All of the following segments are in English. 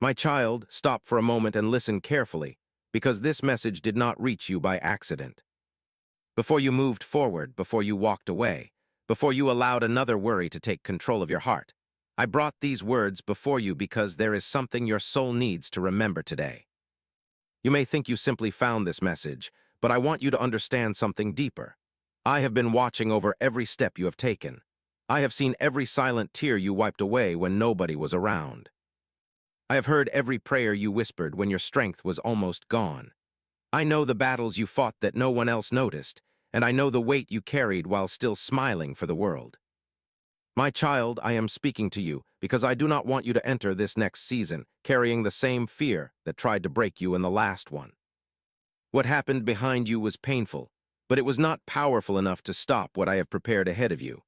My child, stop for a moment and listen carefully, because this message did not reach you by accident. Before you moved forward, before you walked away, before you allowed another worry to take control of your heart, I brought these words before you because there is something your soul needs to remember today. You may think you simply found this message, but I want you to understand something deeper. I have been watching over every step you have taken. I have seen every silent tear you wiped away when nobody was around. I have heard every prayer you whispered when your strength was almost gone. I know the battles you fought that no one else noticed, and I know the weight you carried while still smiling for the world. My child, I am speaking to you because I do not want you to enter this next season carrying the same fear that tried to break you in the last one. What happened behind you was painful, but it was not powerful enough to stop what I have prepared ahead of you.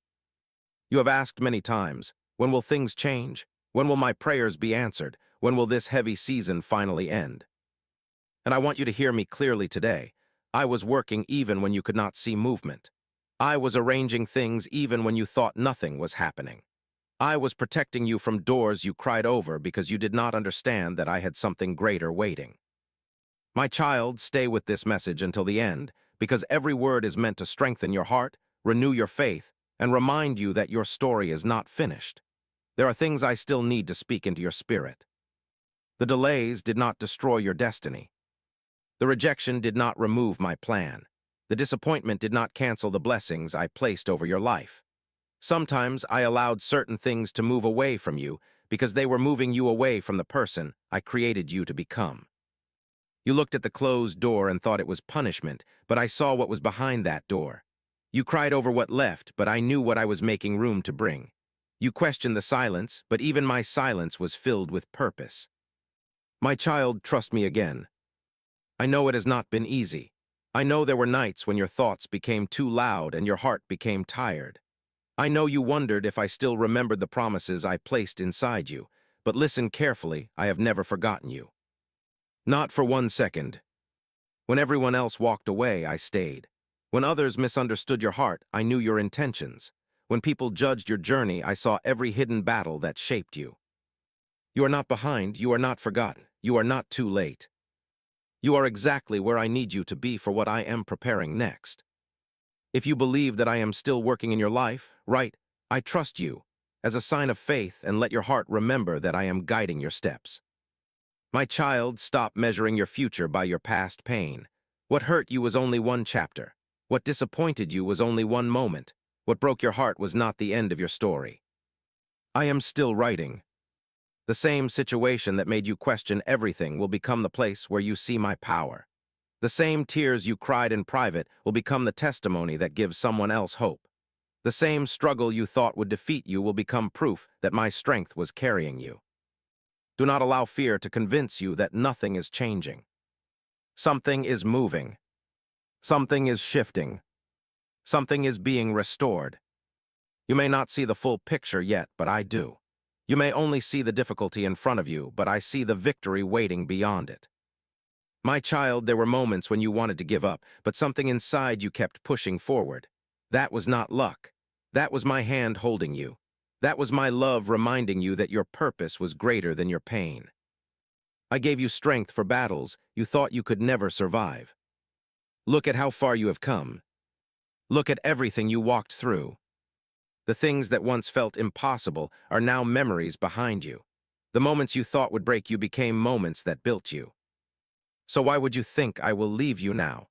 You have asked many times, when will things change? When will my prayers be answered? When will this heavy season finally end? And I want you to hear me clearly today. I was working even when you could not see movement. I was arranging things even when you thought nothing was happening. I was protecting you from doors you cried over because you did not understand that I had something greater waiting. My child, stay with this message until the end, because every word is meant to strengthen your heart, renew your faith, and remind you that your story is not finished. There are things I still need to speak into your spirit. The delays did not destroy your destiny. The rejection did not remove my plan. The disappointment did not cancel the blessings I placed over your life. Sometimes I allowed certain things to move away from you because they were moving you away from the person I created you to become. You looked at the closed door and thought it was punishment, but I saw what was behind that door. You cried over what left, but I knew what I was making room to bring. You questioned the silence, but even my silence was filled with purpose. My child, trust me again. I know it has not been easy. I know there were nights when your thoughts became too loud and your heart became tired. I know you wondered if I still remembered the promises I placed inside you, but listen carefully, I have never forgotten you. Not for 1 second. When everyone else walked away, I stayed. When others misunderstood your heart, I knew your intentions. When people judged your journey, I saw every hidden battle that shaped you. You are not behind, you are not forgotten, you are not too late. You are exactly where I need you to be for what I am preparing next. If you believe that I am still working in your life, right, I trust you, as a sign of faith, and let your heart remember that I am guiding your steps. My child, stop measuring your future by your past pain. What hurt you was only one chapter. What disappointed you was only one moment. What broke your heart was not the end of your story. I am still writing. The same situation that made you question everything will become the place where you see my power. The same tears you cried in private will become the testimony that gives someone else hope. The same struggle you thought would defeat you will become proof that my strength was carrying you. Do not allow fear to convince you that nothing is changing. Something is moving. Something is shifting. Something is being restored. You may not see the full picture yet, but I do. You may only see the difficulty in front of you, but I see the victory waiting beyond it. My child, there were moments when you wanted to give up, but something inside you kept pushing forward. That was not luck. That was my hand holding you. That was my love reminding you that your purpose was greater than your pain. I gave you strength for battles you thought you could never survive. Look at how far you have come. Look at everything you walked through. The things that once felt impossible are now memories behind you. The moments you thought would break you became moments that built you. So why would you think I will leave you now?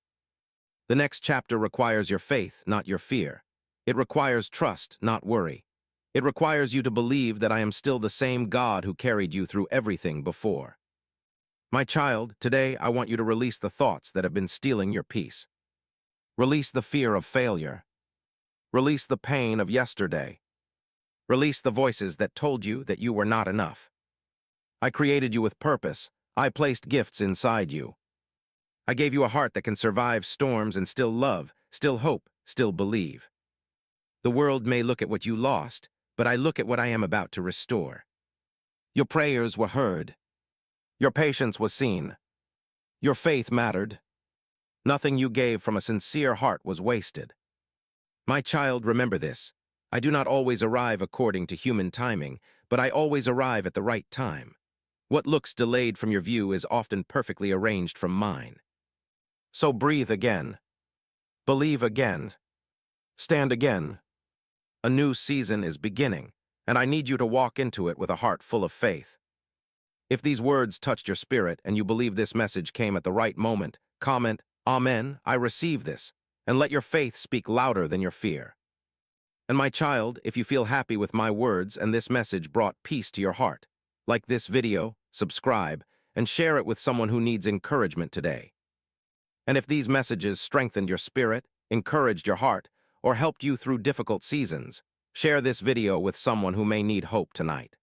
The next chapter requires your faith, not your fear. It requires trust, not worry. It requires you to believe that I am still the same God who carried you through everything before. My child, today I want you to release the thoughts that have been stealing your peace. Release the fear of failure. Release the pain of yesterday. Release the voices that told you that you were not enough. I created you with purpose. I placed gifts inside you. I gave you a heart that can survive storms and still love, still hope, still believe. The world may look at what you lost, but I look at what I am about to restore. Your prayers were heard. Your patience was seen. Your faith mattered. Nothing you gave from a sincere heart was wasted. My child, remember this. I do not always arrive according to human timing, but I always arrive at the right time. What looks delayed from your view is often perfectly arranged from mine. So breathe again. Believe again. Stand again. A new season is beginning, and I need you to walk into it with a heart full of faith. If these words touched your spirit and you believe this message came at the right moment, comment, Amen, I receive this, and let your faith speak louder than your fear. And my child, if you feel happy with my words and this message brought peace to your heart, like this video, subscribe, and share it with someone who needs encouragement today. And if these messages strengthened your spirit, encouraged your heart, or helped you through difficult seasons, share this video with someone who may need hope tonight.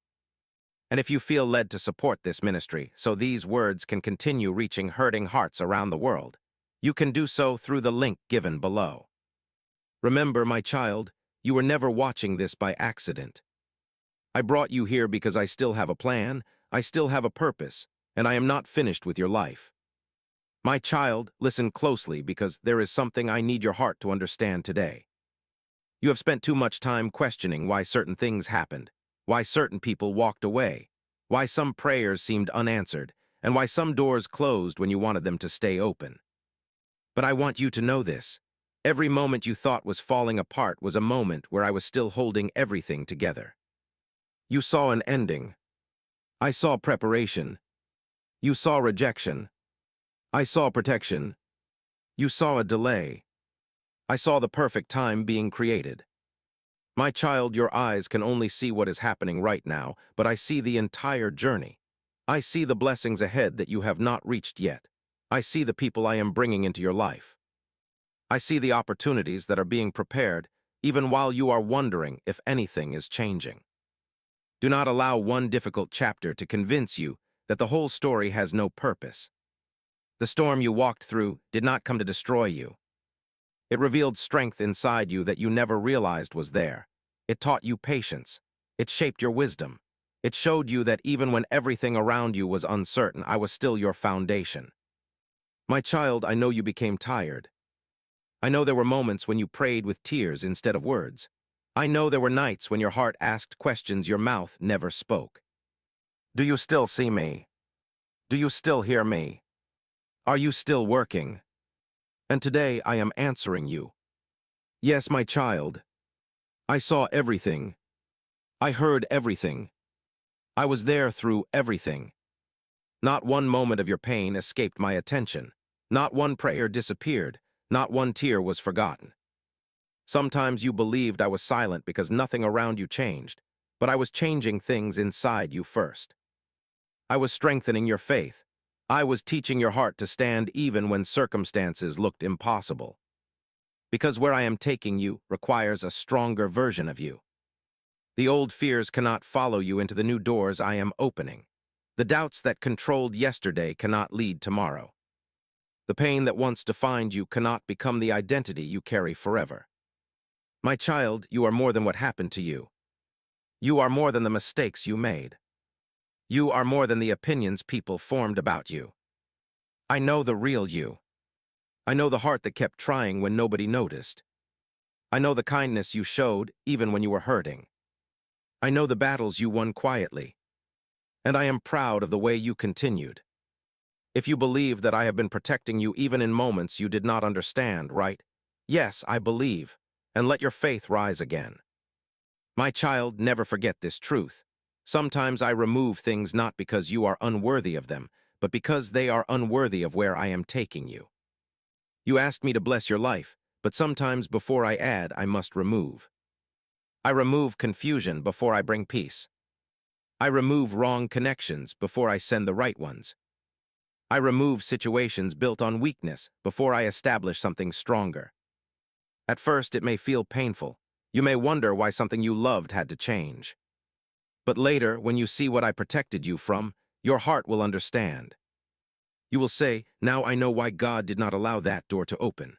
And if you feel led to support this ministry so these words can continue reaching hurting hearts around the world, you can do so through the link given below. Remember, my child, you were never watching this by accident. I brought you here because I still have a plan, I still have a purpose, and I am not finished with your life. My child, listen closely because there is something I need your heart to understand today. You have spent too much time questioning why certain things happened, why certain people walked away, why some prayers seemed unanswered, and why some doors closed when you wanted them to stay open. But I want you to know this. Every moment you thought was falling apart was a moment where I was still holding everything together. You saw an ending. I saw preparation. You saw rejection. I saw protection. You saw a delay. I saw the perfect time being created. My child, your eyes can only see what is happening right now, but I see the entire journey. I see the blessings ahead that you have not reached yet. I see the people I am bringing into your life. I see the opportunities that are being prepared, even while you are wondering if anything is changing. Do not allow one difficult chapter to convince you that the whole story has no purpose. The storm you walked through did not come to destroy you. It revealed strength inside you that you never realized was there. It taught you patience. It shaped your wisdom. It showed you that even when everything around you was uncertain, I was still your foundation. My child, I know you became tired. I know there were moments when you prayed with tears instead of words. I know there were nights when your heart asked questions your mouth never spoke. Do you still see me? Do you still hear me? Are you still working? And today I am answering you. Yes, my child. I saw everything. I heard everything. I was there through everything. Not one moment of your pain escaped my attention. Not one prayer disappeared. Not one tear was forgotten. Sometimes you believed I was silent because nothing around you changed, but I was changing things inside you first. I was strengthening your faith. I was teaching your heart to stand even when circumstances looked impossible. Because where I am taking you requires a stronger version of you. The old fears cannot follow you into the new doors I am opening. The doubts that controlled yesterday cannot lead tomorrow. The pain that once defined you cannot become the identity you carry forever. My child, you are more than what happened to you. You are more than the mistakes you made. You are more than the opinions people formed about you. I know the real you. I know the heart that kept trying when nobody noticed. I know the kindness you showed even when you were hurting. I know the battles you won quietly. And I am proud of the way you continued. If you believe that I have been protecting you even in moments you did not understand, right? Yes, I believe. And let your faith rise again. My child, never forget this truth. Sometimes I remove things not because you are unworthy of them, but because they are unworthy of where I am taking you. You asked me to bless your life, but sometimes before I add, I must remove. I remove confusion before I bring peace. I remove wrong connections before I send the right ones. I remove situations built on weakness before I establish something stronger. At first, it may feel painful. You may wonder why something you loved had to change. But later, when you see what I protected you from, your heart will understand. You will say, now I know why God did not allow that door to open.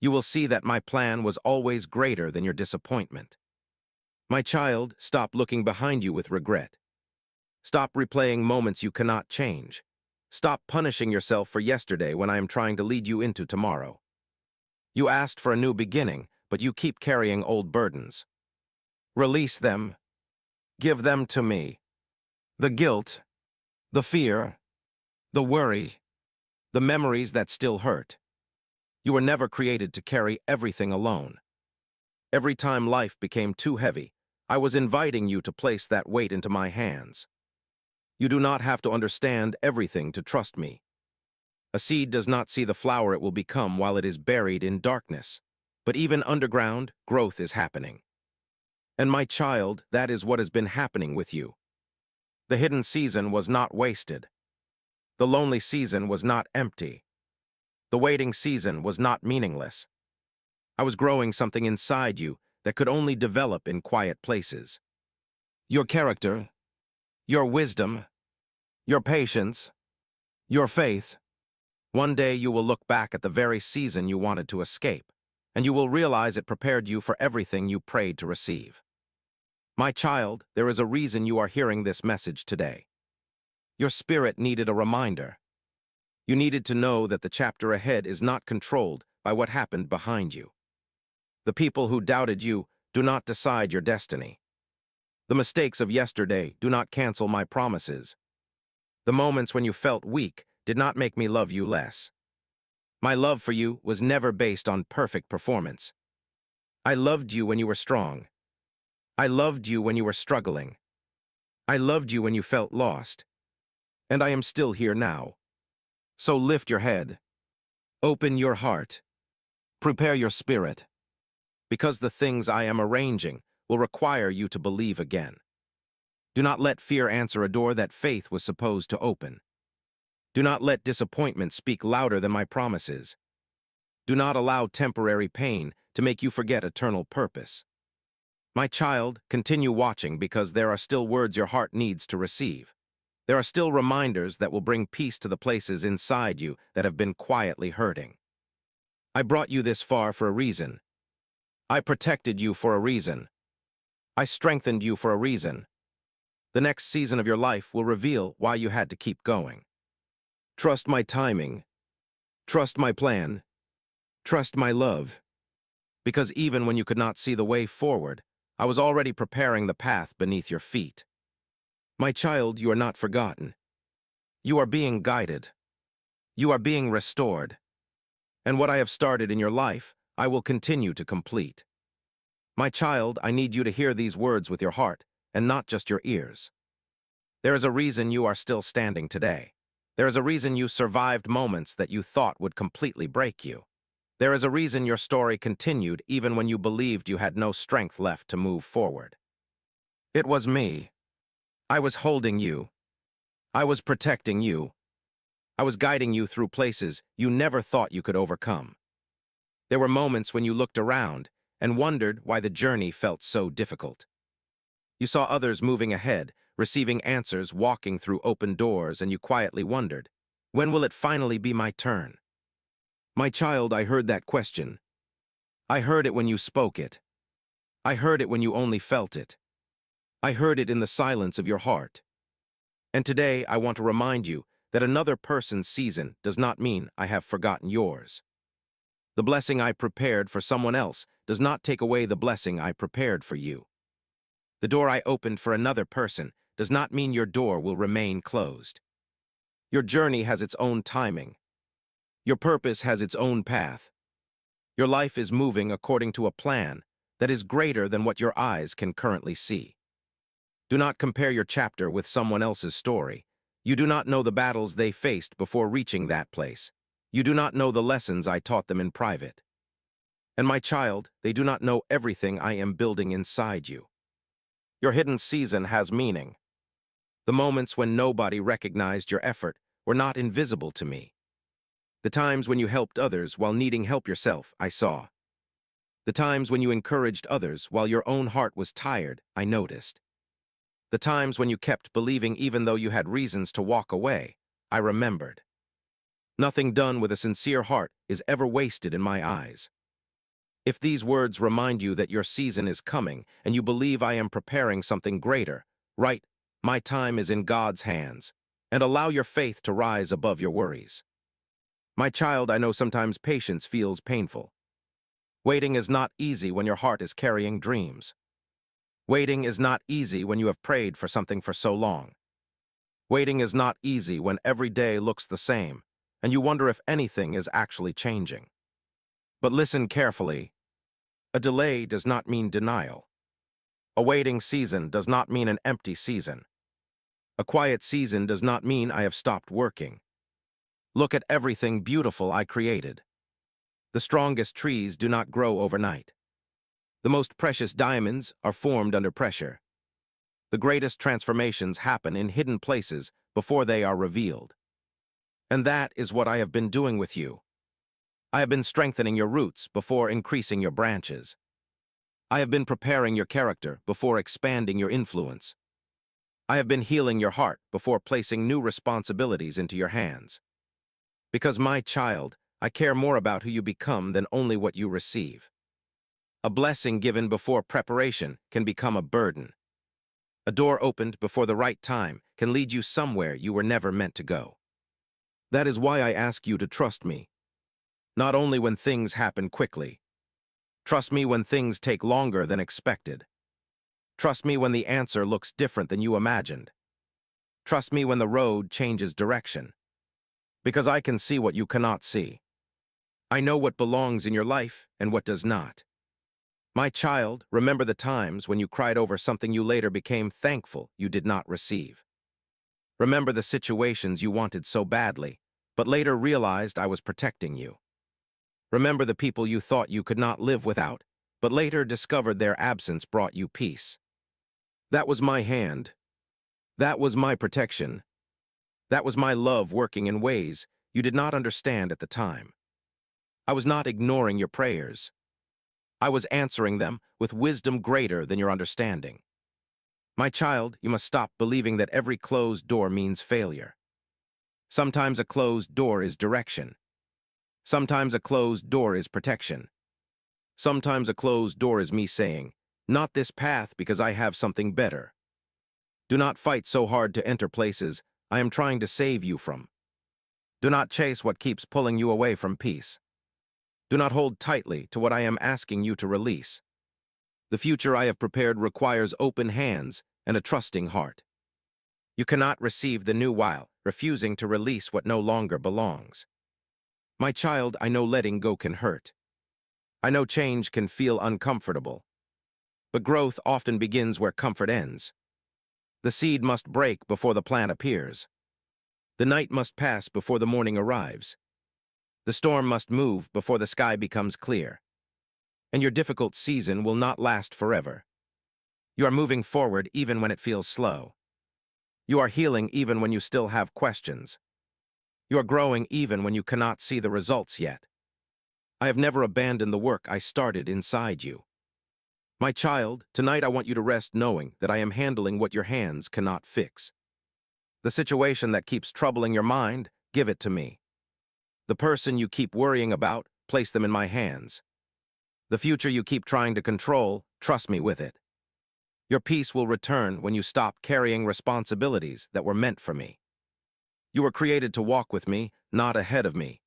You will see that my plan was always greater than your disappointment. My child, stop looking behind you with regret. Stop replaying moments you cannot change. Stop punishing yourself for yesterday when I am trying to lead you into tomorrow. You asked for a new beginning, but you keep carrying old burdens. Release them. Give them to me. The guilt, The fear, the worry, the memories that still hurt. You were never created to carry everything alone. Every time life became too heavy, I was inviting you to place that weight into my hands. You do not have to understand everything to trust me. A seed does not see the flower it will become while it is buried in darkness. But even underground, growth is happening. And my child, that is what has been happening with you. The hidden season was not wasted. The lonely season was not empty. The waiting season was not meaningless. I was growing something inside you that could only develop in quiet places. Your character, your wisdom, your patience, your faith. One day you will look back at the very season you wanted to escape, and you will realize it prepared you for everything you prayed to receive. My child, there is a reason you are hearing this message today. Your spirit needed a reminder. You needed to know that the chapter ahead is not controlled by what happened behind you. The people who doubted you do not decide your destiny. The mistakes of yesterday do not cancel my promises. The moments when you felt weak did not make me love you less. My love for you was never based on perfect performance. I loved you when you were strong. I loved you when you were struggling. I loved you when you felt lost. And I am still here now. So lift your head. Open your heart. Prepare your spirit. Because the things I am arranging will require you to believe again. Do not let fear answer a door that faith was supposed to open. Do not let disappointment speak louder than my promises. Do not allow temporary pain to make you forget eternal purpose. My child, continue watching because there are still words your heart needs to receive. There are still reminders that will bring peace to the places inside you that have been quietly hurting. I brought you this far for a reason. I protected you for a reason. I strengthened you for a reason. The next season of your life will reveal why you had to keep going. Trust my timing. Trust my plan. Trust my love. Because even when you could not see the way forward, I was already preparing the path beneath your feet. My child, you are not forgotten. You are being guided. You are being restored. And what I have started in your life, I will continue to complete. My child, I need you to hear these words with your heart, and not just your ears. There is a reason you are still standing today. There is a reason you survived moments that you thought would completely break you. There is a reason your story continued even when you believed you had no strength left to move forward. It was me. I was holding you. I was protecting you. I was guiding you through places you never thought you could overcome. There were moments when you looked around and wondered why the journey felt so difficult. You saw others moving ahead, receiving answers, walking through open doors, and you quietly wondered, when will it finally be my turn? My child, I heard that question. I heard it when you spoke it. I heard it when you only felt it. I heard it in the silence of your heart. And today I want to remind you that another person's season does not mean I have forgotten yours. The blessing I prepared for someone else does not take away the blessing I prepared for you. The door I opened for another person does not mean your door will remain closed. Your journey has its own timing. Your purpose has its own path. Your life is moving according to a plan that is greater than what your eyes can currently see. Do not compare your chapter with someone else's story. You do not know the battles they faced before reaching that place. You do not know the lessons I taught them in private. And my child, they do not know everything I am building inside you. Your hidden season has meaning. The moments when nobody recognized your effort were not invisible to me. The times when you helped others while needing help yourself, I saw. The times when you encouraged others while your own heart was tired, I noticed. The times when you kept believing even though you had reasons to walk away, I remembered. Nothing done with a sincere heart is ever wasted in my eyes. If these words remind you that your season is coming and you believe I am preparing something greater, write, "My time is in God's hands," and allow your faith to rise above your worries. My child, I know sometimes patience feels painful. Waiting is not easy when your heart is carrying dreams. Waiting is not easy when you have prayed for something for so long. Waiting is not easy when every day looks the same, and you wonder if anything is actually changing. But listen carefully. A delay does not mean denial. A waiting season does not mean an empty season. A quiet season does not mean I have stopped working. Look at everything beautiful I created. The strongest trees do not grow overnight. The most precious diamonds are formed under pressure. The greatest transformations happen in hidden places before they are revealed. And that is what I have been doing with you. I have been strengthening your roots before increasing your branches. I have been preparing your character before expanding your influence. I have been healing your heart before placing new responsibilities into your hands. Because, my child, I care more about who you become than only what you receive. A blessing given before preparation can become a burden. A door opened before the right time can lead you somewhere you were never meant to go. That is why I ask you to trust me. Not only when things happen quickly. Trust me when things take longer than expected. Trust me when the answer looks different than you imagined. Trust me when the road changes direction. Because I can see what you cannot see. I know what belongs in your life and what does not. My child, remember the times when you cried over something you later became thankful you did not receive. Remember the situations you wanted so badly, but later realized I was protecting you. Remember the people you thought you could not live without, but later discovered their absence brought you peace. That was my hand. That was my protection. That was my love working in ways you did not understand at the time. I was not ignoring your prayers. I was answering them with wisdom greater than your understanding. My child, you must stop believing that every closed door means failure. Sometimes a closed door is direction. Sometimes a closed door is protection. Sometimes a closed door is me saying, not this path because I have something better. Do not fight so hard to enter places I am trying to save you from. Do not chase what keeps pulling you away from peace. Do not hold tightly to what I am asking you to release. The future I have prepared requires open hands and a trusting heart. You cannot receive the new while refusing to release what no longer belongs. My child, I know letting go can hurt. I know change can feel uncomfortable. But growth often begins where comfort ends. The seed must break before the plant appears. The night must pass before the morning arrives. The storm must move before the sky becomes clear. And your difficult season will not last forever. You are moving forward even when it feels slow. You are healing even when you still have questions. You are growing even when you cannot see the results yet. I have never abandoned the work I started inside you. My child, tonight I want you to rest knowing that I am handling what your hands cannot fix. The situation that keeps troubling your mind, give it to me. The person you keep worrying about, place them in my hands. The future you keep trying to control, trust me with it. Your peace will return when you stop carrying responsibilities that were meant for me. You were created to walk with me, not ahead of me.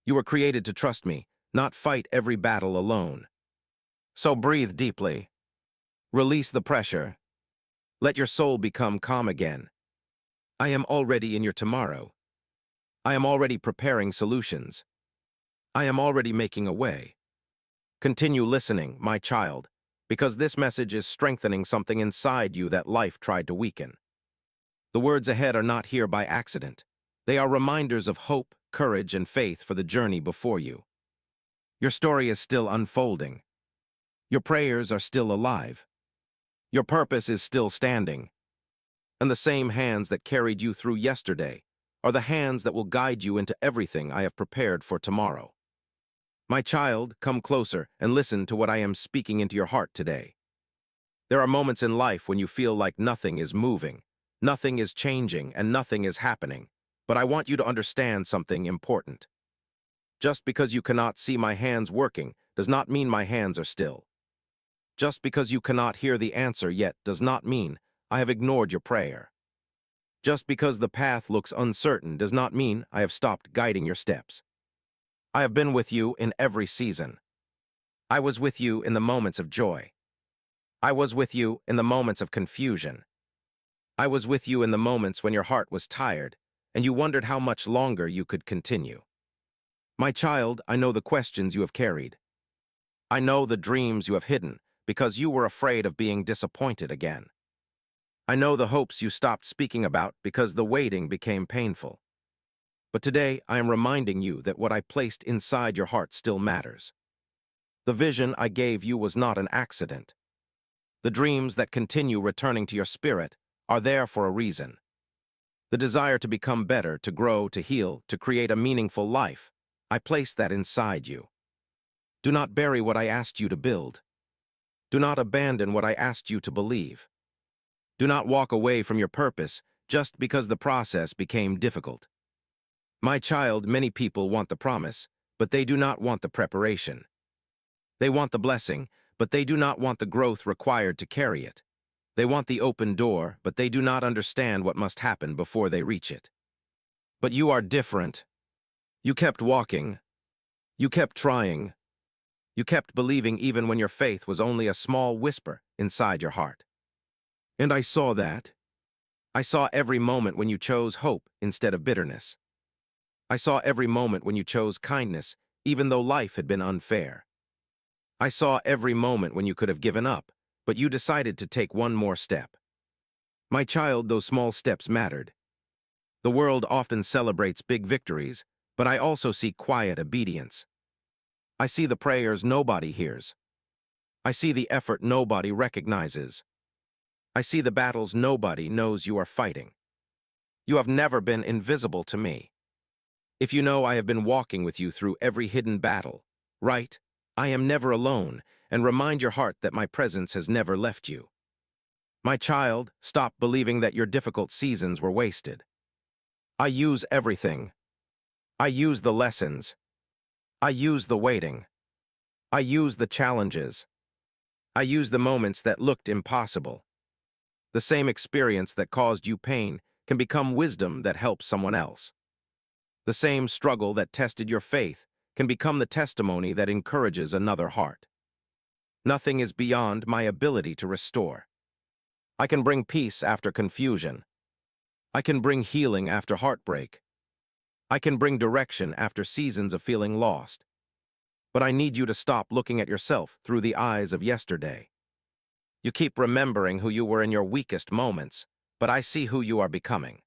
You were created to trust me, not fight every battle alone. So breathe deeply. Release the pressure. Let your soul become calm again. I am already in your tomorrow. I am already preparing solutions. I am already making a way. Continue listening, my child, because this message is strengthening something inside you that life tried to weaken. The words ahead are not here by accident. They are reminders of hope, courage, and faith for the journey before you. Your story is still unfolding. Your prayers are still alive. Your purpose is still standing. And the same hands that carried you through yesterday are the hands that will guide you into everything I have prepared for tomorrow. My child, come closer and listen to what I am speaking into your heart today. There are moments in life when you feel like nothing is moving, nothing is changing, and nothing is happening. But I want you to understand something important. Just because you cannot see my hands working does not mean my hands are still. Just because you cannot hear the answer yet does not mean I have ignored your prayer. Just because the path looks uncertain does not mean I have stopped guiding your steps. I have been with you in every season. I was with you in the moments of joy. I was with you in the moments of confusion. I was with you in the moments when your heart was tired, and you wondered how much longer you could continue. My child, I know the questions you have carried. I know the dreams you have hidden, because you were afraid of being disappointed again. I know the hopes you stopped speaking about because the waiting became painful. But today, I am reminding you that what I placed inside your heart still matters. The vision I gave you was not an accident. The dreams that continue returning to your spirit are there for a reason. The desire to become better, to grow, to heal, to create a meaningful life, I placed that inside you. Do not bury what I asked you to build. Do not abandon what I asked you to believe. Do not walk away from your purpose just because the process became difficult. My child, many people want the promise, but they do not want the preparation. They want the blessing, but they do not want the growth required to carry it. They want the open door, but they do not understand what must happen before they reach it. But you are different. You kept walking. You kept trying. You kept believing even when your faith was only a small whisper inside your heart. And I saw that. I saw every moment when you chose hope instead of bitterness. I saw every moment when you chose kindness, even though life had been unfair. I saw every moment when you could have given up, but you decided to take one more step. My child, those small steps mattered. The world often celebrates big victories, but I also see quiet obedience. I see the prayers nobody hears. I see the effort nobody recognizes. I see the battles nobody knows you are fighting. You have never been invisible to me. If you know I have been walking with you through every hidden battle, right? I am never alone, and remind your heart that my presence has never left you. My child, stop believing that your difficult seasons were wasted. I use everything. I use the lessons. I use the waiting. I use the challenges. I use the moments that looked impossible. The same experience that caused you pain can become wisdom that helps someone else. The same struggle that tested your faith can become the testimony that encourages another heart. Nothing is beyond my ability to restore. I can bring peace after confusion. I can bring healing after heartbreak. I can bring direction after seasons of feeling lost. But I need you to stop looking at yourself through the eyes of yesterday. You keep remembering who you were in your weakest moments, but I see who you are becoming.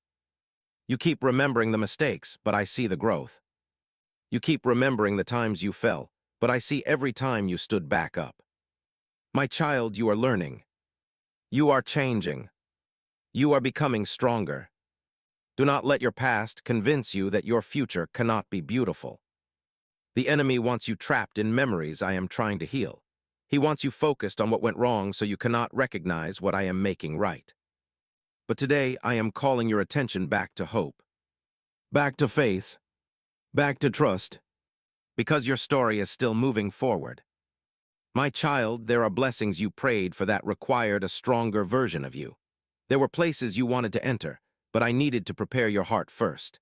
You keep remembering the mistakes, but I see the growth. You keep remembering the times you fell, but I see every time you stood back up. My child, you are learning. You are changing. You are becoming stronger. Do not let your past convince you that your future cannot be beautiful. The enemy wants you trapped in memories I am trying to heal. He wants you focused on what went wrong so you cannot recognize what I am making right. But today, I am calling your attention back to hope, back to faith, back to trust, because your story is still moving forward. My child, there are blessings you prayed for that required a stronger version of you. There were places you wanted to enter, but I needed to prepare your heart first.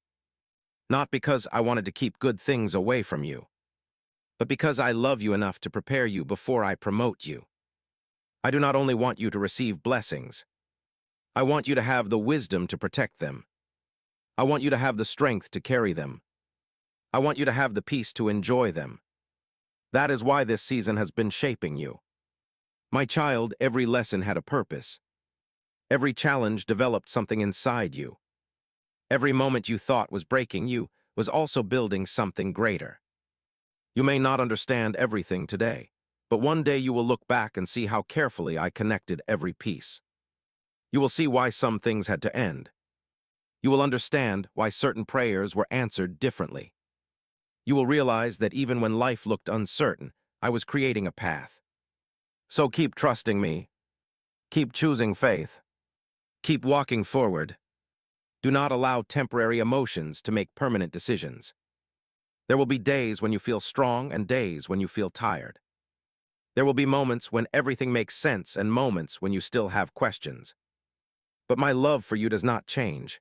Not because I wanted to keep good things away from you, but because I love you enough to prepare you before I promote you. I do not only want you to receive blessings, I want you to have the wisdom to protect them. I want you to have the strength to carry them. I want you to have the peace to enjoy them. That is why this season has been shaping you. My child, every lesson had a purpose. Every challenge developed something inside you. Every moment you thought was breaking you was also building something greater. You may not understand everything today, but one day you will look back and see how carefully I connected every piece. You will see why some things had to end. You will understand why certain prayers were answered differently. You will realize that even when life looked uncertain, I was creating a path. So keep trusting me. Keep choosing faith. Keep walking forward. Do not allow temporary emotions to make permanent decisions. There will be days when you feel strong and days when you feel tired. There will be moments when everything makes sense and moments when you still have questions. But my love for you does not change.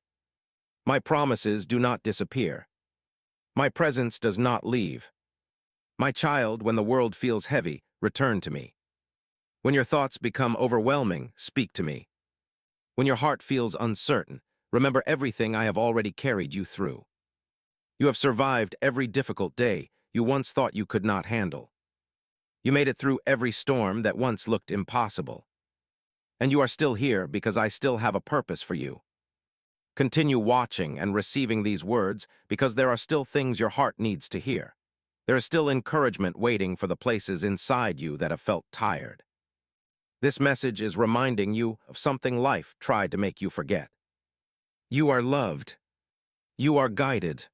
My promises do not disappear. My presence does not leave. My child, when the world feels heavy, return to me. When your thoughts become overwhelming, speak to me. When your heart feels uncertain, remember everything I have already carried you through. You have survived every difficult day you once thought you could not handle. You made it through every storm that once looked impossible. And you are still here because I still have a purpose for you. Continue watching and receiving these words because there are still things your heart needs to hear. There is still encouragement waiting for the places inside you that have felt tired. This message is reminding you of something life tried to make you forget. You are loved. You are guided.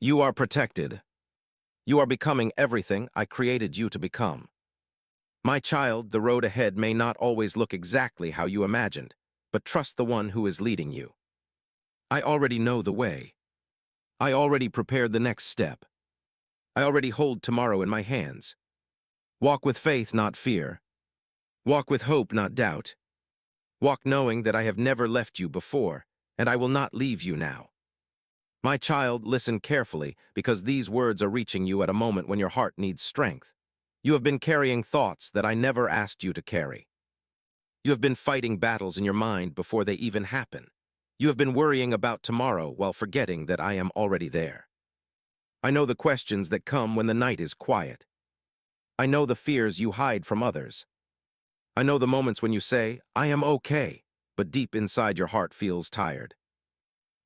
You are protected. You are becoming everything I created you to become. My child, the road ahead may not always look exactly how you imagined, but trust the one who is leading you. I already know the way. I already prepared the next step. I already hold tomorrow in my hands. Walk with faith, not fear. Walk with hope, not doubt. Walk knowing that I have never left you before, and I will not leave you now. My child, listen carefully, because these words are reaching you at a moment when your heart needs strength. You have been carrying thoughts that I never asked you to carry. You have been fighting battles in your mind before they even happen. You have been worrying about tomorrow while forgetting that I am already there. I know the questions that come when the night is quiet. I know the fears you hide from others. I know the moments when you say, I am okay, but deep inside your heart feels tired.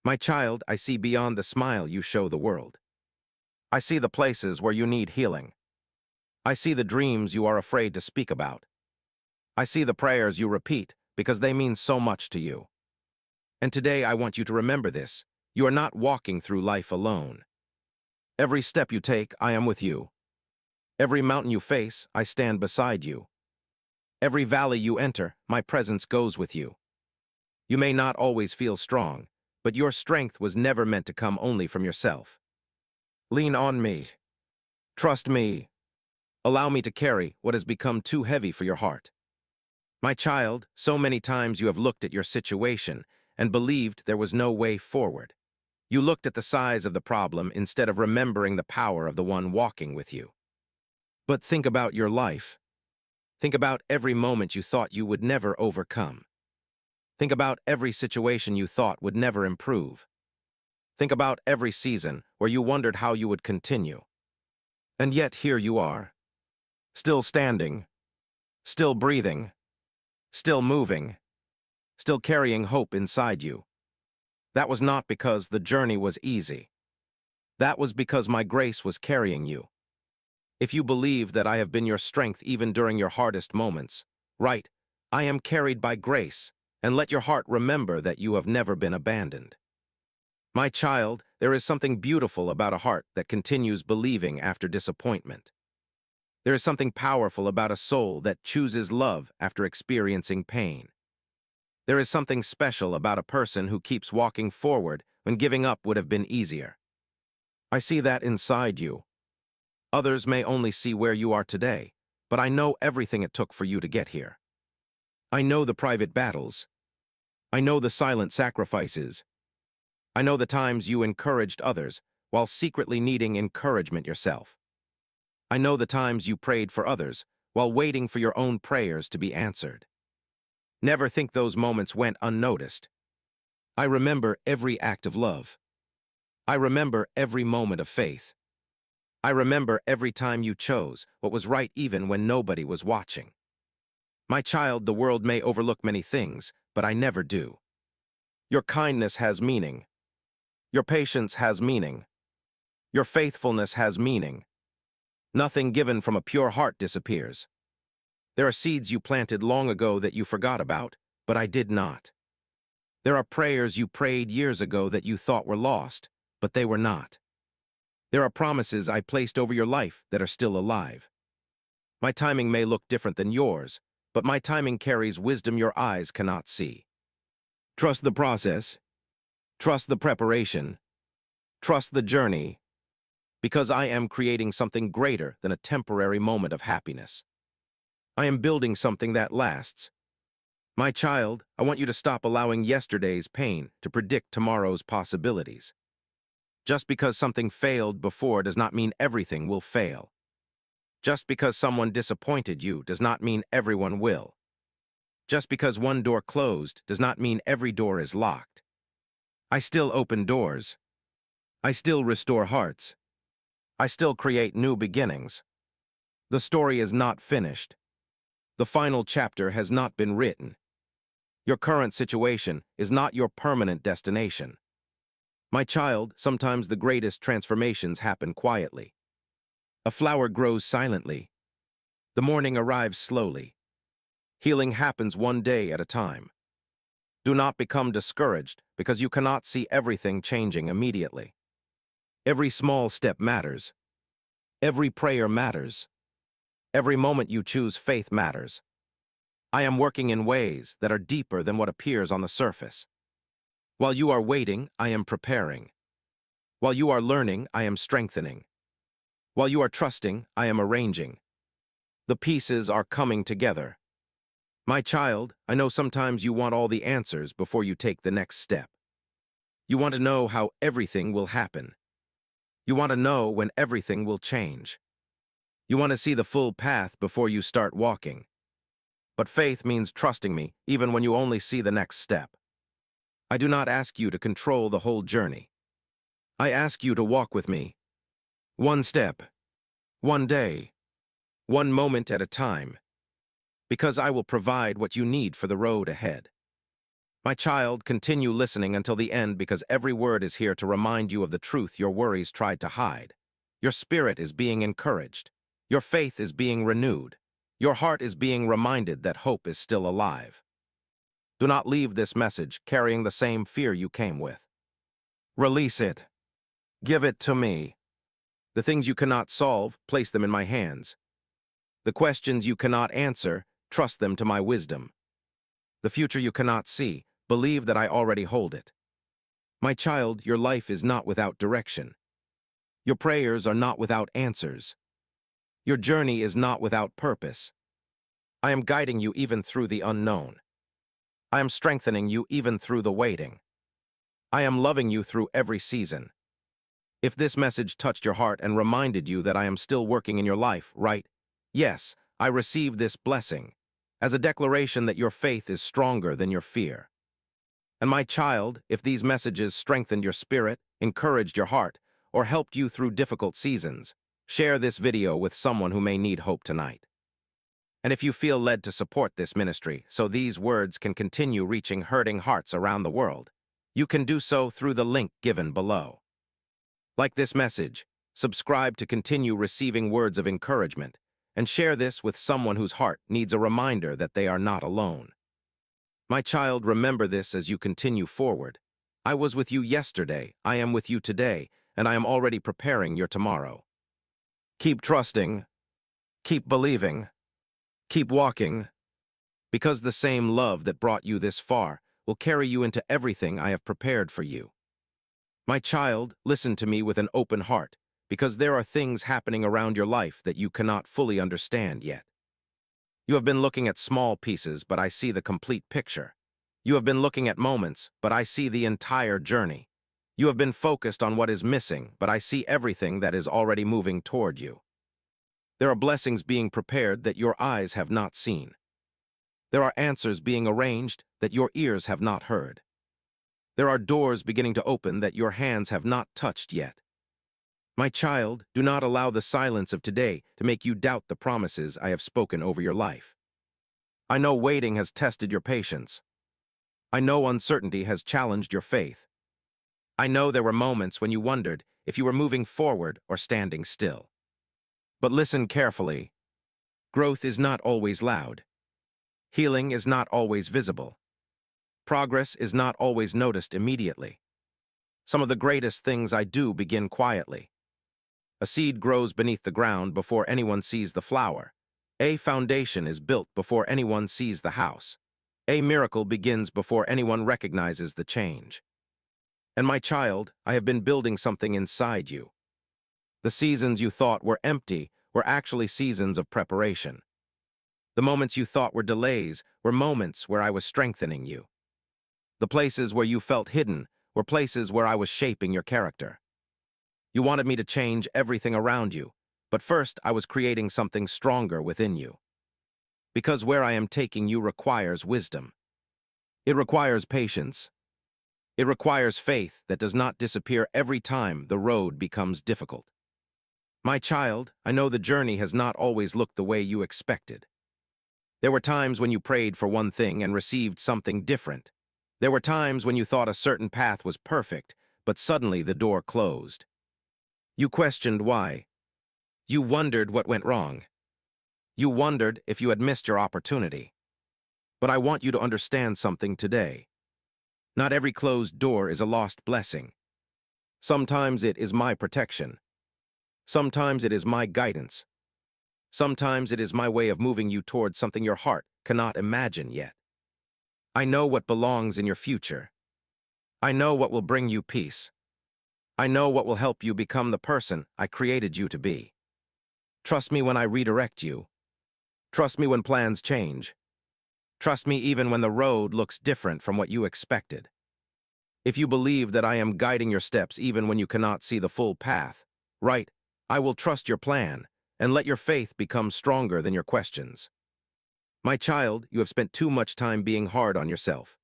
My child, I see beyond the smile you show the world. I see the places where you need healing. I see the dreams you are afraid to speak about. I see the prayers you repeat because they mean so much to you. And today I want you to remember this. You are not walking through life alone. Every step you take, I am with you. Every mountain you face, I stand beside you. Every valley you enter, my presence goes with you. You may not always feel strong, but your strength was never meant to come only from yourself. Lean on me. Trust me. Allow me to carry what has become too heavy for your heart. My child, so many times you have looked at your situation and believed there was no way forward. You looked at the size of the problem instead of remembering the power of the one walking with you. But think about your life. Think about every moment you thought you would never overcome. Think about every situation you thought would never improve. Think about every season where you wondered how you would continue. And yet here you are, still standing, still breathing, still moving, still carrying hope inside you. That was not because the journey was easy. That was because my grace was carrying you. If you believe that I have been your strength even during your hardest moments, right, I am carried by grace, and let your heart remember that you have never been abandoned. My child, there is something beautiful about a heart that continues believing after disappointment. There is something powerful about a soul that chooses love after experiencing pain. There is something special about a person who keeps walking forward when giving up would have been easier. I see that inside you. Others may only see where you are today, but I know everything it took for you to get here. I know the private battles. I know the silent sacrifices. I know the times you encouraged others while secretly needing encouragement yourself. I know the times you prayed for others while waiting for your own prayers to be answered. Never think those moments went unnoticed. I remember every act of love. I remember every moment of faith. I remember every time you chose what was right even when nobody was watching. My child, the world may overlook many things, but I never do. Your kindness has meaning. Your patience has meaning. Your faithfulness has meaning. Nothing given from a pure heart disappears. There are seeds you planted long ago that you forgot about, but I did not. There are prayers you prayed years ago that you thought were lost, but they were not. There are promises I placed over your life that are still alive. My timing may look different than yours, but my timing carries wisdom your eyes cannot see. Trust the process. Trust the preparation. Trust the journey, because I am creating something greater than a temporary moment of happiness. I am building something that lasts. My child, I want you to stop allowing yesterday's pain to predict tomorrow's possibilities. Just because something failed before does not mean everything will fail. Just because someone disappointed you does not mean everyone will. Just because one door closed does not mean every door is locked. I still open doors. I still restore hearts. I still create new beginnings. The story is not finished. The final chapter has not been written. Your current situation is not your permanent destination. My child, sometimes the greatest transformations happen quietly. A flower grows silently. The morning arrives slowly. Healing happens one day at a time. Do not become discouraged because you cannot see everything changing immediately. Every small step matters. Every prayer matters. Every moment you choose faith matters. I am working in ways that are deeper than what appears on the surface. While you are waiting, I am preparing. While you are learning, I am strengthening. While you are trusting, I am arranging. The pieces are coming together. My child, I know sometimes you want all the answers before you take the next step. You want to know how everything will happen. You want to know when everything will change. You want to see the full path before you start walking. But faith means trusting me even when you only see the next step. I do not ask you to control the whole journey. I ask you to walk with me. One step, one day, one moment at a time. Because I will provide what you need for the road ahead. My child, continue listening until the end because every word is here to remind you of the truth your worries tried to hide. Your spirit is being encouraged. Your faith is being renewed. Your heart is being reminded that hope is still alive. Do not leave this message carrying the same fear you came with. Release it. Give it to me. The things you cannot solve, place them in my hands. The questions you cannot answer, trust them to my wisdom. The future you cannot see, believe that I already hold it. My child, your life is not without direction. Your prayers are not without answers. Your journey is not without purpose. I am guiding you even through the unknown. I am strengthening you even through the waiting. I am loving you through every season. If this message touched your heart and reminded you that I am still working in your life, right? Yes, I receive this blessing as a declaration that your faith is stronger than your fear. And my child, if these messages strengthened your spirit, encouraged your heart, or helped you through difficult seasons, share this video with someone who may need hope tonight. And if you feel led to support this ministry so these words can continue reaching hurting hearts around the world, you can do so through the link given below. Like this message, subscribe to continue receiving words of encouragement, and share this with someone whose heart needs a reminder that they are not alone. My child, remember this as you continue forward. I was with you yesterday, I am with you today, and I am already preparing your tomorrow. Keep trusting, keep believing, keep walking, because the same love that brought you this far will carry you into everything I have prepared for you. My child, listen to me with an open heart, because there are things happening around your life that you cannot fully understand yet. You have been looking at small pieces, but I see the complete picture. You have been looking at moments, but I see the entire journey. You have been focused on what is missing, but I see everything that is already moving toward you. There are blessings being prepared that your eyes have not seen. There are answers being arranged that your ears have not heard. There are doors beginning to open that your hands have not touched yet. My child, do not allow the silence of today to make you doubt the promises I have spoken over your life. I know waiting has tested your patience. I know uncertainty has challenged your faith. I know there were moments when you wondered if you were moving forward or standing still. But listen carefully. Growth is not always loud. Healing is not always visible. Progress is not always noticed immediately. Some of the greatest things I do begin quietly. A seed grows beneath the ground before anyone sees the flower. A foundation is built before anyone sees the house. A miracle begins before anyone recognizes the change. And my child, I have been building something inside you. The seasons you thought were empty were actually seasons of preparation. The moments you thought were delays were moments where I was strengthening you. The places where you felt hidden were places where I was shaping your character. You wanted me to change everything around you, but first I was creating something stronger within you. because where I am taking you requires wisdom. It requires patience. It requires faith that does not disappear every time the road becomes difficult. My child, I know the journey has not always looked the way you expected. There were times when you prayed for one thing and received something different. There were times when you thought a certain path was perfect, but suddenly the door closed. You questioned why. You wondered what went wrong. You wondered if you had missed your opportunity. But I want you to understand something today. Not every closed door is a lost blessing. Sometimes it is my protection. Sometimes it is my guidance. Sometimes it is my way of moving you towards something your heart cannot imagine yet. I know what belongs in your future. I know what will bring you peace. I know what will help you become the person I created you to be. Trust me when I redirect you. Trust me when plans change. Trust me even when the road looks different from what you expected. If you believe that I am guiding your steps even when you cannot see the full path, right, I will trust your plan and let your faith become stronger than your questions. My child, you have spent too much time being hard on yourself.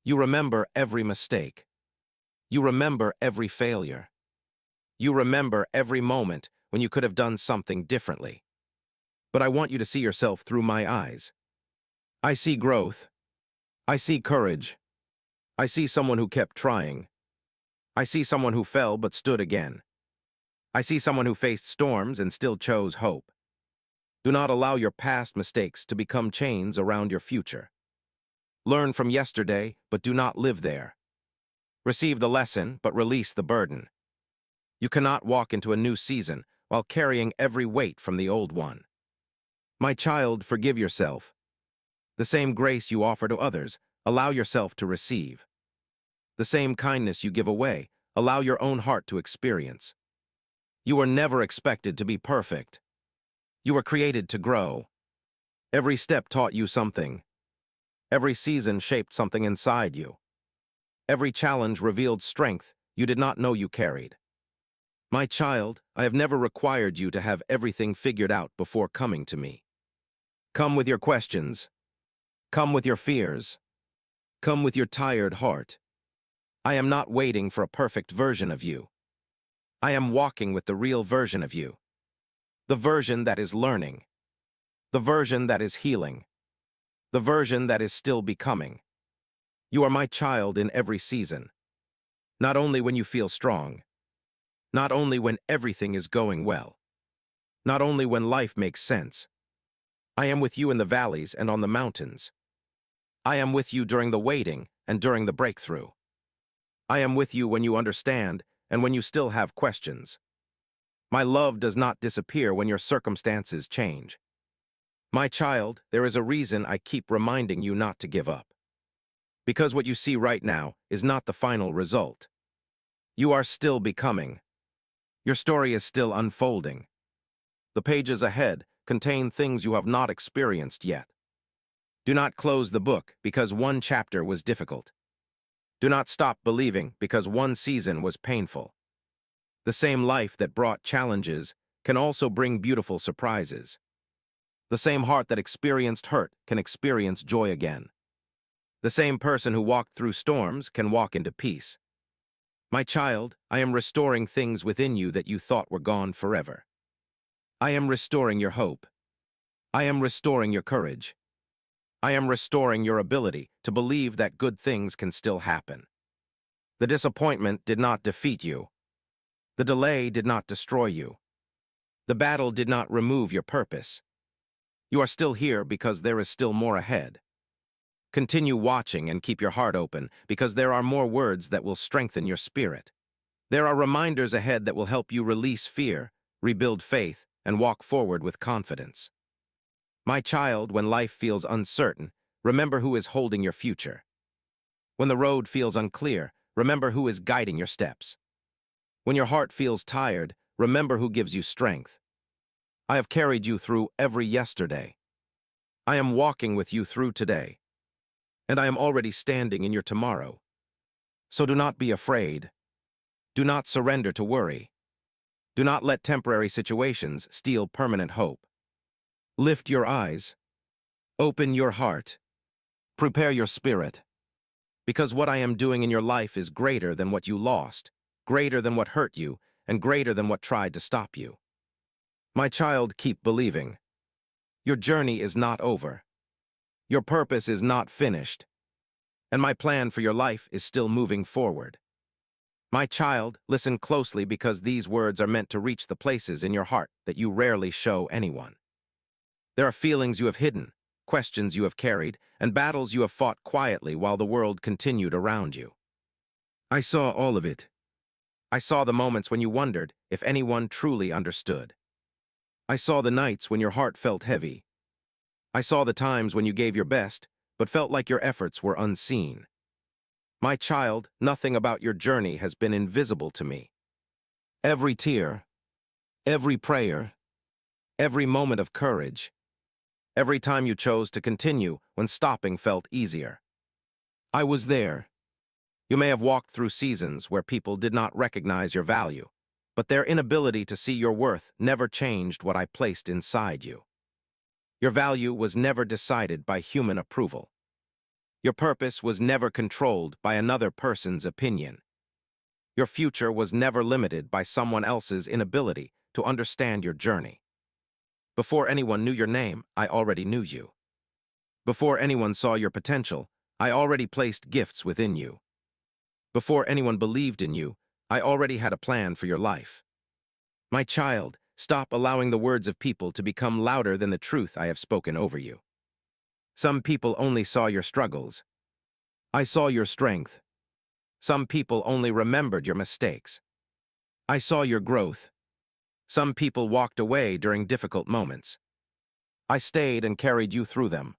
You remember every mistake. You remember every failure. You remember every moment when you could have done something differently. But I want you to see yourself through my eyes. I see growth. I see courage. I see someone who kept trying. I see someone who fell but stood again. I see someone who faced storms and still chose hope. Do not allow your past mistakes to become chains around your future. Learn from yesterday, but do not live there. Receive the lesson, but release the burden. You cannot walk into a new season while carrying every weight from the old one. My child, forgive yourself. The same grace you offer to others, allow yourself to receive. The same kindness you give away, allow your own heart to experience. You were never expected to be perfect. You were created to grow. Every step taught you something. Every season shaped something inside you. Every challenge revealed strength you did not know you carried. My child, I have never required you to have everything figured out before coming to me. Come with your questions. Come with your fears. Come with your tired heart. I am not waiting for a perfect version of you. I am walking with the real version of you. The version that is learning. The version that is healing. The version that is still becoming. You are my child in every season. Not only when you feel strong. Not only when everything is going well. Not only when life makes sense. I am with you in the valleys and on the mountains. I am with you during the waiting and during the breakthrough. I am with you when you understand and when you still have questions. My love does not disappear when your circumstances change. My child, there is a reason I keep reminding you not to give up. Because what you see right now is not the final result. You are still becoming. Your story is still unfolding. The pages ahead contain things you have not experienced yet. Do not close the book because one chapter was difficult. Do not stop believing because one season was painful. The same life that brought challenges can also bring beautiful surprises. The same heart that experienced hurt can experience joy again. The same person who walked through storms can walk into peace. My child, I am restoring things within you that you thought were gone forever. I am restoring your hope. I am restoring your courage. I am restoring your ability to believe that good things can still happen. The disappointment did not defeat you. The delay did not destroy you. The battle did not remove your purpose. You are still here because there is still more ahead. Continue watching and keep your heart open because there are more words that will strengthen your spirit. There are reminders ahead that will help you release fear, rebuild faith, and walk forward with confidence. My child, when life feels uncertain, remember who is holding your future. When the road feels unclear, remember who is guiding your steps. When your heart feels tired, remember who gives you strength. I have carried you through every yesterday. I am walking with you through today. And I am already standing in your tomorrow. So do not be afraid. Do not surrender to worry. Do not let temporary situations steal permanent hope. Lift your eyes. Open your heart. Prepare your spirit. Because what I am doing in your life is greater than what you lost, greater than what hurt you, and greater than what tried to stop you. My child, keep believing. Your journey is not over. Your purpose is not finished. And my plan for your life is still moving forward. My child, listen closely because these words are meant to reach the places in your heart that you rarely show anyone. There are feelings you have hidden, questions you have carried, and battles you have fought quietly while the world continued around you. I saw all of it. I saw the moments when you wondered if anyone truly understood. I saw the nights when your heart felt heavy. I saw the times when you gave your best, but felt like your efforts were unseen. My child, nothing about your journey has been invisible to me. Every tear, every prayer, every moment of courage, every time you chose to continue when stopping felt easier. I was there. You may have walked through seasons where people did not recognize your value, but their inability to see your worth never changed what I placed inside you. Your value was never decided by human approval. Your purpose was never controlled by another person's opinion. Your future was never limited by someone else's inability to understand your journey. Before anyone knew your name, I already knew you. Before anyone saw your potential, I already placed gifts within you. Before anyone believed in you, I already had a plan for your life. My child, stop allowing the words of people to become louder than the truth I have spoken over you. Some people only saw your struggles. I saw your strength. Some people only remembered your mistakes. I saw your growth. Some people walked away during difficult moments. I stayed and carried you through them.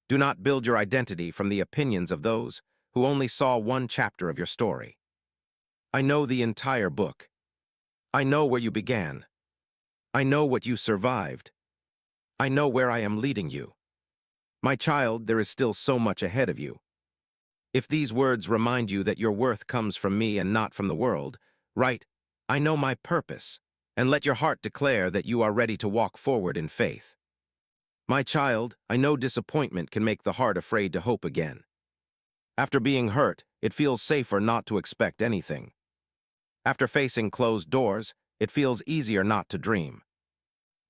Do not build your identity from the opinions of those who only saw one chapter of your story. I know the entire book. I know where you began. I know what you survived. I know where I am leading you. My child, there is still so much ahead of you. If these words remind you that your worth comes from me and not from the world, write, I know my purpose, and let your heart declare that you are ready to walk forward in faith. My child, I know disappointment can make the heart afraid to hope again. After being hurt, it feels safer not to expect anything. After facing closed doors, it feels easier not to dream.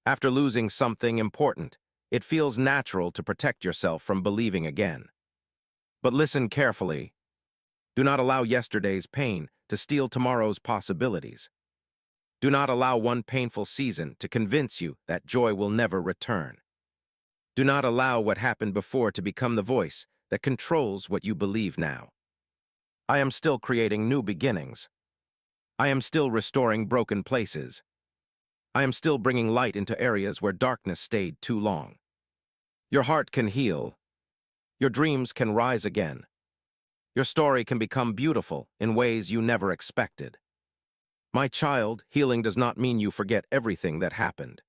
After losing something important, it feels natural to protect yourself from believing again. But listen carefully. Do not allow yesterday's pain to steal tomorrow's possibilities. Do not allow one painful season to convince you that joy will never return. Do not allow what happened before to become the voice that controls what you believe now. I am still creating new beginnings. I am still restoring broken places. I am still bringing light into areas where darkness stayed too long. Your heart can heal. Your dreams can rise again. Your story can become beautiful in ways you never expected. My child, healing does not mean you forget everything that happened.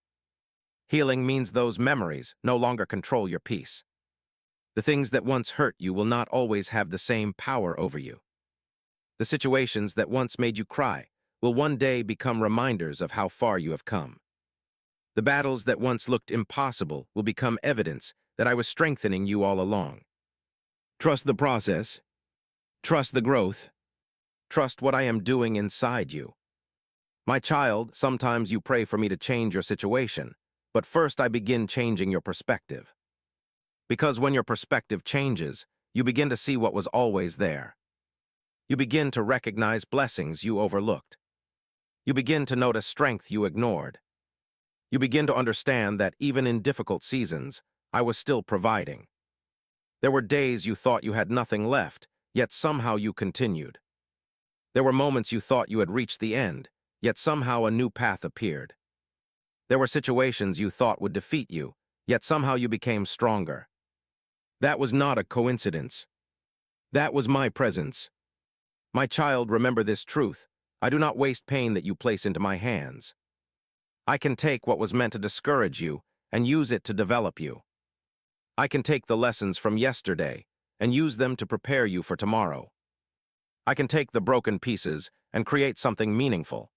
Healing means those memories no longer control your peace. The things that once hurt you will not always have the same power over you. The situations that once made you cry will one day become reminders of how far you have come. The battles that once looked impossible will become evidence that I was strengthening you all along. Trust the process. Trust the growth. Trust what I am doing inside you. My child, sometimes you pray for me to change your situation, but first I begin changing your perspective. Because when your perspective changes, you begin to see what was always there. You begin to recognize blessings you overlooked. You begin to notice strength you ignored. You begin to understand that even in difficult seasons, I was still providing. There were days you thought you had nothing left, yet somehow you continued. There were moments you thought you had reached the end, yet somehow a new path appeared. There were situations you thought would defeat you, yet somehow you became stronger. That was not a coincidence. That was my presence. My child, remember this truth. I do not waste pain that you place into my hands. I can take what was meant to discourage you and use it to develop you. I can take the lessons from yesterday and use them to prepare you for tomorrow. I can take the broken pieces and create something meaningful.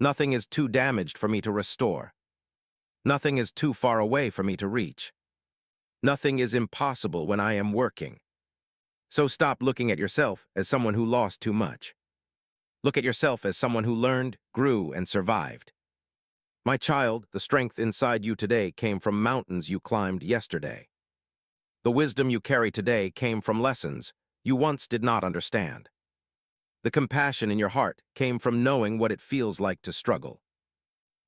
Nothing is too damaged for me to restore. Nothing is too far away for me to reach. Nothing is impossible when I am working. So stop looking at yourself as someone who lost too much. Look at yourself as someone who learned, grew, and survived. My child, the strength inside you today came from mountains you climbed yesterday. The wisdom you carry today came from lessons you once did not understand. The compassion in your heart came from knowing what it feels like to struggle.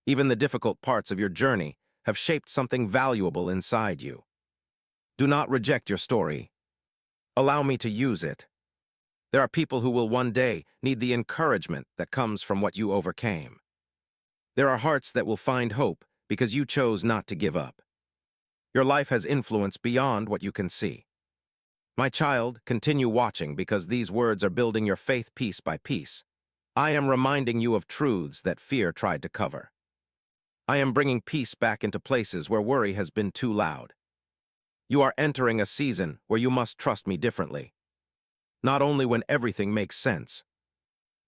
Even the difficult parts of your journey have shaped something valuable inside you. Do not reject your story. Allow me to use it. There are people who will one day need the encouragement that comes from what you overcame. There are hearts that will find hope because you chose not to give up. Your life has influence beyond what you can see. My child, continue watching because these words are building your faith piece by piece. I am reminding you of truths that fear tried to cover. I am bringing peace back into places where worry has been too loud. You are entering a season where you must trust me differently. Not only when everything makes sense.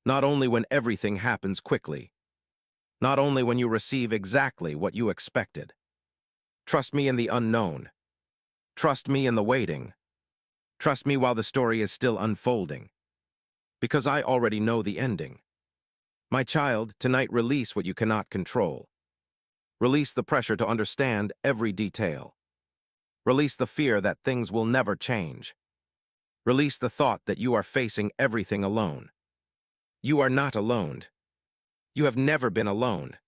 Not only when everything happens quickly. Not only when you receive exactly what you expected. Trust me in the unknown. Trust me in the waiting. Trust me while the story is still unfolding. Because I already know the ending. My child, tonight release what you cannot control. Release the pressure to understand every detail. Release the fear that things will never change. Release the thought that you are facing everything alone. You are not alone. You have never been alone.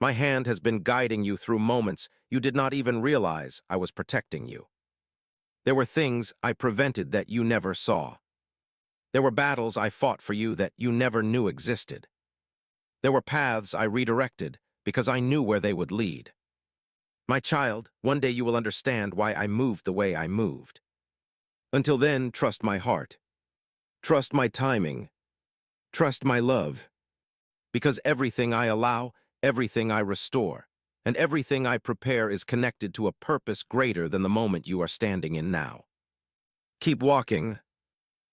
My hand has been guiding you through moments you did not even realize I was protecting you. There were things I prevented that you never saw. There were battles I fought for you that you never knew existed. There were paths I redirected because I knew where they would lead. My child, one day you will understand why I moved the way I moved. Until then, trust my heart. Trust my timing. Trust my love. Because everything I allow, everything I restore, and everything I prepare is connected to a purpose greater than the moment you are standing in now. Keep walking.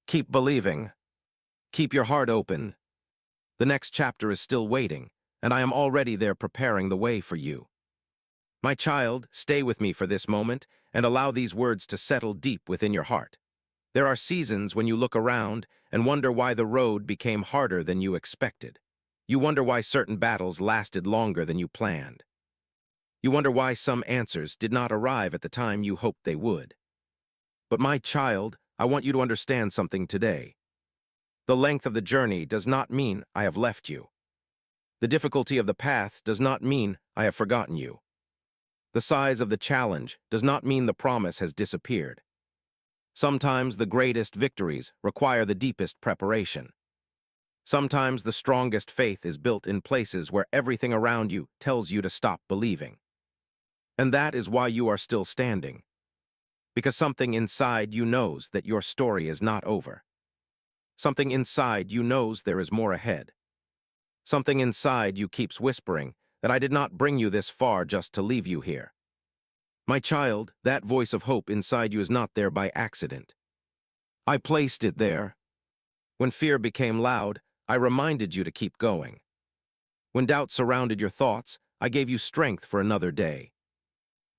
Keep believing. Keep your heart open. The next chapter is still waiting, and I am already there preparing the way for you. My child, stay with me for this moment and allow these words to settle deep within your heart. There are seasons when you look around and wonder why the road became harder than you expected. You wonder why certain battles lasted longer than you planned. You wonder why some answers did not arrive at the time you hoped they would. But my child, I want you to understand something today. The length of the journey does not mean I have left you. The difficulty of the path does not mean I have forgotten you. The size of the challenge does not mean the promise has disappeared. Sometimes the greatest victories require the deepest preparation. Sometimes the strongest faith is built in places where everything around you tells you to stop believing. And that is why you are still standing. Because something inside you knows that your story is not over. Something inside you knows there is more ahead. Something inside you keeps whispering that I did not bring you this far just to leave you here. My child, that voice of hope inside you is not there by accident. I placed it there. When fear became loud, I reminded you to keep going. When doubt surrounded your thoughts, I gave you strength for another day.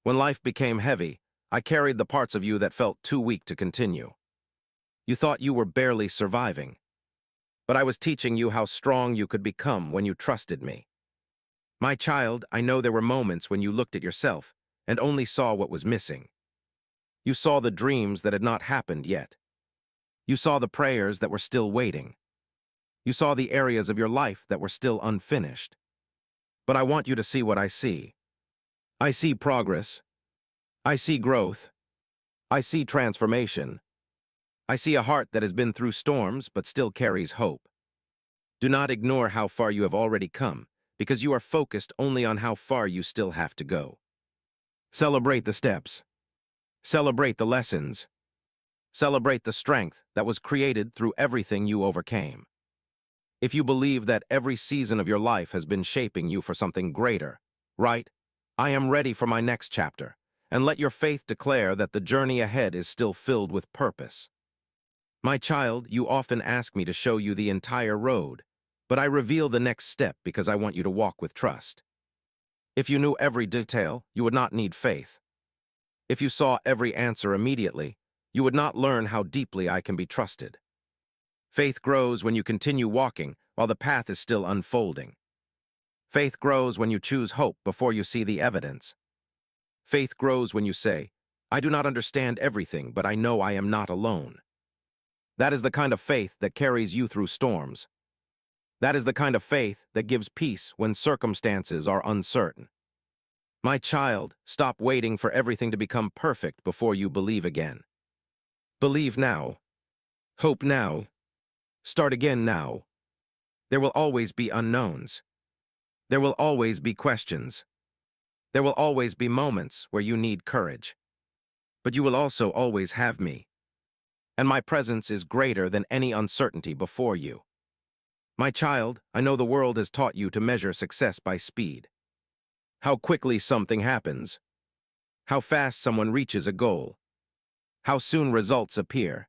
When life became heavy, I carried the parts of you that felt too weak to continue. You thought you were barely surviving. But I was teaching you how strong you could become when you trusted me. My child, I know there were moments when you looked at yourself and only saw what was missing. You saw the dreams that had not happened yet. You saw the prayers that were still waiting. You saw the areas of your life that were still unfinished. But I want you to see what I see. I see progress. I see growth. I see transformation. I see a heart that has been through storms but still carries hope. Do not ignore how far you have already come, because you are focused only on how far you still have to go. Celebrate the steps. Celebrate the lessons. Celebrate the strength that was created through everything you overcame. If you believe that every season of your life has been shaping you for something greater, right? I am ready for my next chapter, and let your faith declare that the journey ahead is still filled with purpose. My child, you often ask me to show you the entire road, but I reveal the next step because I want you to walk with trust. If you knew every detail, you would not need faith. If you saw every answer immediately, you would not learn how deeply I can be trusted. Faith grows when you continue walking while the path is still unfolding. Faith grows when you choose hope before you see the evidence. Faith grows when you say, I do not understand everything, but I know I am not alone. That is the kind of faith that carries you through storms. That is the kind of faith that gives peace when circumstances are uncertain. My child, stop waiting for everything to become perfect before you believe again. Believe now. Hope now. Start again now. There will always be unknowns. There will always be questions. There will always be moments where you need courage. But you will also always have me. And my presence is greater than any uncertainty before you. My child, I know the world has taught you to measure success by speed. How quickly something happens. How fast someone reaches a goal. How soon results appear.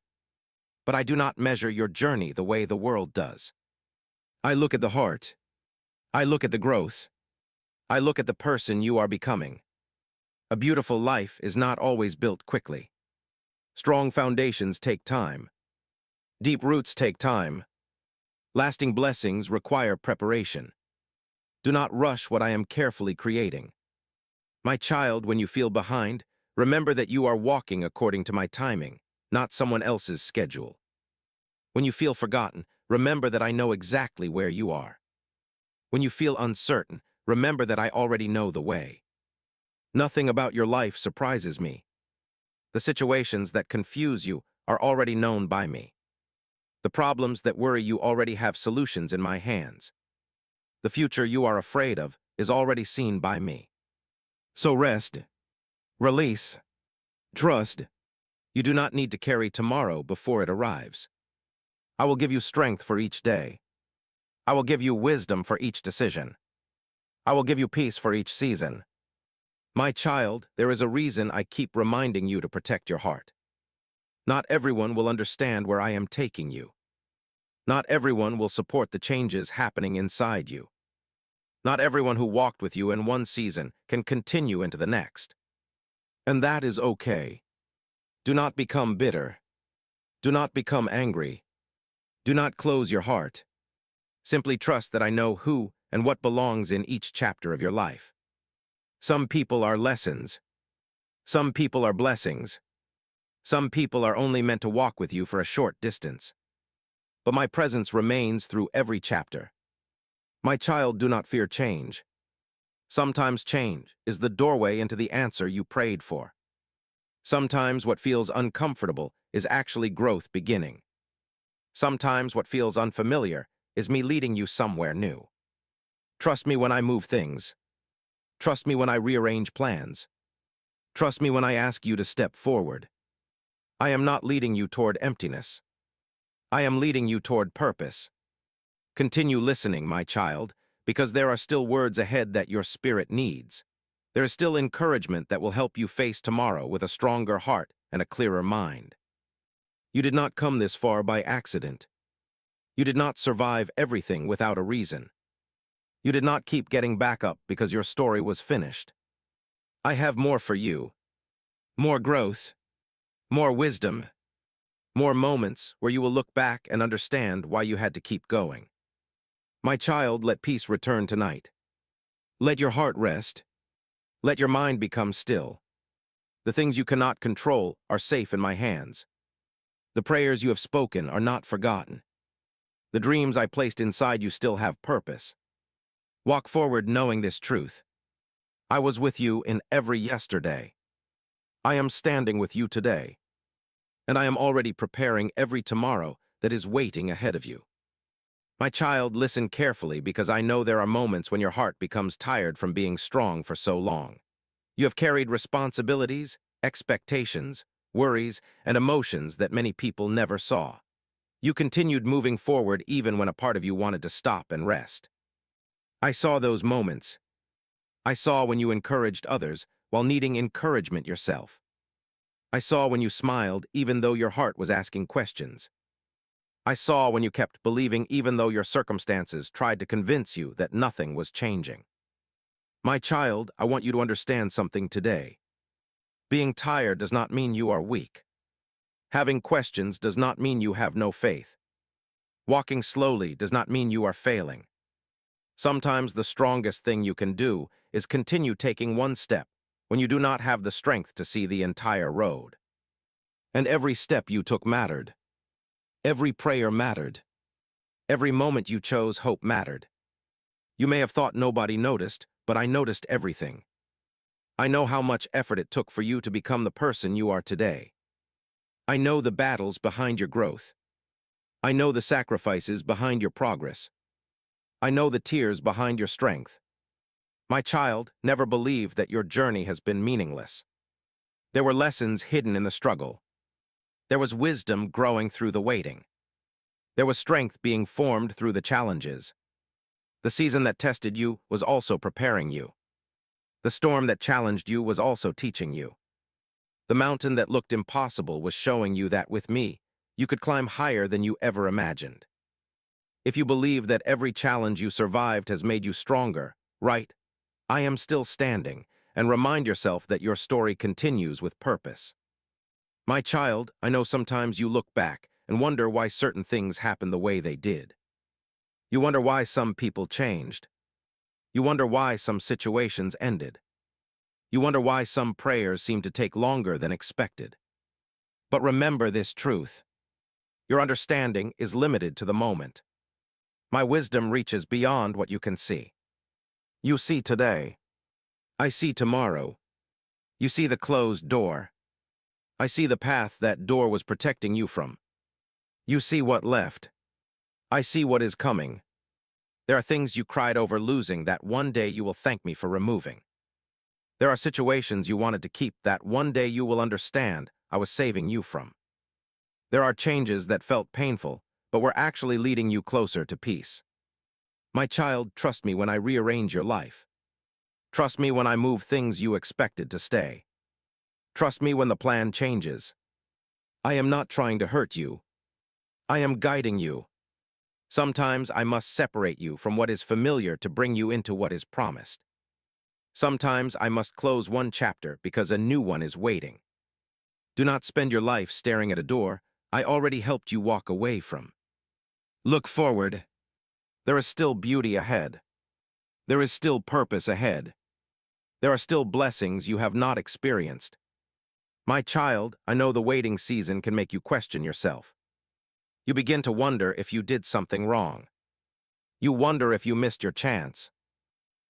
But I do not measure your journey the way the world does. I look at the heart. I look at the growth. I look at the person you are becoming. A beautiful life is not always built quickly. Strong foundations take time. Deep roots take time. Lasting blessings require preparation. Do not rush what I am carefully creating. My child, when you feel behind, remember that you are walking according to my timing, not someone else's schedule. When you feel forgotten, remember that I know exactly where you are. When you feel uncertain, remember that I already know the way. Nothing about your life surprises me. The situations that confuse you are already known by me. The problems that worry you already have solutions in my hands. The future you are afraid of is already seen by me. So rest, release, trust. You do not need to carry tomorrow before it arrives. I will give you strength for each day. I will give you wisdom for each decision. I will give you peace for each season. My child, there is a reason I keep reminding you to protect your heart. Not everyone will understand where I am taking you. Not everyone will support the changes happening inside you. Not everyone who walked with you in one season can continue into the next. And that is okay. Do not become bitter. Do not become angry. Do not close your heart. Simply trust that I know who and what belongs in each chapter of your life. Some people are lessons. Some people are blessings. Some people are only meant to walk with you for a short distance. But my presence remains through every chapter. My child, do not fear change. Sometimes change is the doorway into the answer you prayed for. Sometimes what feels uncomfortable is actually growth beginning. Sometimes what feels unfamiliar is me leading you somewhere new. Trust me when I move things. Trust me when I rearrange plans. Trust me when I ask you to step forward. I am not leading you toward emptiness. I am leading you toward purpose. Continue listening, my child, because there are still words ahead that your spirit needs. There is still encouragement that will help you face tomorrow with a stronger heart and a clearer mind. You did not come this far by accident. You did not survive everything without a reason. You did not keep getting back up because your story was finished. I have more for you. More growth. More wisdom. More moments where you will look back and understand why you had to keep going. My child, let peace return tonight. Let your heart rest. Let your mind become still. The things you cannot control are safe in my hands. The prayers you have spoken are not forgotten. The dreams I placed inside you still have purpose. Walk forward knowing this truth. I was with you in every yesterday. I am standing with you today. And I am already preparing every tomorrow that is waiting ahead of you. My child, listen carefully because I know there are moments when your heart becomes tired from being strong for so long. You have carried responsibilities, expectations, worries, and emotions that many people never saw. You continued moving forward even when a part of you wanted to stop and rest. I saw those moments. I saw when you encouraged others while needing encouragement yourself. I saw when you smiled even though your heart was asking questions. I saw when you kept believing even though your circumstances tried to convince you that nothing was changing. My child, I want you to understand something today. Being tired does not mean you are weak. Having questions does not mean you have no faith. Walking slowly does not mean you are failing. Sometimes the strongest thing you can do is continue taking one step when you do not have the strength to see the entire road. And every step you took mattered. Every prayer mattered. Every moment you chose hope mattered. You may have thought nobody noticed, but I noticed everything. I know how much effort it took for you to become the person you are today. I know the battles behind your growth. I know the sacrifices behind your progress. I know the tears behind your strength. My child, never believe that your journey has been meaningless. There were lessons hidden in the struggle. There was wisdom growing through the waiting. There was strength being formed through the challenges. The season that tested you was also preparing you. The storm that challenged you was also teaching you. The mountain that looked impossible was showing you that with me, you could climb higher than you ever imagined. If you believe that every challenge you survived has made you stronger, right? I am still standing, and remind yourself that your story continues with purpose. My child, I know sometimes you look back and wonder why certain things happened the way they did. You wonder why some people changed. You wonder why some situations ended. You wonder why some prayers seem to take longer than expected. But remember this truth. Your understanding is limited to the moment. My wisdom reaches beyond what you can see. You see today. I see tomorrow. You see the closed door. I see the path that door was protecting you from. You see what left. I see what is coming. There are things you cried over losing that one day you will thank me for removing. There are situations you wanted to keep that one day you will understand I was saving you from. There are changes that felt painful, but were actually leading you closer to peace. My child, trust me when I rearrange your life. Trust me when I move things you expected to stay. Trust me when the plan changes. I am not trying to hurt you. I am guiding you. Sometimes I must separate you from what is familiar to bring you into what is promised. Sometimes I must close one chapter because a new one is waiting. Do not spend your life staring at a door I already helped you walk away from. Look forward. There is still beauty ahead. There is still purpose ahead. There are still blessings you have not experienced. My child, I know the waiting season can make you question yourself. You begin to wonder if you did something wrong. You wonder if you missed your chance.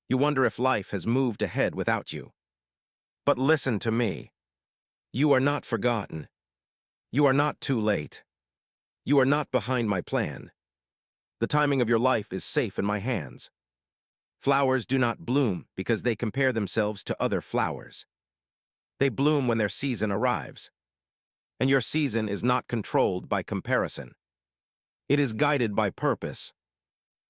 You wonder if life has moved ahead without you. But listen to me. You are not forgotten. You are not too late. You are not behind my plan. The timing of your life is safe in my hands. Flowers do not bloom because they compare themselves to other flowers. They bloom when their season arrives. And your season is not controlled by comparison. It is guided by purpose.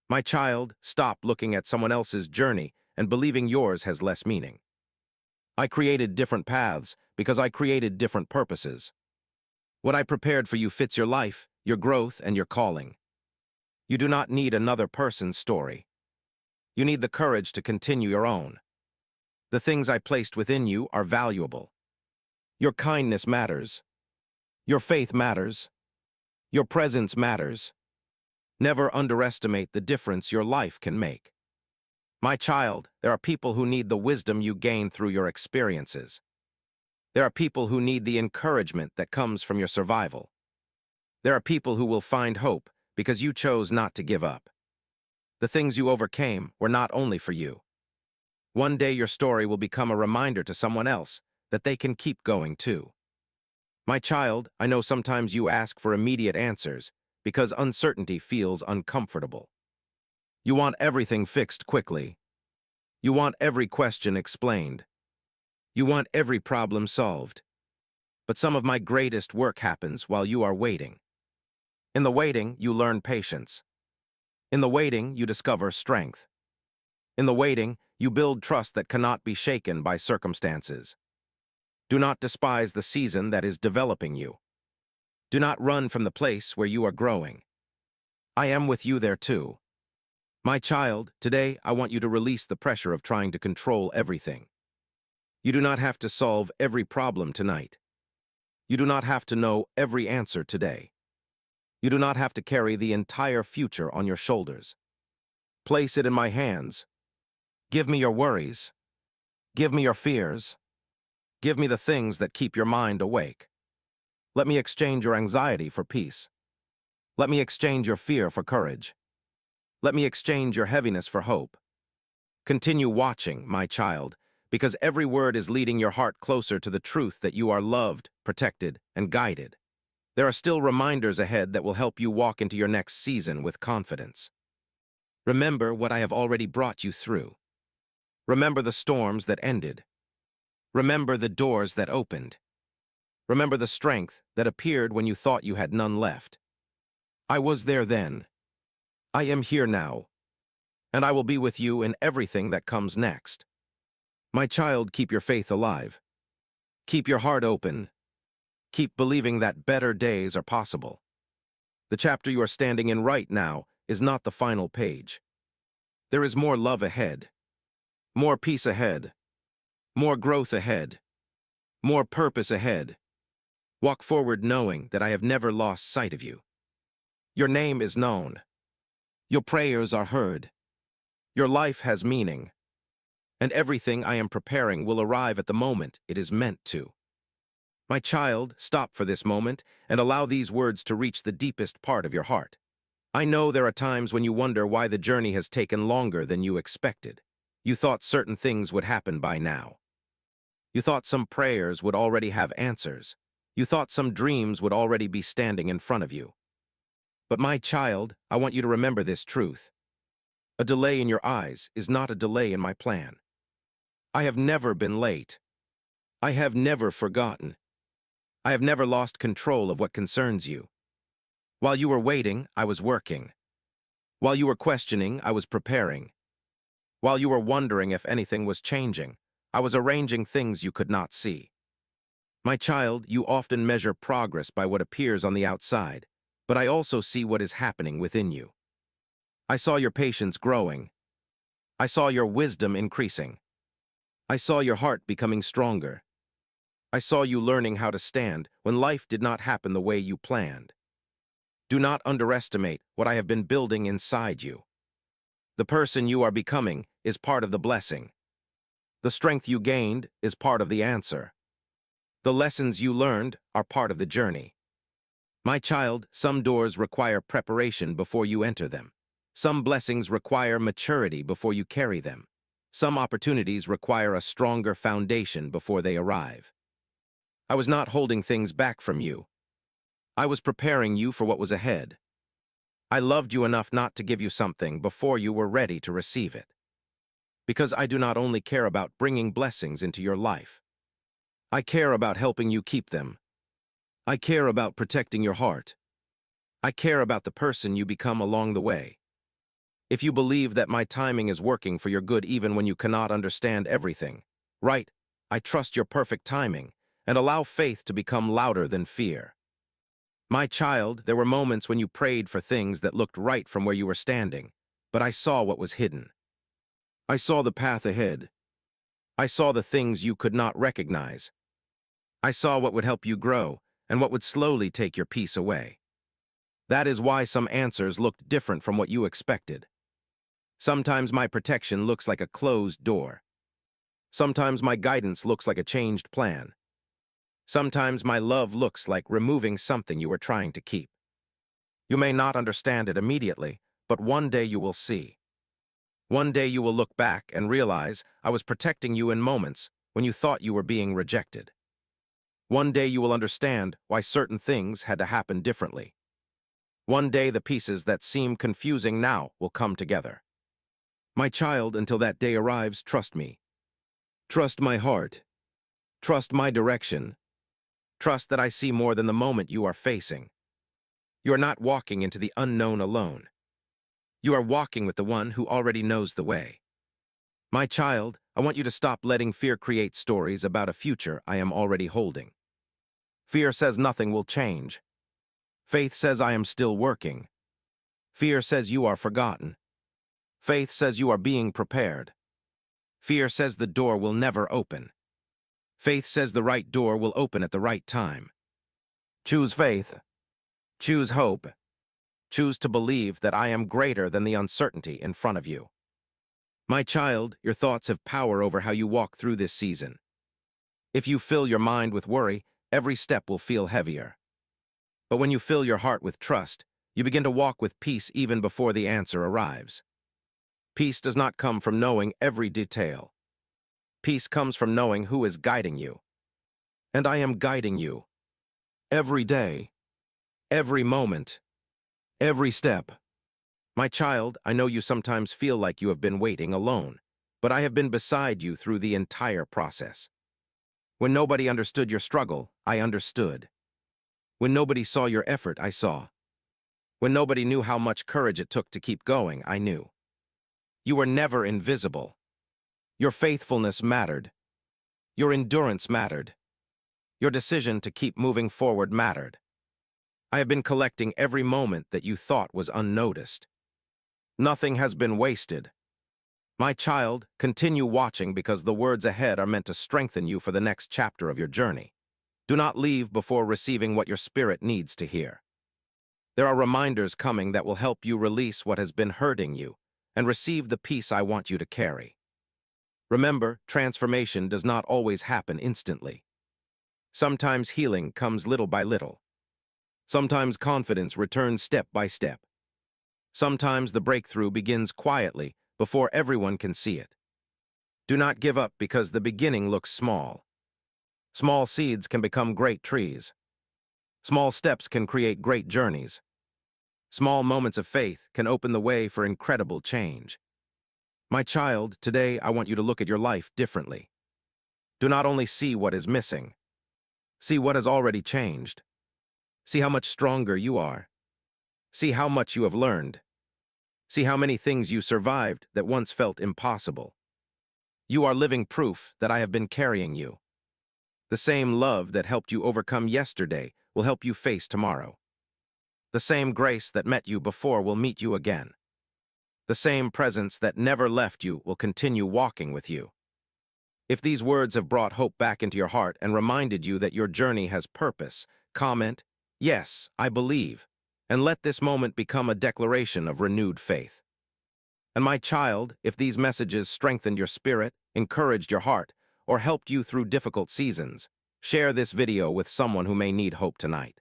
My child, stop looking at someone else's journey and believing yours has less meaning. I created different paths because I created different purposes. What I prepared for you fits your life, your growth, and your calling. You do not need another person's story. You need the courage to continue your own. The things I placed within you are valuable. Your kindness matters. Your faith matters. Your presence matters. Never underestimate the difference your life can make. My child, there are people who need the wisdom you gain through your experiences. There are people who need the encouragement that comes from your survival. There are people who will find hope because you chose not to give up. The things you overcame were not only for you. One day your story will become a reminder to someone else that they can keep going too. My child, I know sometimes you ask for immediate answers because uncertainty feels uncomfortable. You want everything fixed quickly. You want every question explained. You want every problem solved. But some of my greatest work happens while you are waiting. In the waiting, you learn patience. In the waiting, you discover strength. In the waiting, you build trust that cannot be shaken by circumstances. Do not despise the season that is developing you. Do not run from the place where you are growing. I am with you there too. My child, today I want you to release the pressure of trying to control everything. You do not have to solve every problem tonight. You do not have to know every answer today. You do not have to carry the entire future on your shoulders. Place it in my hands. Give me your worries. Give me your fears. Give me the things that keep your mind awake. Let me exchange your anxiety for peace. Let me exchange your fear for courage. Let me exchange your heaviness for hope. Continue watching, my child, because every word is leading your heart closer to the truth that you are loved, protected, and guided. There are still reminders ahead that will help you walk into your next season with confidence. Remember what I have already brought you through. Remember the storms that ended. Remember the doors that opened. Remember the strength that appeared when you thought you had none left. I was there then. I am here now. And I will be with you in everything that comes next. My child, keep your faith alive. Keep your heart open. Keep believing that better days are possible. The chapter you are standing in right now is not the final page. There is more love ahead, more peace ahead, more growth ahead, more purpose ahead. Walk forward knowing that I have never lost sight of you. Your name is known. Your prayers are heard. Your life has meaning. And everything I am preparing will arrive at the moment it is meant to. My child, stop for this moment and allow these words to reach the deepest part of your heart. I know there are times when you wonder why the journey has taken longer than you expected. You thought certain things would happen by now. You thought some prayers would already have answers. You thought some dreams would already be standing in front of you. But my child, I want you to remember this truth. A delay in your eyes is not a delay in my plan. I have never been late. I have never forgotten. I have never lost control of what concerns you. While you were waiting, I was working. While you were questioning, I was preparing. While you were wondering if anything was changing, I was arranging things you could not see. My child, you often measure progress by what appears on the outside, but I also see what is happening within you. I saw your patience growing. I saw your wisdom increasing. I saw your heart becoming stronger. I saw you learning how to stand when life did not happen the way you planned. Do not underestimate what I have been building inside you. The person you are becoming is part of the blessing. The strength you gained is part of the answer. The lessons you learned are part of the journey. My child, some doors require preparation before you enter them. Some blessings require maturity before you carry them. Some opportunities require a stronger foundation before they arrive. I was not holding things back from you. I was preparing you for what was ahead. I loved you enough not to give you something before you were ready to receive it. Because I do not only care about bringing blessings into your life. I care about helping you keep them. I care about protecting your heart. I care about the person you become along the way. If you believe that my timing is working for your good even when you cannot understand everything, right, I trust your perfect timing and allow faith to become louder than fear. My child, there were moments when you prayed for things that looked right from where you were standing, but I saw what was hidden. I saw the path ahead. I saw the things you could not recognize. I saw what would help you grow and what would slowly take your peace away. That is why some answers looked different from what you expected. Sometimes my protection looks like a closed door. Sometimes my guidance looks like a changed plan. Sometimes my love looks like removing something you were trying to keep. You may not understand it immediately, but one day you will see. One day you will look back and realize I was protecting you in moments when you thought you were being rejected. One day you will understand why certain things had to happen differently. One day the pieces that seem confusing now will come together. My child, until that day arrives, trust me. Trust my heart. Trust my direction. Trust that I see more than the moment you are facing. You are not walking into the unknown alone. You are walking with the one who already knows the way. My child, I want you to stop letting fear create stories about a future I am already holding. Fear says nothing will change. Faith says I am still working. Fear says you are forgotten. Faith says you are being prepared. Fear says the door will never open. Faith says the right door will open at the right time. Choose faith. Choose hope. Choose to believe that I am greater than the uncertainty in front of you. My child, your thoughts have power over how you walk through this season. If you fill your mind with worry, every step will feel heavier. But when you fill your heart with trust, you begin to walk with peace even before the answer arrives. Peace does not come from knowing every detail. Peace comes from knowing who is guiding you. And I am guiding you. Every day. Every moment. Every step. My child, I know you sometimes feel like you have been waiting alone, but I have been beside you through the entire process. When nobody understood your struggle, I understood. When nobody saw your effort, I saw. When nobody knew how much courage it took to keep going, I knew. You were never invisible. Your faithfulness mattered. Your endurance mattered. Your decision to keep moving forward mattered. I have been collecting every moment that you thought was unnoticed. Nothing has been wasted. My child, continue watching because the words ahead are meant to strengthen you for the next chapter of your journey. Do not leave before receiving what your spirit needs to hear. There are reminders coming that will help you release what has been hurting you and receive the peace I want you to carry. Remember, transformation does not always happen instantly. Sometimes healing comes little by little. Sometimes confidence returns step by step. Sometimes the breakthrough begins quietly before everyone can see it. Do not give up because the beginning looks small. Small seeds can become great trees. Small steps can create great journeys. Small moments of faith can open the way for incredible change. My child, today I want you to look at your life differently. Do not only see what is missing. See what has already changed. See how much stronger you are. See how much you have learned. See how many things you survived that once felt impossible. You are living proof that I have been carrying you. The same love that helped you overcome yesterday will help you face tomorrow. The same grace that met you before will meet you again. The same presence that never left you will continue walking with you. If these words have brought hope back into your heart and reminded you that your journey has purpose, comment, "Yes, I believe," and let this moment become a declaration of renewed faith. And my child, if these messages strengthened your spirit, encouraged your heart, or helped you through difficult seasons, share this video with someone who may need hope tonight.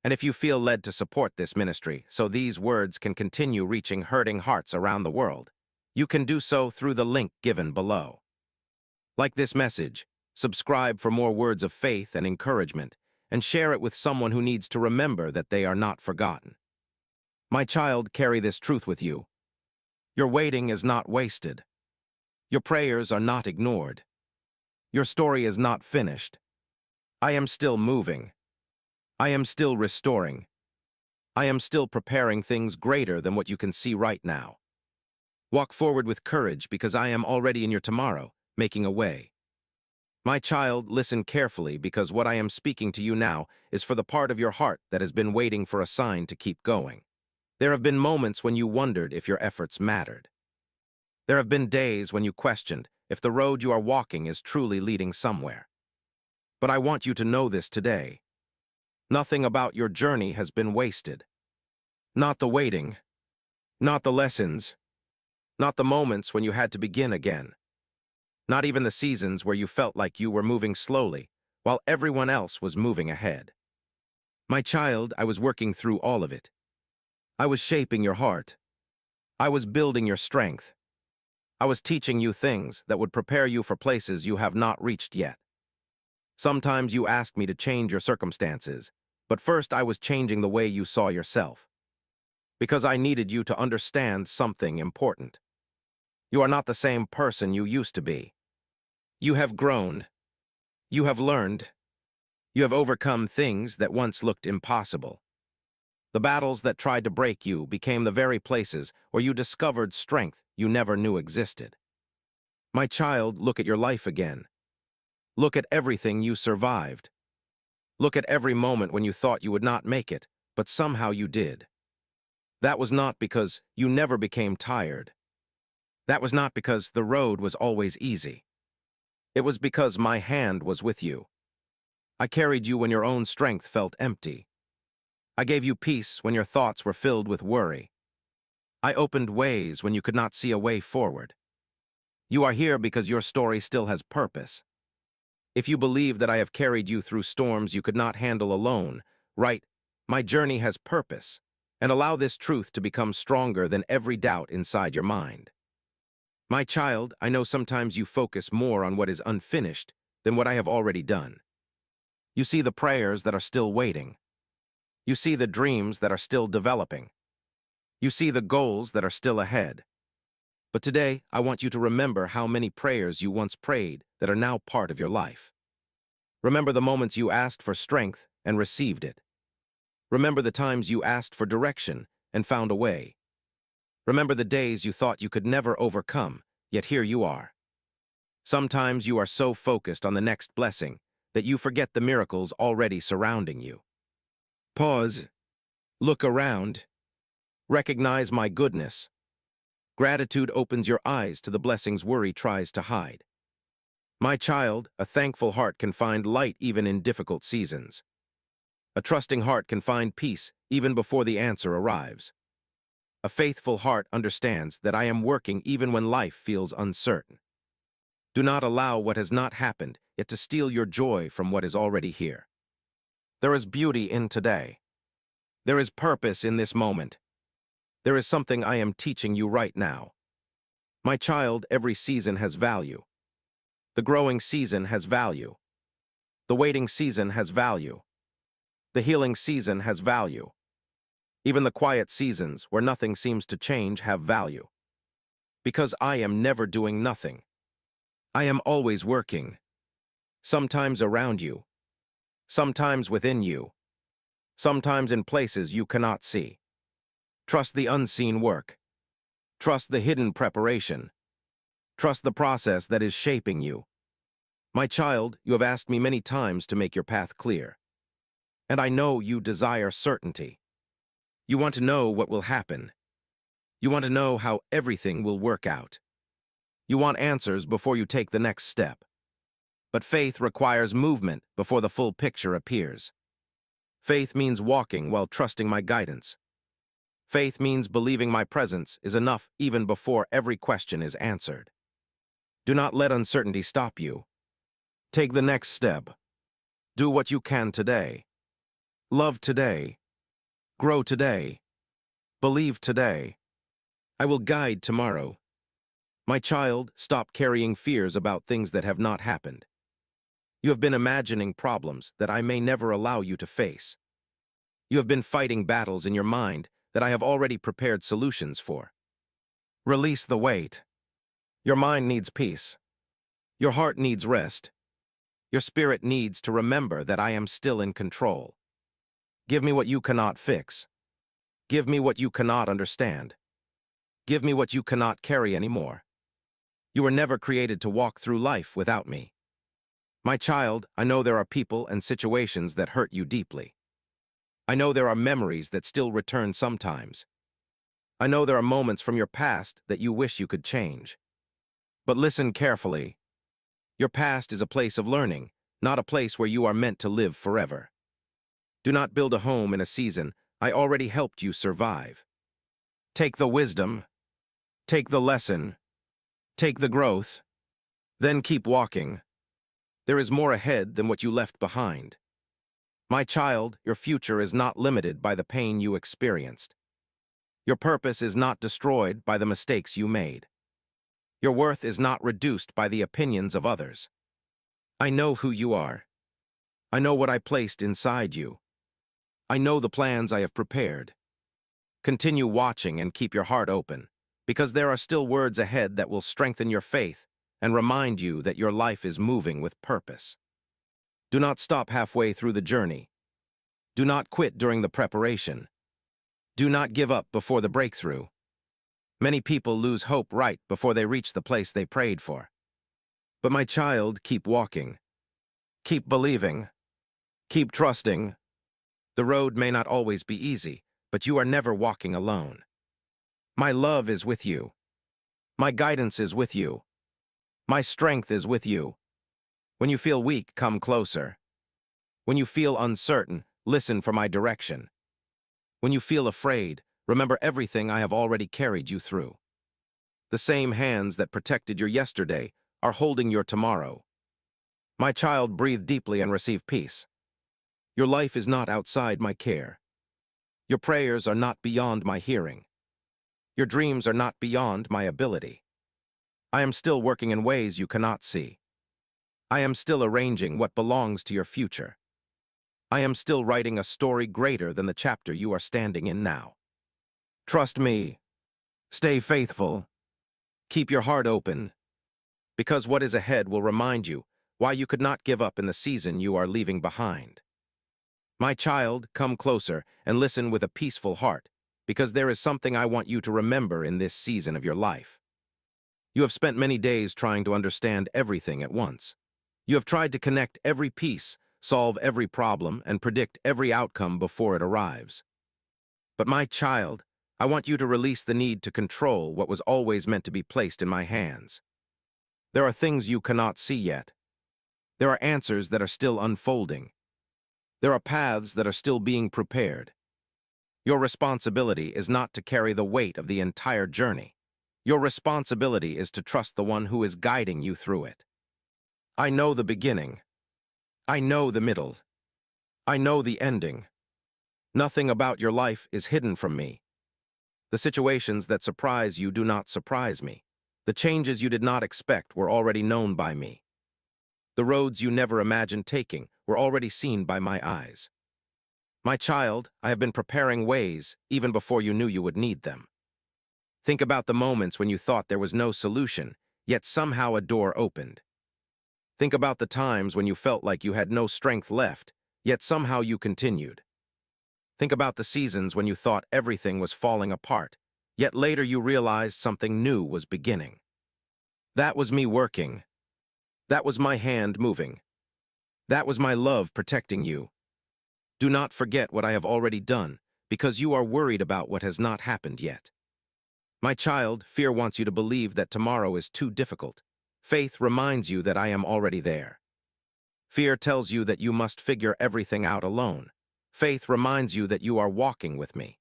And if you feel led to support this ministry so these words can continue reaching hurting hearts around the world, you can do so through the link given below. Like this message, subscribe for more words of faith and encouragement, and share it with someone who needs to remember that they are not forgotten. My child, carry this truth with you. Your waiting is not wasted. Your prayers are not ignored. Your story is not finished. I am still moving. I am still restoring. I am still preparing things greater than what you can see right now. Walk forward with courage because I am already in your tomorrow, making a way. My child, listen carefully because what I am speaking to you now is for the part of your heart that has been waiting for a sign to keep going. There have been moments when you wondered if your efforts mattered. There have been days when you questioned if the road you are walking is truly leading somewhere. But I want you to know this today. Nothing about your journey has been wasted. Not the waiting, not the lessons, not the moments when you had to begin again. Not even the seasons where you felt like you were moving slowly, while everyone else was moving ahead. My child, I was working through all of it. I was shaping your heart. I was building your strength. I was teaching you things that would prepare you for places you have not reached yet. Sometimes you asked me to change your circumstances, but first I was changing the way you saw yourself. Because I needed you to understand something important. You are not the same person you used to be. You have grown. You have learned. You have overcome things that once looked impossible. The battles that tried to break you became the very places where you discovered strength you never knew existed. My child, look at your life again. Look at everything you survived. Look at every moment when you thought you would not make it, but somehow you did. That was not because you never became tired. That was not because the road was always easy. It was because my hand was with you. I carried you when your own strength felt empty. I gave you peace when your thoughts were filled with worry. I opened ways when you could not see a way forward. You are here because your story still has purpose. If you believe that I have carried you through storms you could not handle alone, write, "My journey has purpose," and allow this truth to become stronger than every doubt inside your mind. My child, I know sometimes you focus more on what is unfinished than what I have already done. You see the prayers that are still waiting. You see the dreams that are still developing. You see the goals that are still ahead. But today, I want you to remember how many prayers you once prayed that are now part of your life. Remember the moments you asked for strength and received it. Remember the times you asked for direction and found a way. Remember the days you thought you could never overcome, yet here you are. Sometimes you are so focused on the next blessing that you forget the miracles already surrounding you. Pause. Look around. Recognize my goodness. Gratitude opens your eyes to the blessings worry tries to hide. My child, a thankful heart can find light even in difficult seasons. A trusting heart can find peace even before the answer arrives. A faithful heart understands that I am working even when life feels uncertain. Do not allow what has not happened yet to steal your joy from what is already here. There is beauty in today. There is purpose in this moment. There is something I am teaching you right now. My child, every season has value. The growing season has value. The waiting season has value. The healing season has value. Even the quiet seasons where nothing seems to change have value. Because I am never doing nothing. I am always working. Sometimes around you. Sometimes within you. Sometimes in places you cannot see. Trust the unseen work. Trust the hidden preparation. Trust the process that is shaping you. My child, you have asked me many times to make your path clear. And I know you desire certainty. You want to know what will happen. You want to know how everything will work out. You want answers before you take the next step. But faith requires movement before the full picture appears. Faith means walking while trusting my guidance. Faith means believing my presence is enough even before every question is answered. Do not let uncertainty stop you. Take the next step. Do what you can today. Love today. Grow today. Believe today. I will guide tomorrow. My child, stop carrying fears about things that have not happened. You have been imagining problems that I may never allow you to face. You have been fighting battles in your mind that I have already prepared solutions for. Release the weight. Your mind needs peace. Your heart needs rest. Your spirit needs to remember that I am still in control. Give me what you cannot fix. Give me what you cannot understand. Give me what you cannot carry anymore. You were never created to walk through life without me. My child, I know there are people and situations that hurt you deeply. I know there are memories that still return sometimes. I know there are moments from your past that you wish you could change. But listen carefully. Your past is a place of learning, not a place where you are meant to live forever. Do not build a home in a season I already helped you survive. Take the wisdom. Take the lesson. Take the growth. Then keep walking. There is more ahead than what you left behind. My child, your future is not limited by the pain you experienced. Your purpose is not destroyed by the mistakes you made. Your worth is not reduced by the opinions of others. I know who you are. I know what I placed inside you. I know the plans I have prepared. Continue watching and keep your heart open, because there are still words ahead that will strengthen your faith and remind you that your life is moving with purpose. Do not stop halfway through the journey. Do not quit during the preparation. Do not give up before the breakthrough. Many people lose hope right before they reach the place they prayed for. But my child, keep walking. Keep believing. Keep trusting. The road may not always be easy, but you are never walking alone. My love is with you. My guidance is with you. My strength is with you. When you feel weak, come closer. When you feel uncertain, listen for my direction. When you feel afraid, remember everything I have already carried you through. The same hands that protected your yesterday are holding your tomorrow. My child, breathe deeply and receive peace. Your life is not outside my care. Your prayers are not beyond my hearing. Your dreams are not beyond my ability. I am still working in ways you cannot see. I am still arranging what belongs to your future. I am still writing a story greater than the chapter you are standing in now. Trust me. Stay faithful. Keep your heart open, because what is ahead will remind you why you could not give up in the season you are leaving behind. My child, come closer and listen with a peaceful heart, because there is something I want you to remember in this season of your life. You have spent many days trying to understand everything at once. You have tried to connect every piece, solve every problem, and predict every outcome before it arrives. But my child, I want you to release the need to control what was always meant to be placed in my hands. There are things you cannot see yet. There are answers that are still unfolding. There are paths that are still being prepared. Your responsibility is not to carry the weight of the entire journey. Your responsibility is to trust the one who is guiding you through it. I know the beginning. I know the middle. I know the ending. Nothing about your life is hidden from me. The situations that surprise you do not surprise me. The changes you did not expect were already known by me. The roads you never imagined taking were already seen by my eyes. My child, I have been preparing ways even before you knew you would need them. Think about the moments when you thought there was no solution, yet somehow a door opened. Think about the times when you felt like you had no strength left, yet somehow you continued. Think about the seasons when you thought everything was falling apart, yet later you realized something new was beginning. That was me working. That was my hand moving. That was my love protecting you. Do not forget what I have already done, because you are worried about what has not happened yet. My child, fear wants you to believe that tomorrow is too difficult. Faith reminds you that I am already there. Fear tells you that you must figure everything out alone. Faith reminds you that you are walking with me.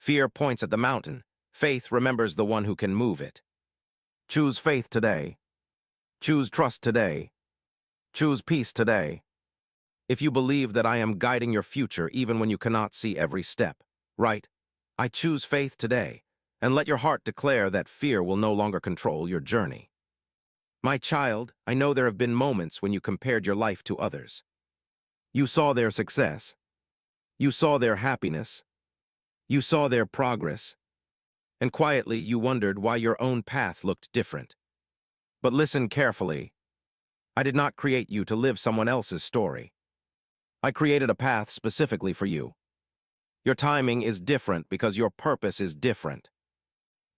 Fear points at the mountain. Faith remembers the one who can move it. Choose faith today. Choose trust today. Choose peace today. If you believe that I am guiding your future even when you cannot see every step, right? I choose faith today, and let your heart declare that fear will no longer control your journey. My child, I know there have been moments when you compared your life to others. You saw their success. You saw their happiness. You saw their progress. And quietly you wondered why your own path looked different. But listen carefully. I did not create you to live someone else's story. I created a path specifically for you. Your timing is different because your purpose is different.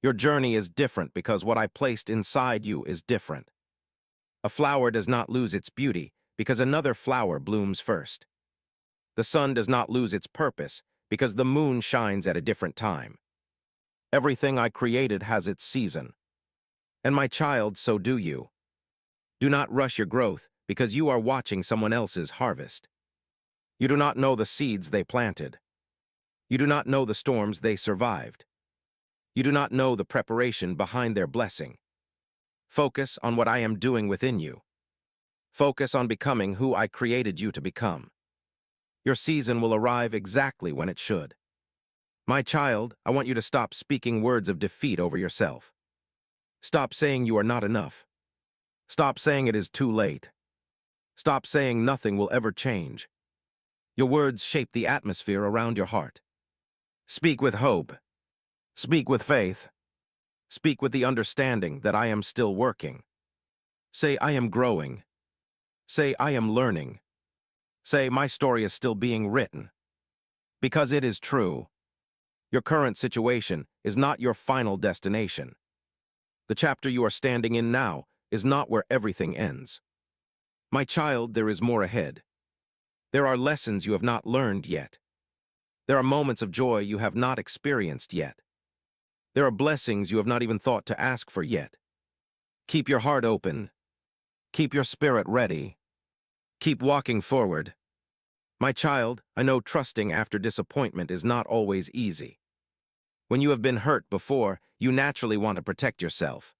Your journey is different because what I placed inside you is different. A flower does not lose its beauty because another flower blooms first. The sun does not lose its purpose because the moon shines at a different time. Everything I created has its season. And my child, so do you. Do not rush your growth because you are watching someone else's harvest. You do not know the seeds they planted. You do not know the storms they survived. You do not know the preparation behind their blessing. Focus on what I am doing within you. Focus on becoming who I created you to become. Your season will arrive exactly when it should. My child, I want you to stop speaking words of defeat over yourself. Stop saying you are not enough. Stop saying it is too late. Stop saying nothing will ever change. Your words shape the atmosphere around your heart. Speak with hope. Speak with faith. Speak with the understanding that I am still working. Say, I am growing. Say, I am learning. Say, my story is still being written. Because it is true. Your current situation is not your final destination. The chapter you are standing in now is not where everything ends. My child, there is more ahead. There are lessons you have not learned yet. There are moments of joy you have not experienced yet. There are blessings you have not even thought to ask for yet. Keep your heart open. Keep your spirit ready. Keep walking forward. My child, I know trusting after disappointment is not always easy. When you have been hurt before, you naturally want to protect yourself.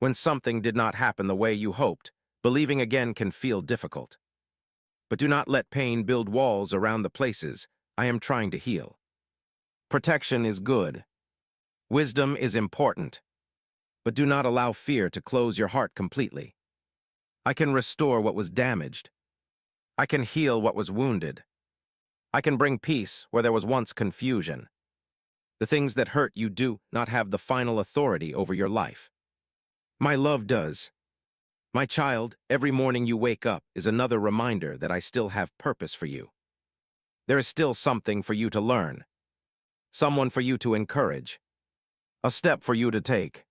When something did not happen the way you hoped, believing again can feel difficult. But do not let pain build walls around the places I am trying to heal. Protection is good. Wisdom is important. But do not allow fear to close your heart completely. I can restore what was damaged. I can heal what was wounded. I can bring peace where there was once confusion. The things that hurt you do not have the final authority over your life. My love does. My child, every morning you wake up is another reminder that I still have purpose for you. There is still something for you to learn, someone for you to encourage, a step for you to take,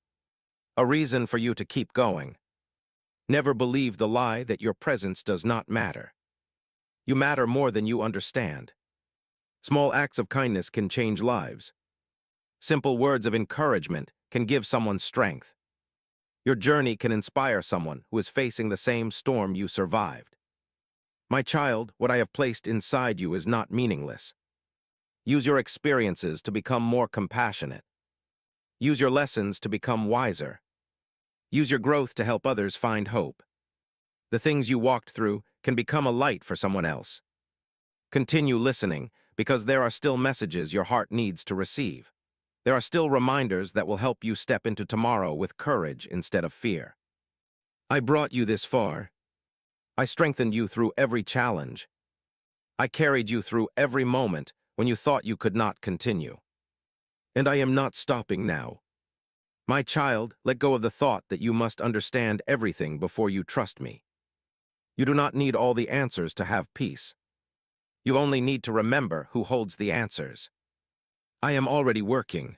a reason for you to keep going. Never believe the lie that your presence does not matter. You matter more than you understand. Small acts of kindness can change lives. Simple words of encouragement can give someone strength. Your journey can inspire someone who is facing the same storm you survived. My child, what I have placed inside you is not meaningless. Use your experiences to become more compassionate. Use your lessons to become wiser. Use your growth to help others find hope. The things you walked through can become a light for someone else. Continue listening, because there are still messages your heart needs to receive. There are still reminders that will help you step into tomorrow with courage instead of fear. I brought you this far. I strengthened you through every challenge. I carried you through every moment when you thought you could not continue. And I am not stopping now. My child, let go of the thought that you must understand everything before you trust me. You do not need all the answers to have peace. You only need to remember who holds the answers. I am already working.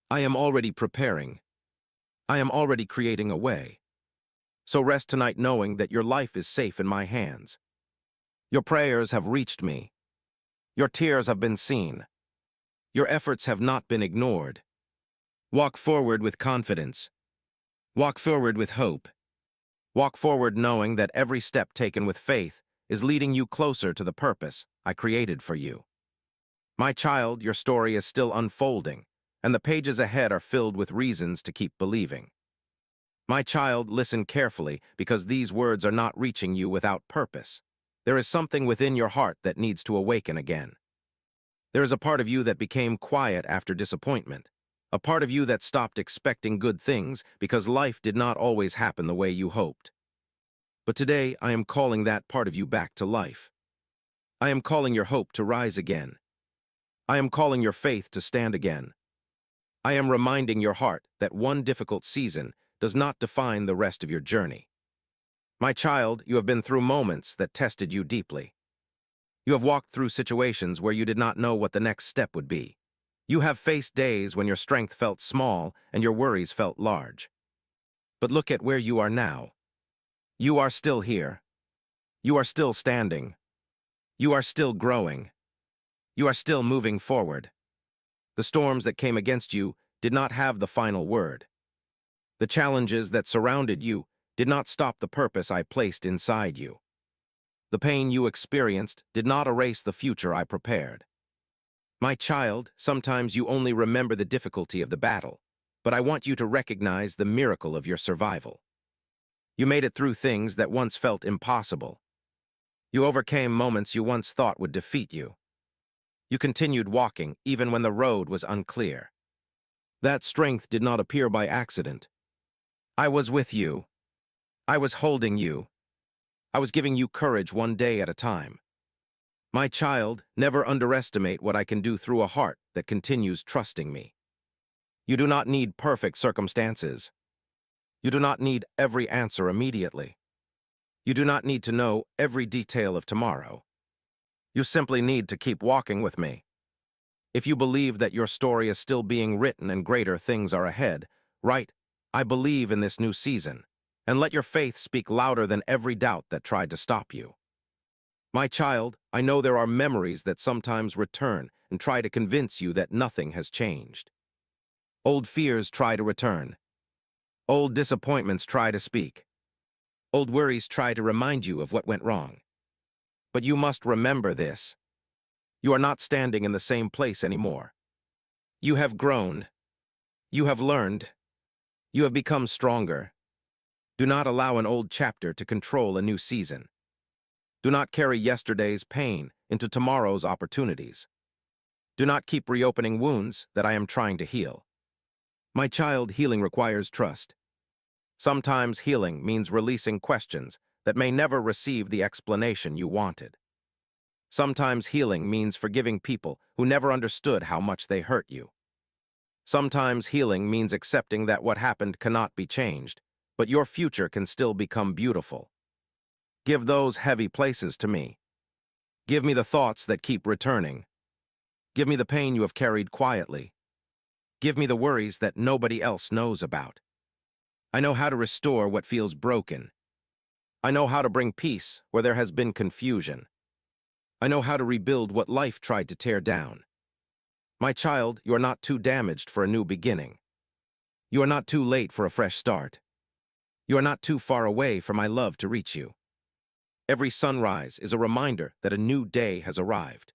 I am already preparing. I am already creating a way. So rest tonight knowing that your life is safe in my hands. Your prayers have reached me. Your tears have been seen. Your efforts have not been ignored. Walk forward with confidence. Walk forward with hope. Walk forward knowing that every step taken with faith is leading you closer to the purpose I created for you. My child, your story is still unfolding, and the pages ahead are filled with reasons to keep believing. My child, listen carefully, because these words are not reaching you without purpose. There is something within your heart that needs to awaken again. There is a part of you that became quiet after disappointment, a part of you that stopped expecting good things because life did not always happen the way you hoped. But today, I am calling that part of you back to life. I am calling your hope to rise again. I am calling your faith to stand again. I am reminding your heart that one difficult season does not define the rest of your journey. My child, you have been through moments that tested you deeply. You have walked through situations where you did not know what the next step would be. You have faced days when your strength felt small and your worries felt large. But look at where you are now. You are still here. You are still standing. You are still growing. You are still moving forward. The storms that came against you did not have the final word. The challenges that surrounded you did not stop the purpose I placed inside you. The pain you experienced did not erase the future I prepared. My child, sometimes you only remember the difficulty of the battle, but I want you to recognize the miracle of your survival. You made it through things that once felt impossible. You overcame moments you once thought would defeat you. You continued walking even when the road was unclear. That strength did not appear by accident. I was with you. I was holding you. I was giving you courage one day at a time. My child, never underestimate what I can do through a heart that continues trusting me. You do not need perfect circumstances. You do not need every answer immediately. You do not need to know every detail of tomorrow. You simply need to keep walking with me. If you believe that your story is still being written and greater things are ahead, write, I believe in this new season, and let your faith speak louder than every doubt that tried to stop you. My child, I know there are memories that sometimes return and try to convince you that nothing has changed. Old fears try to return. Old disappointments try to speak. Old worries try to remind you of what went wrong. But you must remember this. You are not standing in the same place anymore. You have grown. You have learned. You have become stronger. Do not allow an old chapter to control a new season. Do not carry yesterday's pain into tomorrow's opportunities. Do not keep reopening wounds that I am trying to heal. My child, healing requires trust. Sometimes healing means releasing questions that may never receive the explanation you wanted. Sometimes healing means forgiving people who never understood how much they hurt you. Sometimes healing means accepting that what happened cannot be changed, but your future can still become beautiful. Give those heavy places to me. Give me the thoughts that keep returning. Give me the pain you have carried quietly. Give me the worries that nobody else knows about. I know how to restore what feels broken. I know how to bring peace where there has been confusion. I know how to rebuild what life tried to tear down. My child, you are not too damaged for a new beginning. You are not too late for a fresh start. You are not too far away for my love to reach you. Every sunrise is a reminder that a new day has arrived.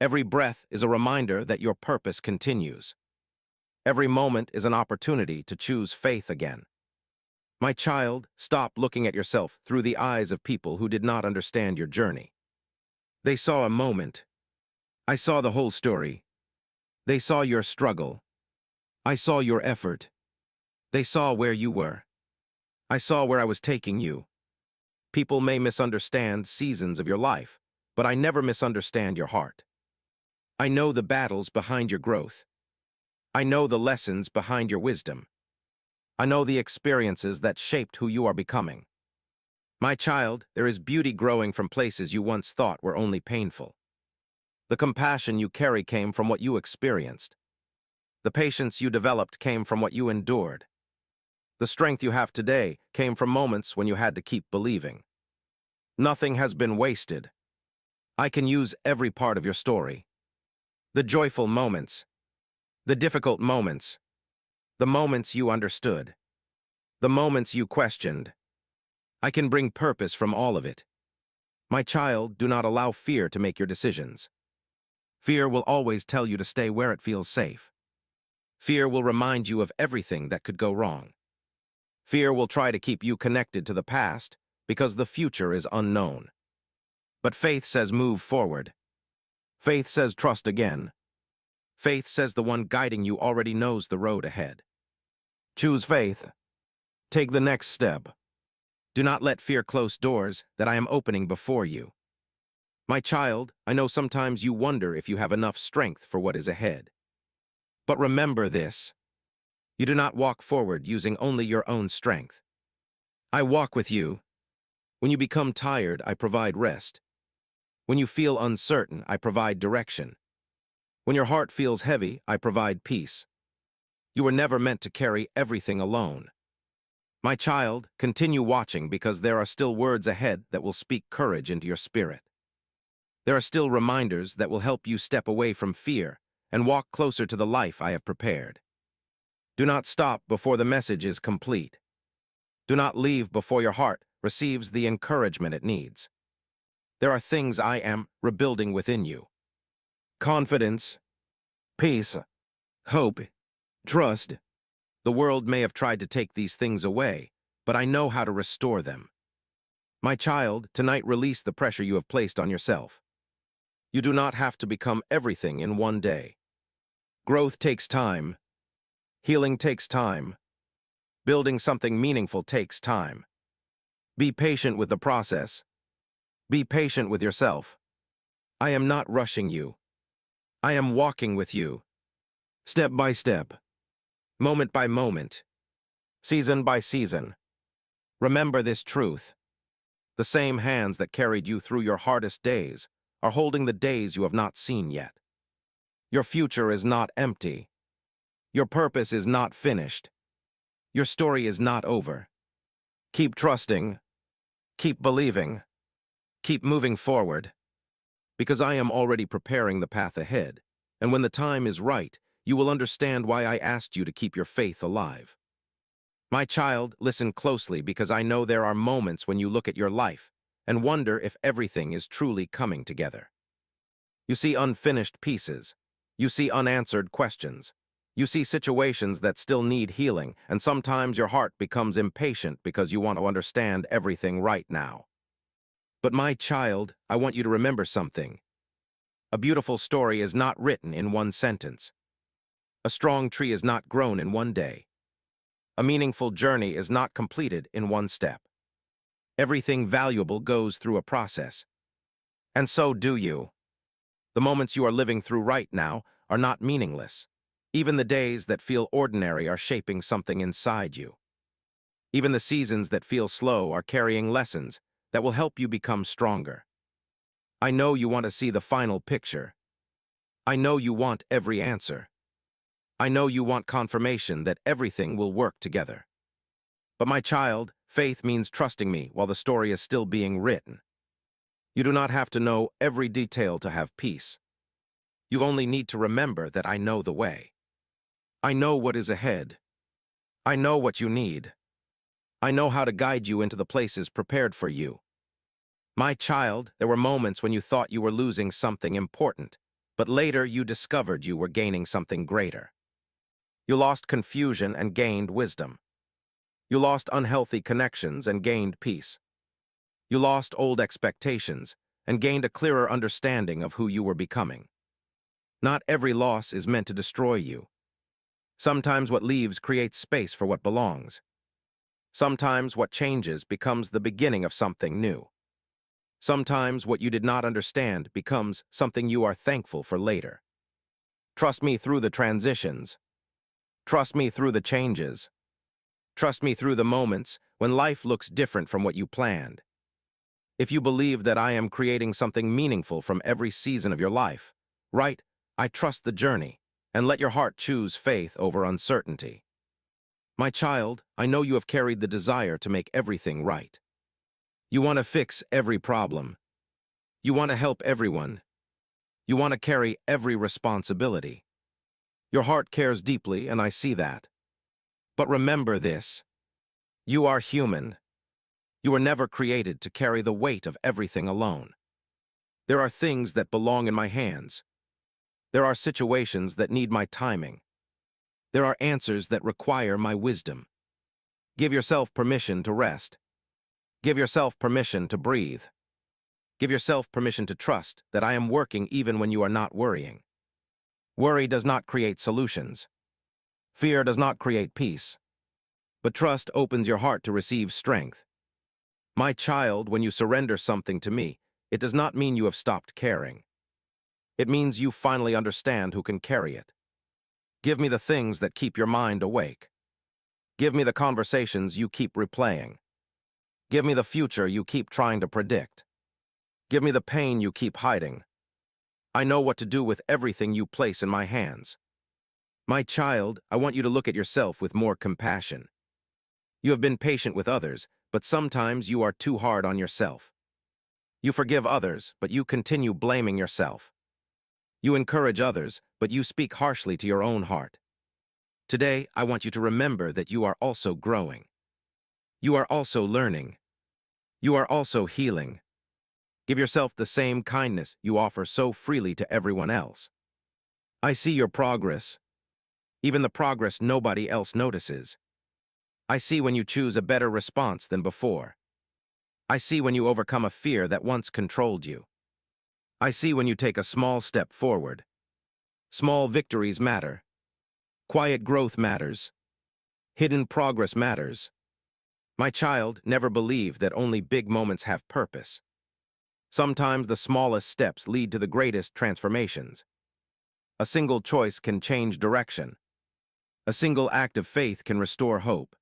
Every breath is a reminder that your purpose continues. Every moment is an opportunity to choose faith again. My child, stop looking at yourself through the eyes of people who did not understand your journey. They saw a moment. I saw the whole story. They saw your struggle. I saw your effort. They saw where you were. I saw where I was taking you. People may misunderstand seasons of your life, but I never misunderstand your heart. I know the battles behind your growth. I know the lessons behind your wisdom. I know the experiences that shaped who you are becoming. My child, there is beauty growing from places you once thought were only painful. The compassion you carry came from what you experienced. The patience you developed came from what you endured. The strength you have today came from moments when you had to keep believing. Nothing has been wasted. I can use every part of your story. The joyful moments, the difficult moments, the moments you understood, the moments you questioned. I can bring purpose from all of it. My child, do not allow fear to make your decisions. Fear will always tell you to stay where it feels safe. Fear will remind you of everything that could go wrong. Fear will try to keep you connected to the past because the future is unknown. But faith says move forward. Faith says trust again. Faith says the one guiding you already knows the road ahead. Choose faith. Take the next step. Do not let fear close doors that I am opening before you. My child, I know sometimes you wonder if you have enough strength for what is ahead. But remember this. You do not walk forward using only your own strength. I walk with you. When you become tired, I provide rest. When you feel uncertain, I provide direction. When your heart feels heavy, I provide peace. You were never meant to carry everything alone. My child, continue watching because there are still words ahead that will speak courage into your spirit. There are still reminders that will help you step away from fear and walk closer to the life I have prepared. Do not stop before the message is complete. Do not leave before your heart receives the encouragement it needs. There are things I am rebuilding within you. Confidence, peace, hope, trust. The world may have tried to take these things away, but I know how to restore them. My child, tonight release the pressure you have placed on yourself. You do not have to become everything in one day. Growth takes time. Healing takes time. Building something meaningful takes time. Be patient with the process. Be patient with yourself. I am not rushing you. I am walking with you. Step by step. Moment by moment. Season by season. Remember this truth. The same hands that carried you through your hardest days are holding the days you have not seen yet. Your future is not empty. Your purpose is not finished. Your story is not over. Keep trusting. Keep believing. Keep moving forward. Because I am already preparing the path ahead, and when the time is right, you will understand why I asked you to keep your faith alive. My child, listen closely because I know there are moments when you look at your life and wonder if everything is truly coming together. You see unfinished pieces. You see unanswered questions. You see situations that still need healing, and sometimes your heart becomes impatient because you want to understand everything right now. But my child, I want you to remember something. A beautiful story is not written in one sentence. A strong tree is not grown in one day. A meaningful journey is not completed in one step. Everything valuable goes through a process. And so do you. The moments you are living through right now are not meaningless. Even the days that feel ordinary are shaping something inside you. Even the seasons that feel slow are carrying lessons that will help you become stronger. I know you want to see the final picture. I know you want every answer. I know you want confirmation that everything will work together. But my child, faith means trusting me while the story is still being written. You do not have to know every detail to have peace. You only need to remember that I know the way. I know what is ahead. I know what you need. I know how to guide you into the places prepared for you. My child, there were moments when you thought you were losing something important, but later you discovered you were gaining something greater. You lost confusion and gained wisdom. You lost unhealthy connections and gained peace. You lost old expectations and gained a clearer understanding of who you were becoming. Not every loss is meant to destroy you. Sometimes what leaves creates space for what belongs. Sometimes what changes becomes the beginning of something new. Sometimes what you did not understand becomes something you are thankful for later. Trust me through the transitions. Trust me through the changes. Trust me through the moments when life looks different from what you planned. If you believe that I am creating something meaningful from every season of your life, right, I trust the journey, and let your heart choose faith over uncertainty. My child, I know you have carried the desire to make everything right. You want to fix every problem. You want to help everyone. You want to carry every responsibility. Your heart cares deeply, and I see that. But remember this. You are human. You were never created to carry the weight of everything alone. There are things that belong in my hands. There are situations that need my timing. There are answers that require my wisdom. Give yourself permission to rest. Give yourself permission to breathe. Give yourself permission to trust that I am working even when you are not worrying. Worry does not create solutions. Fear does not create peace. But trust opens your heart to receive strength. My child, when you surrender something to me, it does not mean you have stopped caring. It means you finally understand who can carry it. Give me the things that keep your mind awake. Give me the conversations you keep replaying. Give me the future you keep trying to predict. Give me the pain you keep hiding. I know what to do with everything you place in my hands. My child, I want you to look at yourself with more compassion. You have been patient with others, but sometimes you are too hard on yourself. You forgive others, but you continue blaming yourself. You encourage others, but you speak harshly to your own heart. Today, I want you to remember that you are also growing. You are also learning. You are also healing. Give yourself the same kindness you offer so freely to everyone else. I see your progress, even the progress nobody else notices. I see when you choose a better response than before. I see when you overcome a fear that once controlled you. I see when you take a small step forward. Small victories matter. Quiet growth matters. Hidden progress matters. My child, never believe that only big moments have purpose. Sometimes the smallest steps lead to the greatest transformations. A single choice can change direction. A single act of faith can restore hope.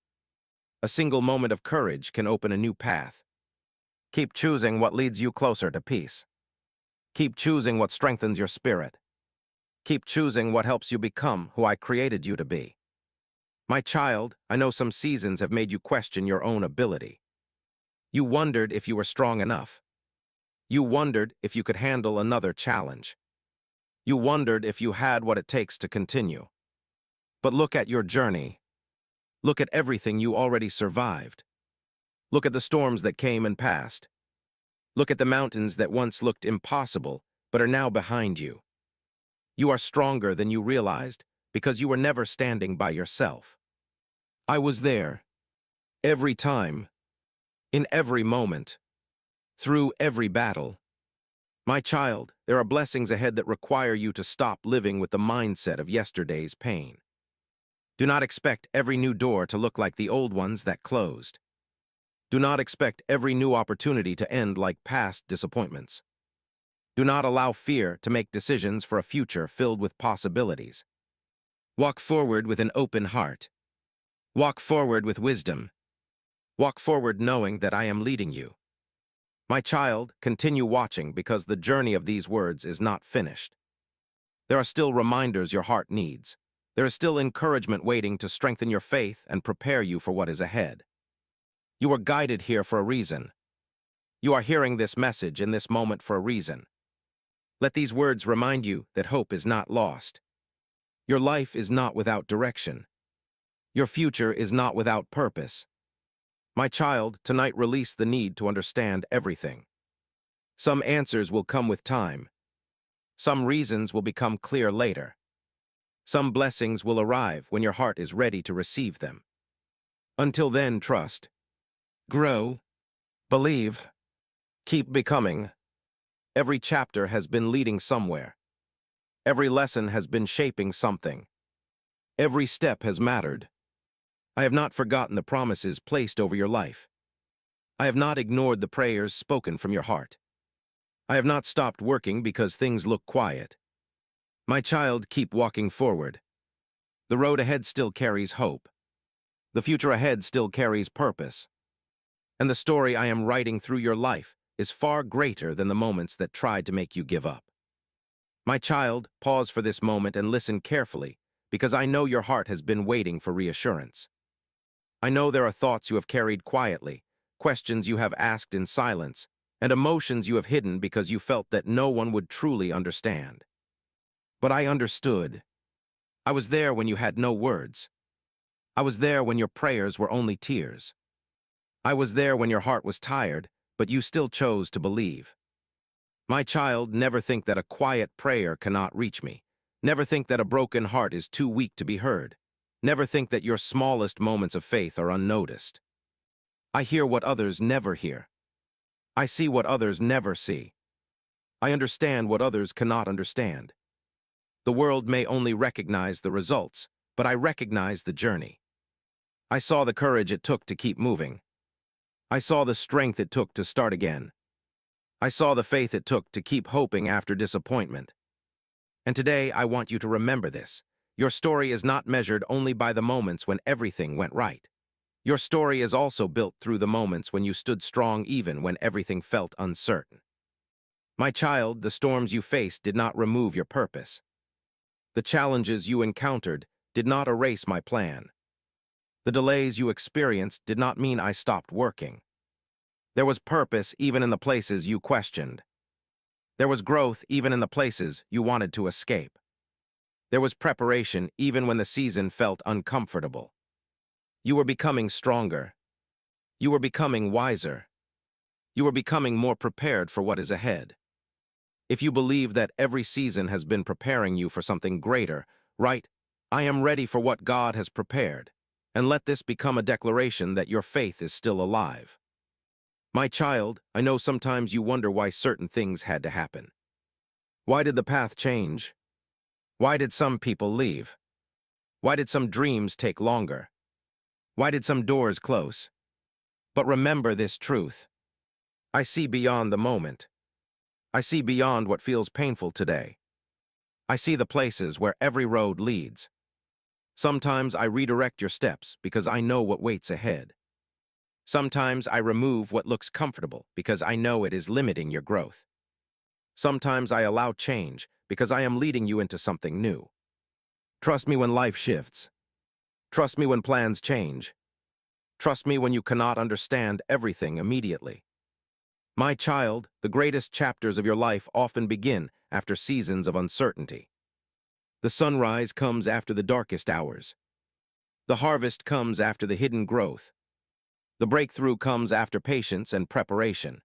A single moment of courage can open a new path. Keep choosing what leads you closer to peace. Keep choosing what strengthens your spirit. Keep choosing what helps you become who I created you to be. My child, I know some seasons have made you question your own ability. You wondered if you were strong enough. You wondered if you could handle another challenge. You wondered if you had what it takes to continue. But look at your journey. Look at everything you already survived. Look at the storms that came and passed. Look at the mountains that once looked impossible, but are now behind you. You are stronger than you realized because you were never standing by yourself. I was there, every time, in every moment, through every battle. My child, there are blessings ahead that require you to stop living with the mindset of yesterday's pain. Do not expect every new door to look like the old ones that closed. Do not expect every new opportunity to end like past disappointments. Do not allow fear to make decisions for a future filled with possibilities. Walk forward with an open heart. Walk forward with wisdom. Walk forward knowing that I am leading you. My child, continue watching because the journey of these words is not finished. There are still reminders your heart needs. There is still encouragement waiting to strengthen your faith and prepare you for what is ahead. You are guided here for a reason. You are hearing this message in this moment for a reason. Let these words remind you that hope is not lost. Your life is not without direction. Your future is not without purpose. My child, tonight release the need to understand everything. Some answers will come with time. Some reasons will become clear later. Some blessings will arrive when your heart is ready to receive them. Until then, trust. Grow. Believe. Keep becoming. Every chapter has been leading somewhere. Every lesson has been shaping something. Every step has mattered. I have not forgotten the promises placed over your life. I have not ignored the prayers spoken from your heart. I have not stopped working because things look quiet. My child, keep walking forward. The road ahead still carries hope. The future ahead still carries purpose. And the story I am writing through your life is far greater than the moments that tried to make you give up. My child, pause for this moment and listen carefully, because I know your heart has been waiting for reassurance. I know there are thoughts you have carried quietly, questions you have asked in silence, and emotions you have hidden because you felt that no one would truly understand. But I understood. I was there when you had no words. I was there when your prayers were only tears. I was there when your heart was tired, but you still chose to believe. My child, never think that a quiet prayer cannot reach me. Never think that a broken heart is too weak to be heard. Never think that your smallest moments of faith are unnoticed. I hear what others never hear. I see what others never see. I understand what others cannot understand. The world may only recognize the results, but I recognize the journey. I saw the courage it took to keep moving. I saw the strength it took to start again. I saw the faith it took to keep hoping after disappointment. And today, I want you to remember this. Your story is not measured only by the moments when everything went right. Your story is also built through the moments when you stood strong even when everything felt uncertain. My child, the storms you faced did not remove your purpose. The challenges you encountered did not erase my plan. The delays you experienced did not mean I stopped working. There was purpose even in the places you questioned. There was growth even in the places you wanted to escape. There was preparation even when the season felt uncomfortable. You were becoming stronger. You were becoming wiser. You were becoming more prepared for what is ahead. If you believe that every season has been preparing you for something greater, write, I am ready for what God has prepared, and let this become a declaration that your faith is still alive. My child, I know sometimes you wonder why certain things had to happen. Why did the path change? Why did some people leave? Why did some dreams take longer? Why did some doors close? But remember this truth. I see beyond the moment. I see beyond what feels painful today. I see the places where every road leads. Sometimes I redirect your steps because I know what waits ahead. Sometimes I remove what looks comfortable because I know it is limiting your growth. Sometimes I allow change because I am leading you into something new. Trust me when life shifts. Trust me when plans change. Trust me when you cannot understand everything immediately. My child, the greatest chapters of your life often begin after seasons of uncertainty. The sunrise comes after the darkest hours. The harvest comes after the hidden growth. The breakthrough comes after patience and preparation.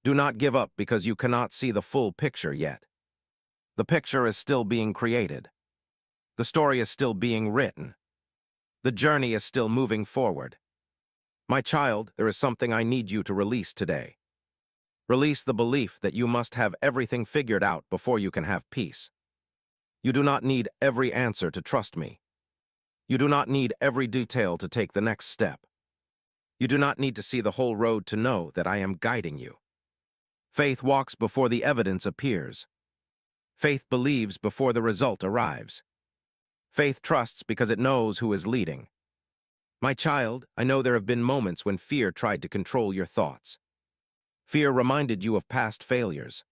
Do not give up because you cannot see the full picture yet. The picture is still being created. The story is still being written. The journey is still moving forward. My child, there is something I need you to release today. Release the belief that you must have everything figured out before you can have peace. You do not need every answer to trust me. You do not need every detail to take the next step. You do not need to see the whole road to know that I am guiding you. Faith walks before the evidence appears. Faith believes before the result arrives. Faith trusts because it knows who is leading. My child, I know there have been moments when fear tried to control your thoughts. Fear reminded you of past failures.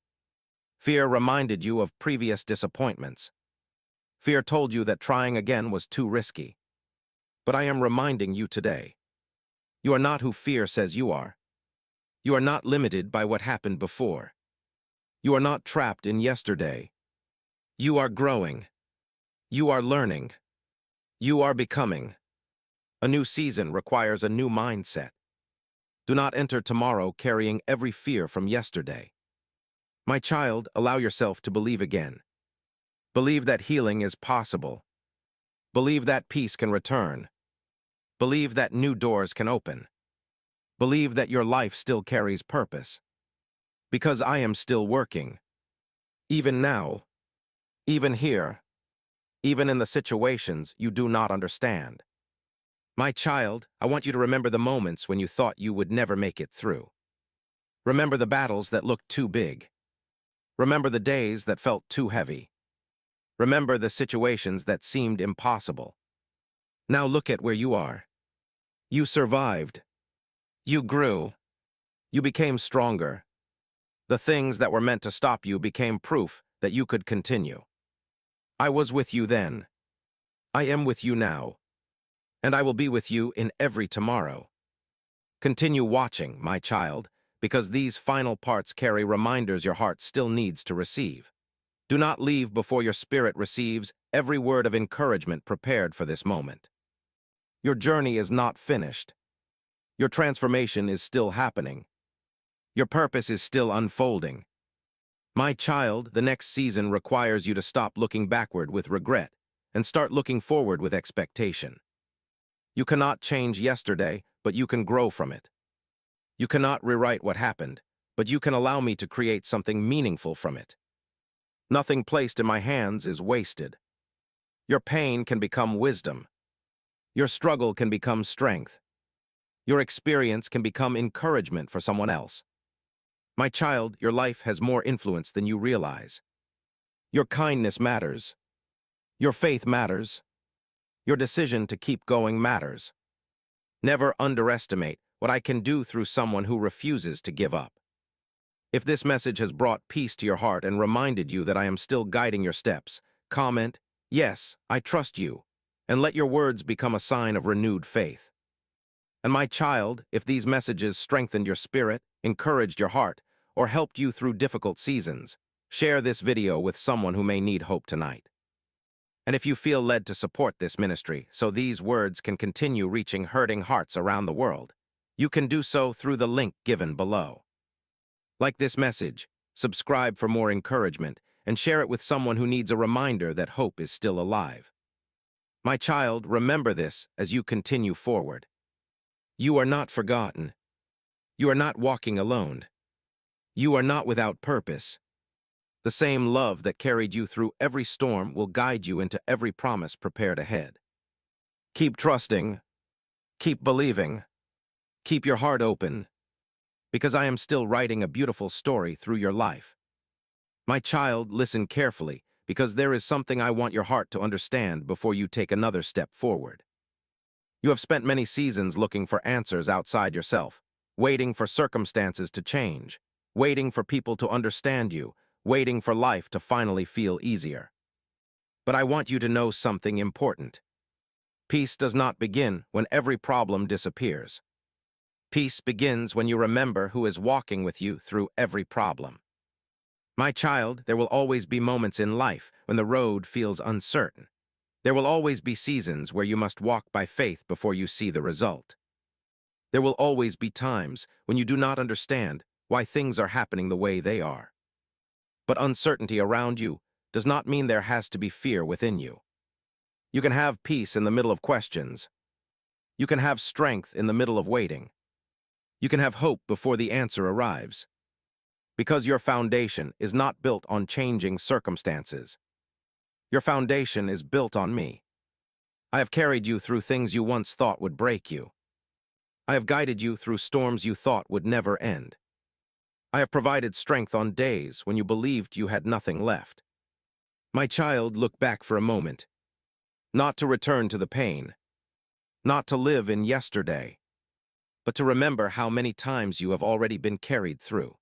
Fear reminded you of previous disappointments. Fear told you that trying again was too risky. But I am reminding you today. You are not who fear says you are. You are not limited by what happened before. You are not trapped in yesterday. You are growing. You are learning. You are becoming. A new season requires a new mindset. Do not enter tomorrow carrying every fear from yesterday. My child, allow yourself to believe again. Believe that healing is possible. Believe that peace can return. Believe that new doors can open. Believe that your life still carries purpose. Because I am still working. Even now. Even here. Even in the situations you do not understand. My child, I want you to remember the moments when you thought you would never make it through. Remember the battles that looked too big. Remember the days that felt too heavy. Remember the situations that seemed impossible. Now look at where you are. You survived. You grew. You became stronger. The things that were meant to stop you became proof that you could continue. I was with you then. I am with you now. And I will be with you in every tomorrow. Continue watching, my child, because these final parts carry reminders your heart still needs to receive. Do not leave before your spirit receives every word of encouragement prepared for this moment. Your journey is not finished. Your transformation is still happening. Your purpose is still unfolding. My child, the next season requires you to stop looking backward with regret and start looking forward with expectation. You cannot change yesterday, but you can grow from it. You cannot rewrite what happened, but you can allow me to create something meaningful from it. Nothing placed in my hands is wasted. Your pain can become wisdom. Your struggle can become strength. Your experience can become encouragement for someone else. My child, your life has more influence than you realize. Your kindness matters. Your faith matters. Your decision to keep going matters. Never underestimate what I can do through someone who refuses to give up. If this message has brought peace to your heart and reminded you that I am still guiding your steps, comment, "Yes, I trust you," and let your words become a sign of renewed faith. And my child, if these messages strengthened your spirit, encouraged your heart, or helped you through difficult seasons, share this video with someone who may need hope tonight. And if you feel led to support this ministry so these words can continue reaching hurting hearts around the world, you can do so through the link given below. Like this message, subscribe for more encouragement, and share it with someone who needs a reminder that hope is still alive. My child, remember this as you continue forward. You are not forgotten. You are not walking alone. You are not without purpose. The same love that carried you through every storm will guide you into every promise prepared ahead. Keep trusting. Keep believing. Keep your heart open, because I am still writing a beautiful story through your life. My child, listen carefully, because there is something I want your heart to understand before you take another step forward. You have spent many seasons looking for answers outside yourself, waiting for circumstances to change, waiting for people to understand you, waiting for life to finally feel easier. But I want you to know something important. Peace does not begin when every problem disappears. Peace begins when you remember who is walking with you through every problem. My child, there will always be moments in life when the road feels uncertain. There will always be seasons where you must walk by faith before you see the result. There will always be times when you do not understand why things are happening the way they are. But uncertainty around you does not mean there has to be fear within you. You can have peace in the middle of questions. You can have strength in the middle of waiting. You can have hope before the answer arrives. Because your foundation is not built on changing circumstances. Your foundation is built on me. I have carried you through things you once thought would break you. I have guided you through storms you thought would never end. I have provided strength on days when you believed you had nothing left. My child, look back for a moment. Not to return to the pain. Not to live in yesterday. But to remember how many times you have already been carried through.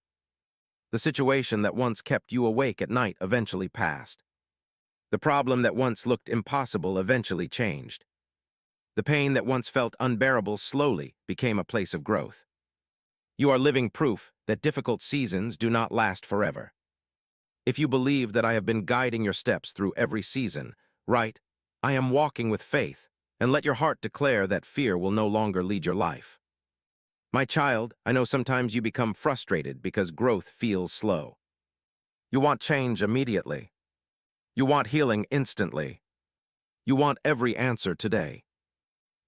The situation that once kept you awake at night eventually passed. The problem that once looked impossible eventually changed. The pain that once felt unbearable slowly became a place of growth. You are living proof that difficult seasons do not last forever. If you believe that I have been guiding your steps through every season, right, I am walking with faith, and let your heart declare that fear will no longer lead your life. My child, I know sometimes you become frustrated because growth feels slow. You want change immediately. You want healing instantly. You want every answer today.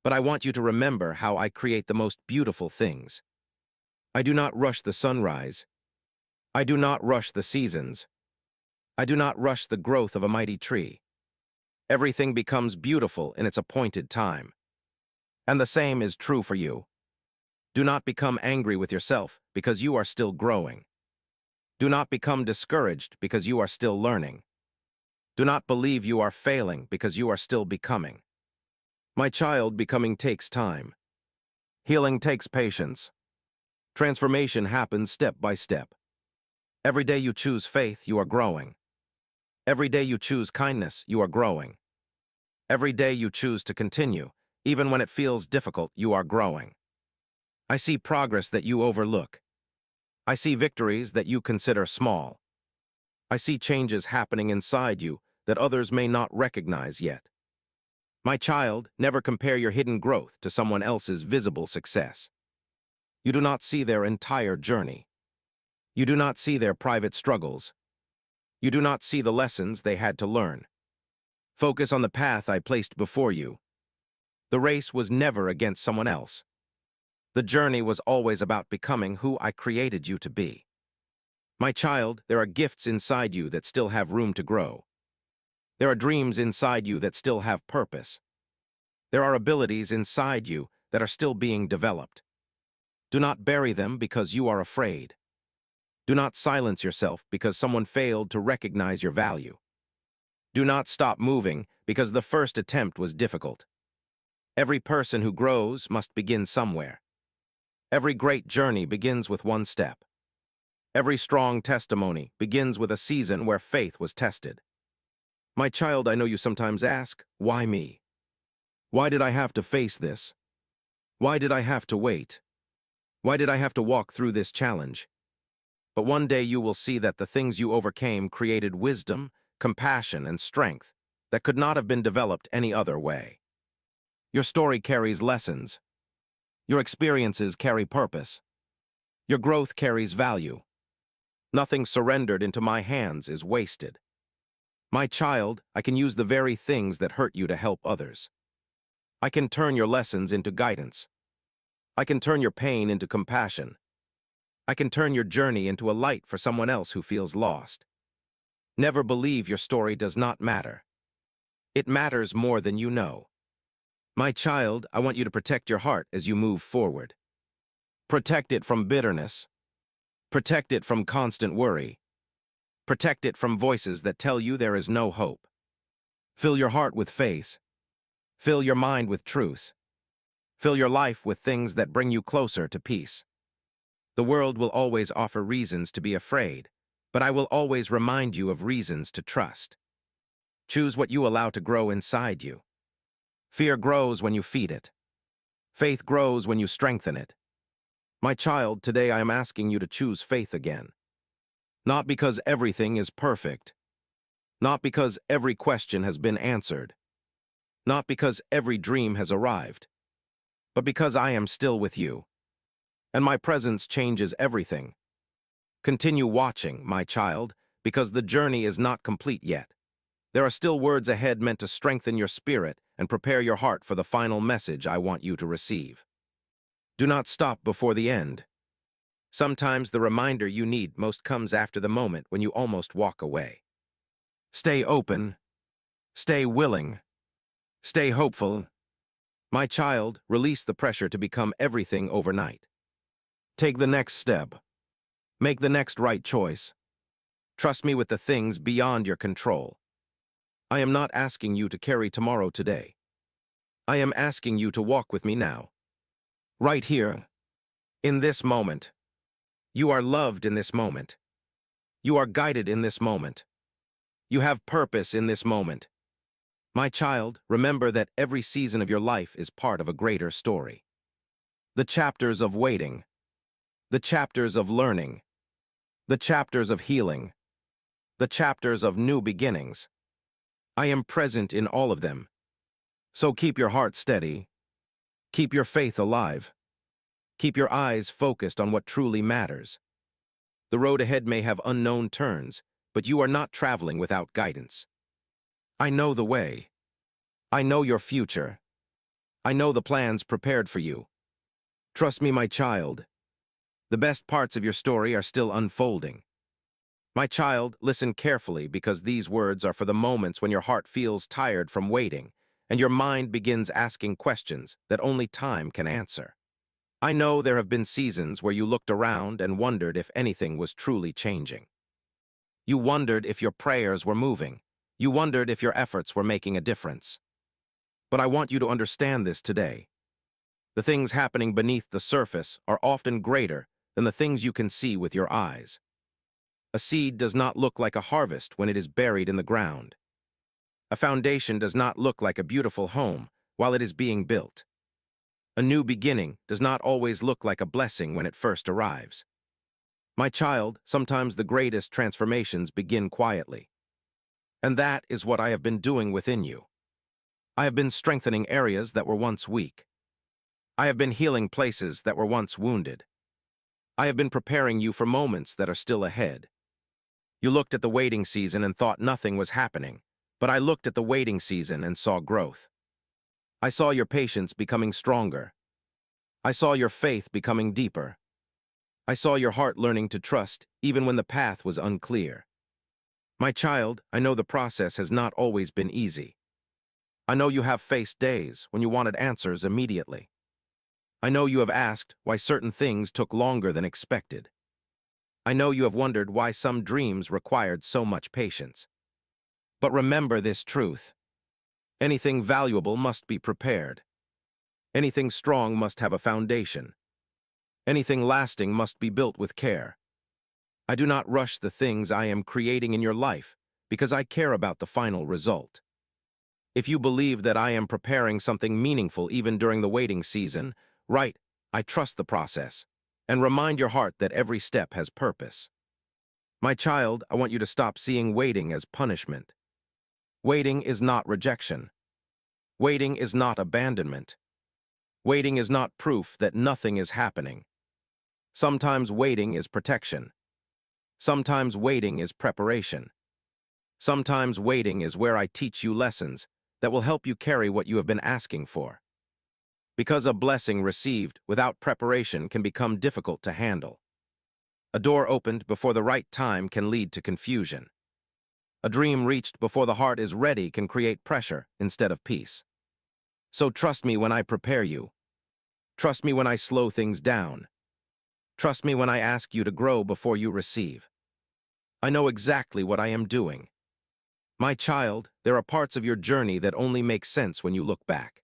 But I want you to remember how I create the most beautiful things. I do not rush the sunrise. I do not rush the seasons. I do not rush the growth of a mighty tree. Everything becomes beautiful in its appointed time. And the same is true for you. Do not become angry with yourself because you are still growing. Do not become discouraged because you are still learning. Do not believe you are failing because you are still becoming. My child, becoming takes time. Healing takes patience. Transformation happens step by step. Every day you choose faith, you are growing. Every day you choose kindness, you are growing. Every day you choose to continue, even when it feels difficult, you are growing. I see progress that you overlook. I see victories that you consider small. I see changes happening inside you that others may not recognize yet. My child, never compare your hidden growth to someone else's visible success. You do not see their entire journey. You do not see their private struggles. You do not see the lessons they had to learn. Focus on the path I placed before you. The race was never against someone else. The journey was always about becoming who I created you to be. My child, there are gifts inside you that still have room to grow. There are dreams inside you that still have purpose. There are abilities inside you that are still being developed. Do not bury them because you are afraid. Do not silence yourself because someone failed to recognize your value. Do not stop moving because the first attempt was difficult. Every person who grows must begin somewhere. Every great journey begins with one step. Every strong testimony begins with a season where faith was tested. My child, I know you sometimes ask, why me? Why did I have to face this? Why did I have to wait? Why did I have to walk through this challenge? But one day you will see that the things you overcame created wisdom, compassion, and strength that could not have been developed any other way. Your story carries lessons. Your experiences carry purpose. Your growth carries value. Nothing surrendered into my hands is wasted. My child, I can use the very things that hurt you to help others. I can turn your lessons into guidance. I can turn your pain into compassion. I can turn your journey into a light for someone else who feels lost. Never believe your story does not matter. It matters more than you know. My child, I want you to protect your heart as you move forward. Protect it from bitterness. Protect it from constant worry. Protect it from voices that tell you there is no hope. Fill your heart with faith. Fill your mind with truth. Fill your life with things that bring you closer to peace. The world will always offer reasons to be afraid, but I will always remind you of reasons to trust. Choose what you allow to grow inside you. Fear grows when you feed it. Faith grows when you strengthen it. My child, today I am asking you to choose faith again. Not because everything is perfect. Not because every question has been answered. not because every dream has arrived, but because I am still with you, and my presence changes everything. Continue watching, my child, because the journey is not complete yet. There are still words ahead meant to strengthen your spirit and prepare your heart for the final message I want you to receive. Do not stop before the end. Sometimes the reminder you need most comes after the moment when you almost walk away. Stay open, stay willing, stay hopeful. My child, release the pressure to become everything overnight. Take the next step. Make the next right choice. Trust me with the things beyond your control. I am not asking you to carry tomorrow today. I am asking you to walk with me now. Right here, in this moment. You are loved in this moment. You are guided in this moment. You have purpose in this moment. My child, remember that every season of your life is part of a greater story. The chapters of waiting, the chapters of learning, the chapters of healing, the chapters of new beginnings. I am present in all of them. So keep your heart steady. Keep your faith alive. Keep your eyes focused on what truly matters. The road ahead may have unknown turns, but you are not traveling without guidance. I know the way. I know your future. I know the plans prepared for you. Trust me, my child. The best parts of your story are still unfolding. My child, listen carefully because these words are for the moments when your heart feels tired from waiting and your mind begins asking questions that only time can answer. I know there have been seasons where you looked around and wondered if anything was truly changing. You wondered if your prayers were moving. You wondered if your efforts were making a difference. But I want you to understand this today. The things happening beneath the surface are often greater than the things you can see with your eyes. A seed does not look like a harvest when it is buried in the ground. A foundation does not look like a beautiful home while it is being built. A new beginning does not always look like a blessing when it first arrives. My child, sometimes the greatest transformations begin quietly. And that is what I have been doing within you. I have been strengthening areas that were once weak. I have been healing places that were once wounded. I have been preparing you for moments that are still ahead. You looked at the waiting season and thought nothing was happening, but I looked at the waiting season and saw growth. I saw your patience becoming stronger. I saw your faith becoming deeper. I saw your heart learning to trust even when the path was unclear. My child, I know the process has not always been easy. I know you have faced days when you wanted answers immediately. I know you have asked why certain things took longer than expected. I know you have wondered why some dreams required so much patience. But remember this truth. Anything valuable must be prepared. Anything strong must have a foundation. Anything lasting must be built with care. I do not rush the things I am creating in your life because I care about the final result. If you believe that I am preparing something meaningful even during the waiting season, right, I trust the process, and remind your heart that every step has purpose. My child, I want you to stop seeing waiting as punishment. Waiting is not rejection. Waiting is not abandonment. Waiting is not proof that nothing is happening. Sometimes waiting is protection. Sometimes waiting is preparation. Sometimes waiting is where I teach you lessons that will help you carry what you have been asking for. Because a blessing received without preparation can become difficult to handle. A door opened before the right time can lead to confusion. A dream reached before the heart is ready can create pressure instead of peace. So trust me when I prepare you. Trust me when I slow things down. Trust me when I ask you to grow before you receive. I know exactly what I am doing. My child, there are parts of your journey that only make sense when you look back.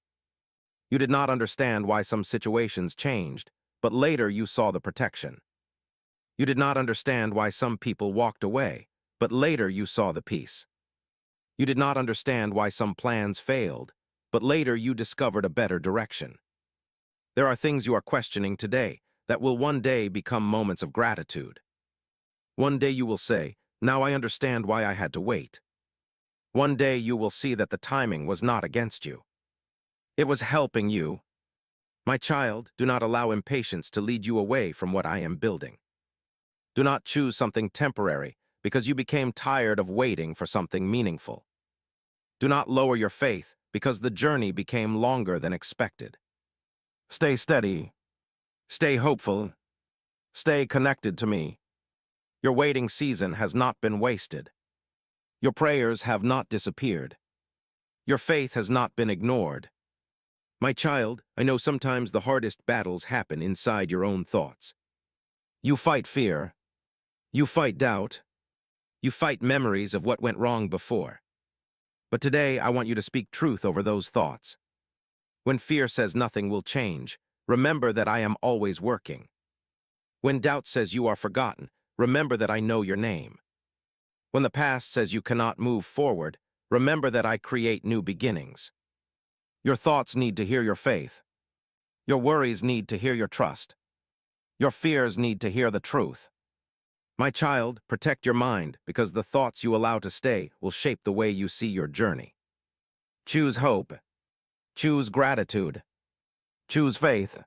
You did not understand why some situations changed, but later you saw the protection. You did not understand why some people walked away, but later you saw the peace. You did not understand why some plans failed, but later you discovered a better direction. There are things you are questioning today that will one day become moments of gratitude. One day you will say, "Now I understand why I had to wait." One day you will see that the timing was not against you. It was helping you. My child, do not allow impatience to lead you away from what I am building. Do not choose something temporary because you became tired of waiting for something meaningful. Do not lower your faith because the journey became longer than expected. Stay steady. Stay hopeful. Stay connected to me. Your waiting season has not been wasted. Your prayers have not disappeared. Your faith has not been ignored. My child, I know sometimes the hardest battles happen inside your own thoughts. You fight fear. You fight doubt. You fight memories of what went wrong before. But today, I want you to speak truth over those thoughts. When fear says nothing will change, remember that I am always working. When doubt says you are forgotten, remember that I know your name. When the past says you cannot move forward, remember that I create new beginnings. Your thoughts need to hear your faith. Your worries need to hear your trust. Your fears need to hear the truth. My child, protect your mind because the thoughts you allow to stay will shape the way you see your journey. Choose hope. Choose gratitude. Choose faith.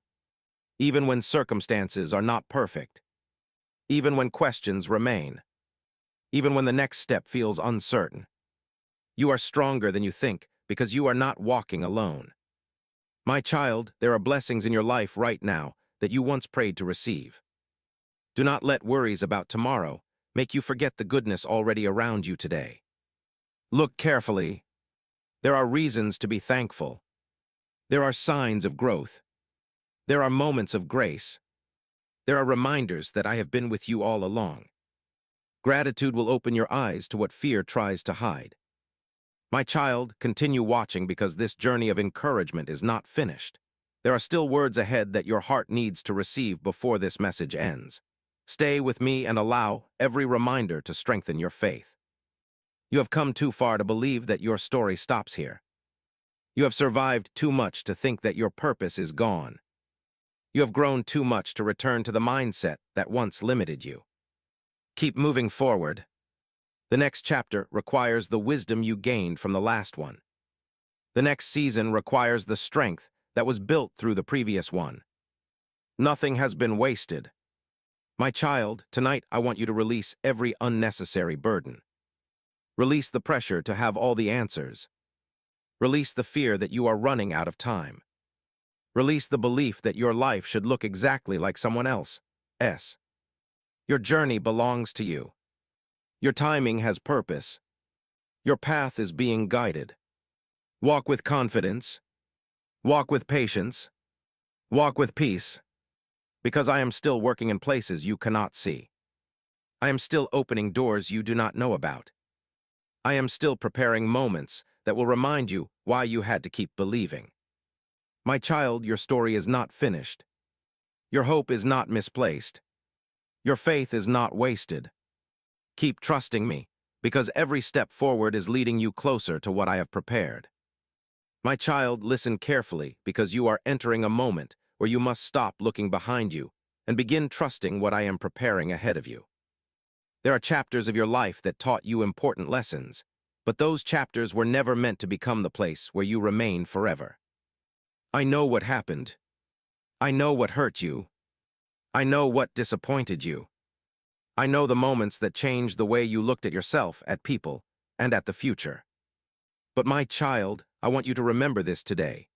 Even when circumstances are not perfect. Even when questions remain. Even when the next step feels uncertain. You are stronger than you think because you are not walking alone. My child, there are blessings in your life right now that you once prayed to receive. Do not let worries about tomorrow make you forget the goodness already around you today. Look carefully. There are reasons to be thankful. There are signs of growth. There are moments of grace. There are reminders that I have been with you all along. Gratitude will open your eyes to what fear tries to hide. My child, continue watching because this journey of encouragement is not finished. There are still words ahead that your heart needs to receive before this message ends. Stay with me and allow every reminder to strengthen your faith. You have come too far to believe that your story stops here. You have survived too much to think that your purpose is gone. You have grown too much to return to the mindset that once limited you. Keep moving forward. The next chapter requires the wisdom you gained from the last one. The next season requires the strength that was built through the previous one. Nothing has been wasted. My child, tonight I want you to release every unnecessary burden. Release the pressure to have all the answers. Release the fear that you are running out of time. Release the belief that your life should look exactly like someone else's. Your journey belongs to you. Your timing has purpose. Your path is being guided. Walk with confidence. Walk with patience. Walk with peace. Because I am still working in places you cannot see. I am still opening doors you do not know about. I am still preparing moments that will remind you why you had to keep believing. My child, your story is not finished. Your hope is not misplaced. Your faith is not wasted. Keep trusting me, because every step forward is leading you closer to what I have prepared. My child, listen carefully, because you are entering a moment where you must stop looking behind you and begin trusting what I am preparing ahead of you. There are chapters of your life that taught you important lessons, but those chapters were never meant to become the place where you remain forever. I know what happened. I know what hurt you. I know what disappointed you. I know the moments that changed the way you looked at yourself, at people, and at the future. But my child, I want you to remember this today.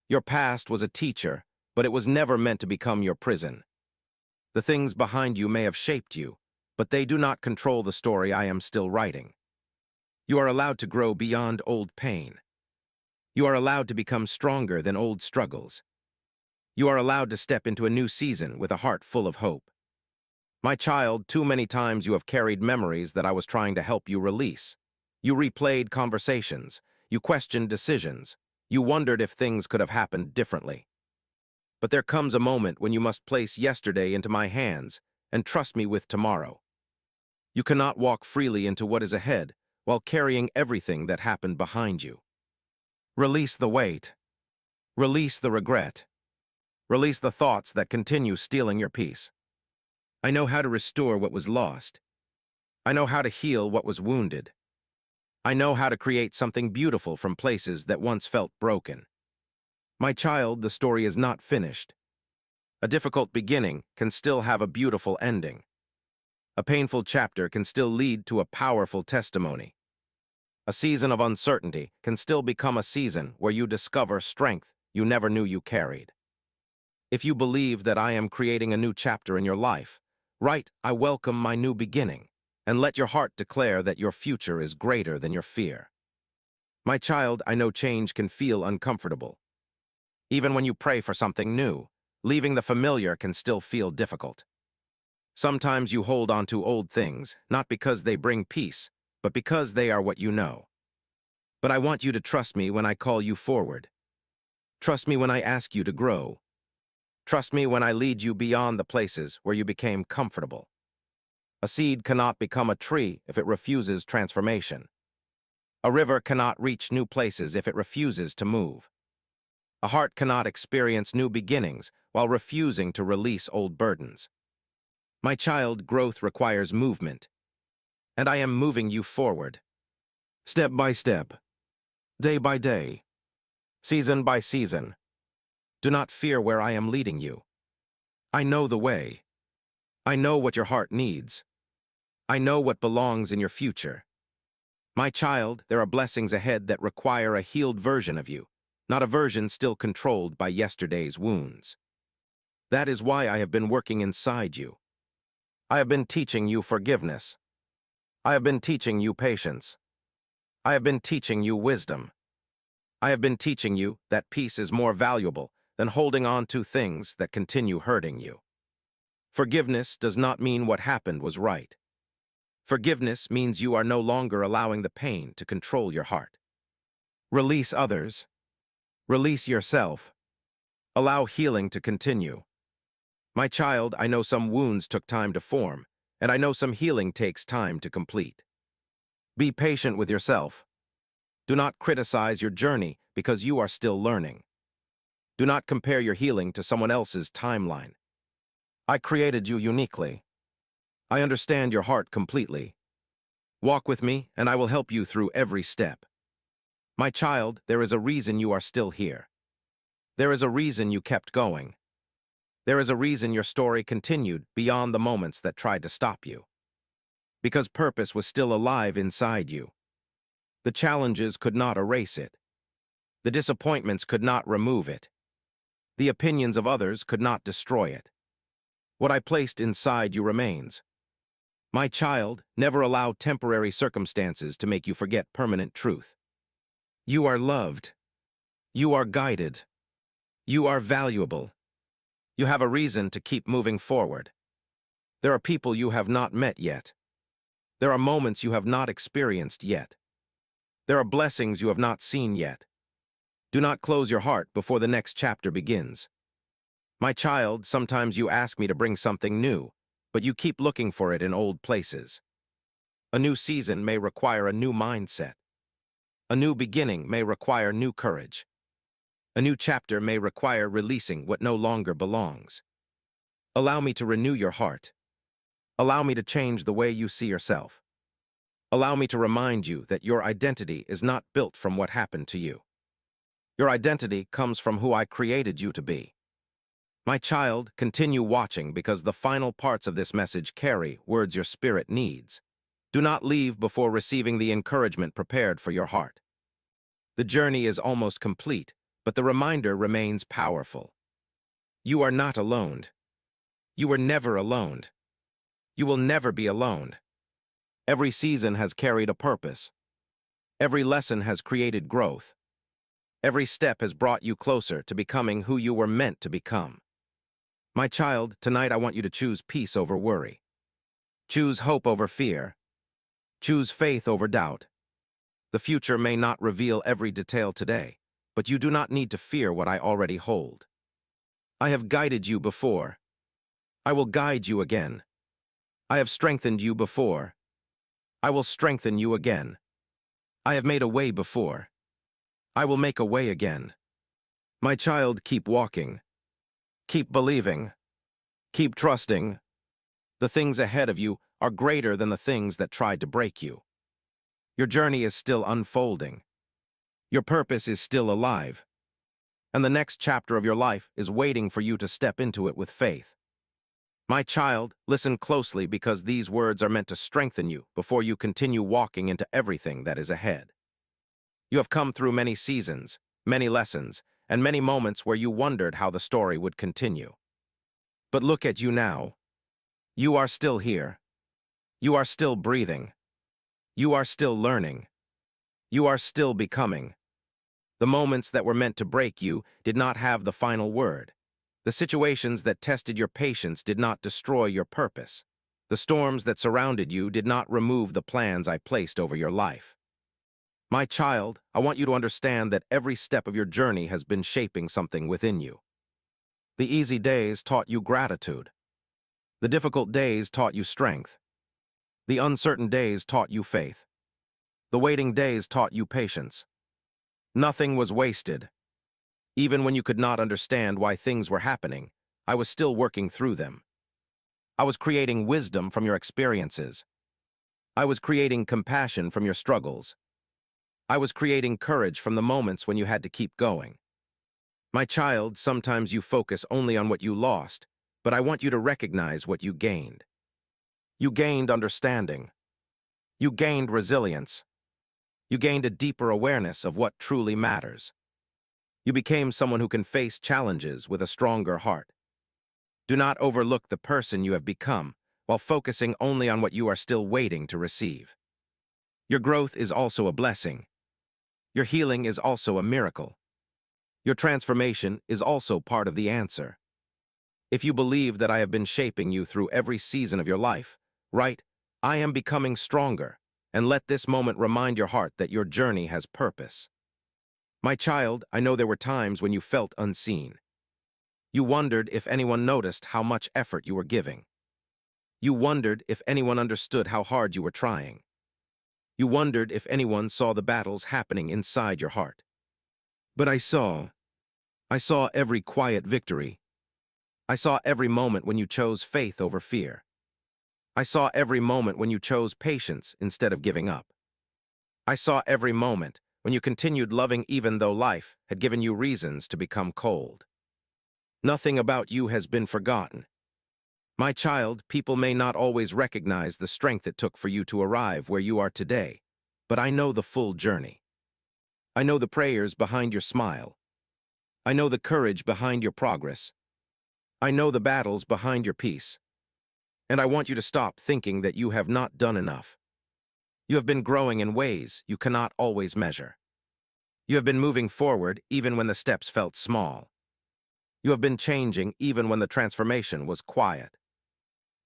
Your past was a teacher, but it was never meant to become your prison. The things behind you may have shaped you, but they do not control the story I am still writing. You are allowed to grow beyond old pain. You are allowed to become stronger than old struggles. You are allowed to step into a new season with a heart full of hope. My child, too many times you have carried memories that I was trying to help you release. You replayed conversations. You questioned decisions. You wondered if things could have happened differently. But there comes a moment when you must place yesterday into my hands and trust me with tomorrow. You cannot walk freely into what is ahead while carrying everything that happened behind you. Release the weight. Release the regret. Release the thoughts that continue stealing your peace. I know how to restore what was lost. I know how to heal what was wounded. I know how to create something beautiful from places that once felt broken. My child, the story is not finished. A difficult beginning can still have a beautiful ending. A painful chapter can still lead to a powerful testimony. A season of uncertainty can still become a season where you discover strength you never knew you carried. If you believe that I am creating a new chapter in your life, write, "I welcome my new beginning," and let your heart declare that your future is greater than your fear. My child, I know change can feel uncomfortable. Even when you pray for something new, leaving the familiar can still feel difficult. Sometimes you hold on to old things, not because they bring peace, but because they are what you know. But I want you to trust me when I call you forward. Trust me when I ask you to grow. Trust me when I lead you beyond the places where you became comfortable. A seed cannot become a tree if it refuses transformation. A river cannot reach new places if it refuses to move. A heart cannot experience new beginnings while refusing to release old burdens. My child, growth requires movement, and I am moving you forward. Step by step, day by day, season by season. Do not fear where I am leading you. I know the way. I know what your heart needs. I know what belongs in your future. My child, there are blessings ahead that require a healed version of you, not a version still controlled by yesterday's wounds. That is why I have been working inside you. I have been teaching you forgiveness. I have been teaching you patience. I have been teaching you wisdom. I have been teaching you that peace is more valuable than holding on to things that continue hurting you. Forgiveness does not mean what happened was right. Forgiveness means you are no longer allowing the pain to control your heart. Release others. Release yourself. Allow healing to continue. My child, I know some wounds took time to form, and I know some healing takes time to complete. Be patient with yourself. Do not criticize your journey because you are still learning. Do not compare your healing to someone else's timeline. I created you uniquely. I understand your heart completely. Walk with me, and I will help you through every step. My child, there is a reason you are still here. There is a reason you kept going. There is a reason your story continued beyond the moments that tried to stop you. Because purpose was still alive inside you. The challenges could not erase it. The disappointments could not remove it. The opinions of others could not destroy it. What I placed inside you remains. My child, never allow temporary circumstances to make you forget permanent truth. You are loved. You are guided. You are valuable. You have a reason to keep moving forward. There are people you have not met yet. There are moments you have not experienced yet. There are blessings you have not seen yet. Do not close your heart before the next chapter begins. My child, sometimes you ask me to bring something new, but you keep looking for it in old places. A new season may require a new mindset. A new beginning may require new courage. A new chapter may require releasing what no longer belongs. Allow me to renew your heart. Allow me to change the way you see yourself. Allow me to remind you that your identity is not built from what happened to you. Your identity comes from who I created you to be. My child, continue watching because the final parts of this message carry words your spirit needs. Do not leave before receiving the encouragement prepared for your heart. The journey is almost complete, but the reminder remains powerful. You are not alone. You were never alone. You will never be alone. Every season has carried a purpose. Every lesson has created growth. Every step has brought you closer to becoming who you were meant to become. My child, tonight I want you to choose peace over worry. Choose hope over fear. Choose faith over doubt. The future may not reveal every detail today, but you do not need to fear what I already hold. I have guided you before. I will guide you again. I have strengthened you before. I will strengthen you again. I have made a way before. I will make a way again. My child, keep walking. Keep believing. Keep trusting. The things ahead of you are greater than the things that tried to break you. Your journey is still unfolding. Your purpose is still alive. and the next chapter of your life is waiting for you to step into it with faith. My child, listen closely because these words are meant to strengthen you before you continue walking into everything that is ahead. You have come through many seasons, many lessons, and many moments where you wondered how the story would continue. But look at you now. You are still here. You are still breathing. You are still learning. You are still becoming. The moments that were meant to break you did not have the final word. The situations that tested your patience did not destroy your purpose. The storms that surrounded you did not remove the plans I placed over your life. My child, I want you to understand that every step of your journey has been shaping something within you. The easy days taught you gratitude. The difficult days taught you strength. The uncertain days taught you faith. The waiting days taught you patience. Nothing was wasted. Even when you could not understand why things were happening, I was still working through them. I was creating wisdom from your experiences. I was creating compassion from your struggles. I was creating courage from the moments when you had to keep going. My child, sometimes you focus only on what you lost, but I want you to recognize what you gained. You gained understanding. You gained resilience. You gained a deeper awareness of what truly matters. You became someone who can face challenges with a stronger heart. Do not overlook the person you have become while focusing only on what you are still waiting to receive. Your growth is also a blessing. Your healing is also a miracle. Your transformation is also part of the answer. If you believe that I have been shaping you through every season of your life, right, I am becoming stronger, and let this moment remind your heart that your journey has purpose. My child, I know there were times when you felt unseen. You wondered if anyone noticed how much effort you were giving. You wondered if anyone understood how hard you were trying. You wondered if anyone saw the battles happening inside your heart. But I saw every quiet victory. I saw every moment when you chose faith over fear. I saw every moment when you chose patience instead of giving up. I saw every moment when you continued loving even though life had given you reasons to become cold. Nothing about you has been forgotten. My child, people may not always recognize the strength it took for you to arrive where you are today, but I know the full journey. I know the prayers behind your smile. I know the courage behind your progress. I know the battles behind your peace. And I want you to stop thinking that you have not done enough. You have been growing in ways you cannot always measure. You have been moving forward even when the steps felt small. You have been changing even when the transformation was quiet.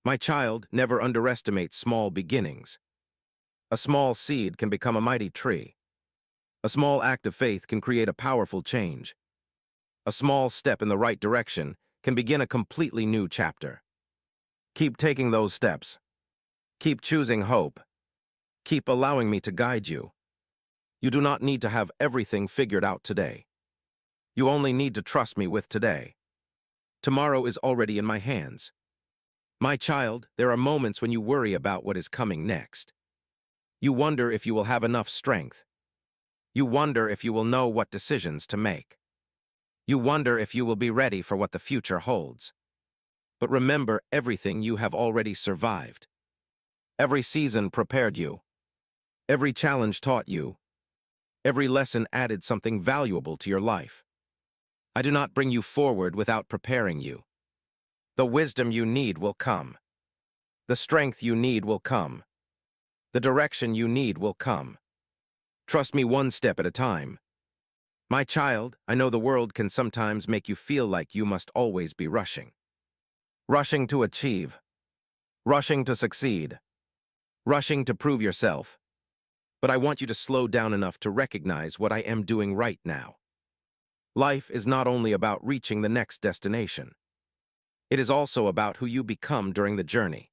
My child, never underestimate small beginnings. A small seed can become a mighty tree. A small act of faith can create a powerful change. A small step in the right direction can begin a completely new chapter. Keep taking those steps. Keep choosing hope. Keep allowing me to guide you. You do not need to have everything figured out today. You only need to trust me with today. Tomorrow is already in my hands. My child, there are moments when you worry about what is coming next. You wonder if you will have enough strength. You wonder if you will know what decisions to make. You wonder if you will be ready for what the future holds. But remember everything you have already survived. Every season prepared you. Every challenge taught you. Every lesson added something valuable to your life. I do not bring you forward without preparing you. The wisdom you need will come. The strength you need will come. The direction you need will come. Trust me one step at a time. My child, I know the world can sometimes make you feel like you must always be rushing. Rushing to achieve. Rushing to succeed. Rushing to prove yourself. But I want you to slow down enough to recognize what I am doing right now. Life is not only about reaching the next destination. It is also about who you become during the journey.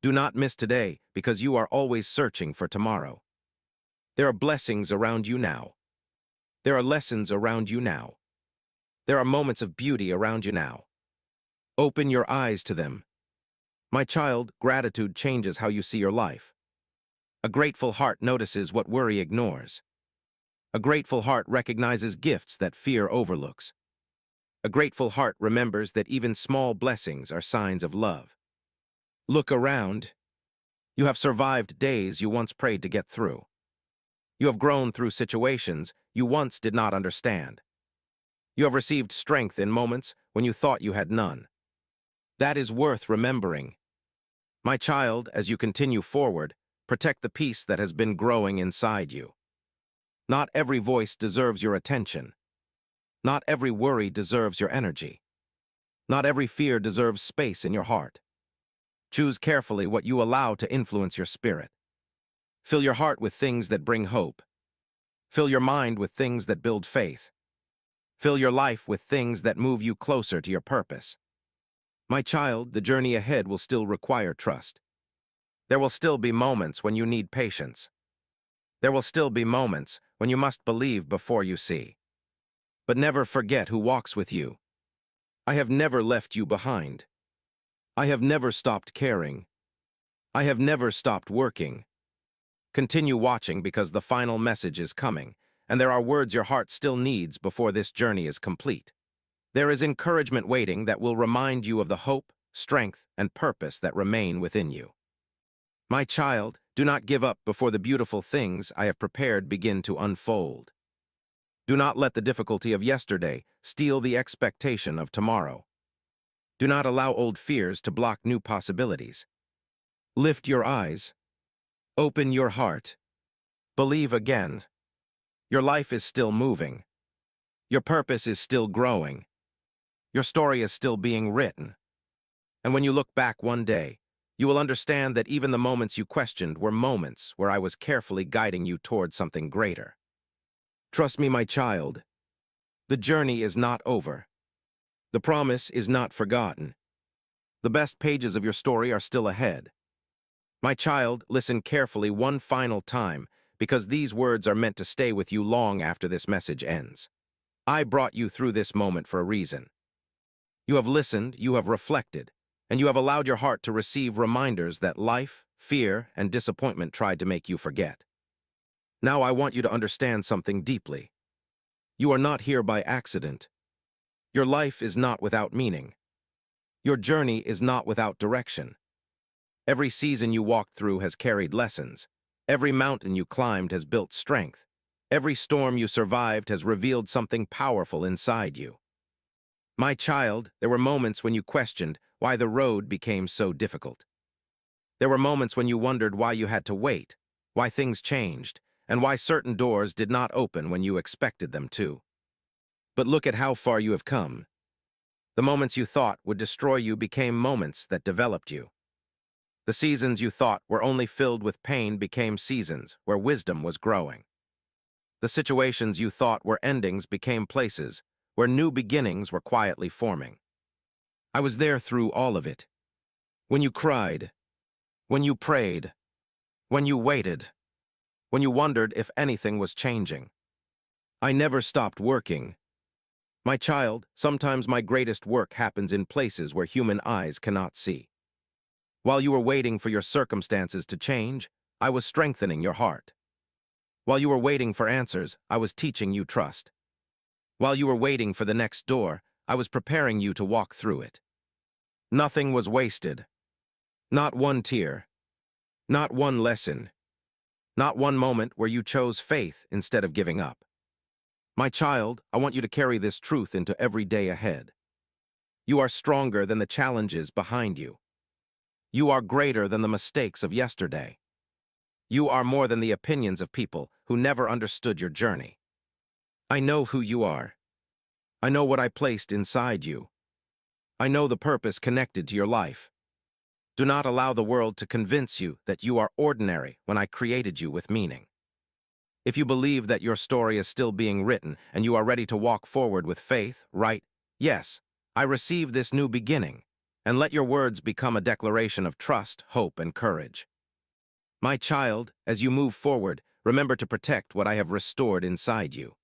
Do not miss today because you are always searching for tomorrow. There are blessings around you now. There are lessons around you now. There are moments of beauty around you now. Open your eyes to them. My child, gratitude changes how you see your life. A grateful heart notices what worry ignores. A grateful heart recognizes gifts that fear overlooks. A grateful heart remembers that even small blessings are signs of love. Look around. You have survived days you once prayed to get through. You have grown through situations you once did not understand. You have received strength in moments when you thought you had none. That is worth remembering. My child, as you continue forward, protect the peace that has been growing inside you. Not every voice deserves your attention. Not every worry deserves your energy. Not every fear deserves space in your heart. Choose carefully what you allow to influence your spirit. Fill your heart with things that bring hope. Fill your mind with things that build faith. Fill your life with things that move you closer to your purpose. My child, the journey ahead will still require trust. There will still be moments when you need patience. There will still be moments when you must believe before you see. But never forget who walks with you. I have never left you behind. I have never stopped caring. I have never stopped working. Continue watching because the final message is coming, and there are words your heart still needs before this journey is complete. There is encouragement waiting that will remind you of the hope, strength, and purpose that remain within you. My child, do not give up before the beautiful things I have prepared begin to unfold. Do not let the difficulty of yesterday steal the expectation of tomorrow. Do not allow old fears to block new possibilities. Lift your eyes. Open your heart. Believe again. Your life is still moving. Your purpose is still growing. Your story is still being written. And when you look back one day, you will understand that even the moments you questioned were moments where I was carefully guiding you toward something greater. Trust me, my child. The journey is not over. The promise is not forgotten. The best pages of your story are still ahead. My child, listen carefully one final time, because these words are meant to stay with you long after this message ends. I brought you through this moment for a reason. You have listened, you have reflected, and you have allowed your heart to receive reminders that life, fear, and disappointment tried to make you forget. Now I want you to understand something deeply. You are not here by accident. Your life is not without meaning. Your journey is not without direction. Every season you walked through has carried lessons. Every mountain you climbed has built strength. Every storm you survived has revealed something powerful inside you. My child, there were moments when you questioned why the road became so difficult. There were moments when you wondered why you had to wait, why things changed, and why certain doors did not open when you expected them to. But look at how far you have come. The moments you thought would destroy you became moments that developed you. The seasons you thought were only filled with pain became seasons where wisdom was growing. The situations you thought were endings became places where new beginnings were quietly forming. I was there through all of it. When you cried, when you prayed, when you waited, when you wondered if anything was changing. I never stopped working. My child, sometimes my greatest work happens in places where human eyes cannot see. While you were waiting for your circumstances to change, I was strengthening your heart. While you were waiting for answers, I was teaching you trust. While you were waiting for the next door, I was preparing you to walk through it. Nothing was wasted. Not one tear. Not one lesson. Not one moment where you chose faith instead of giving up. My child, I want you to carry this truth into every day ahead. You are stronger than the challenges behind you. You are greater than the mistakes of yesterday. You are more than the opinions of people who never understood your journey. I know who you are. I know what I placed inside you. I know the purpose connected to your life. Do not allow the world to convince you that you are ordinary when I created you with meaning. If you believe that your story is still being written and you are ready to walk forward with faith, write, "Yes, I receive this new beginning," and let your words become a declaration of trust, hope, and courage. My child, as you move forward, remember to protect what I have restored inside you.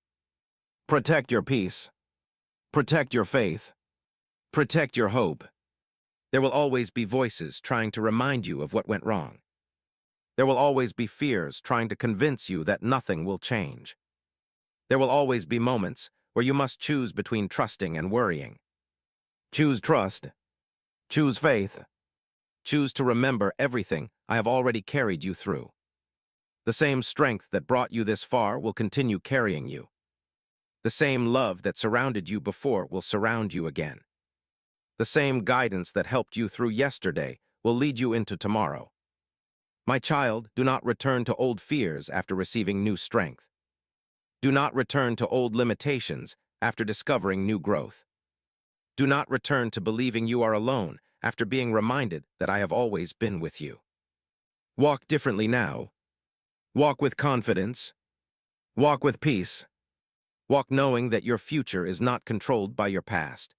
Protect your peace. Protect your faith. Protect your hope. There will always be voices trying to remind you of what went wrong. There will always be fears trying to convince you that nothing will change. There will always be moments where you must choose between trusting and worrying. Choose trust. Choose faith. Choose to remember everything I have already carried you through. The same strength that brought you this far will continue carrying you. The same love that surrounded you before will surround you again. The same guidance that helped you through yesterday will lead you into tomorrow. My child, do not return to old fears after receiving new strength. Do not return to old limitations after discovering new growth. Do not return to believing you are alone after being reminded that I have always been with you. Walk differently now. Walk with confidence. Walk with peace. Walk knowing that your future is not controlled by your past.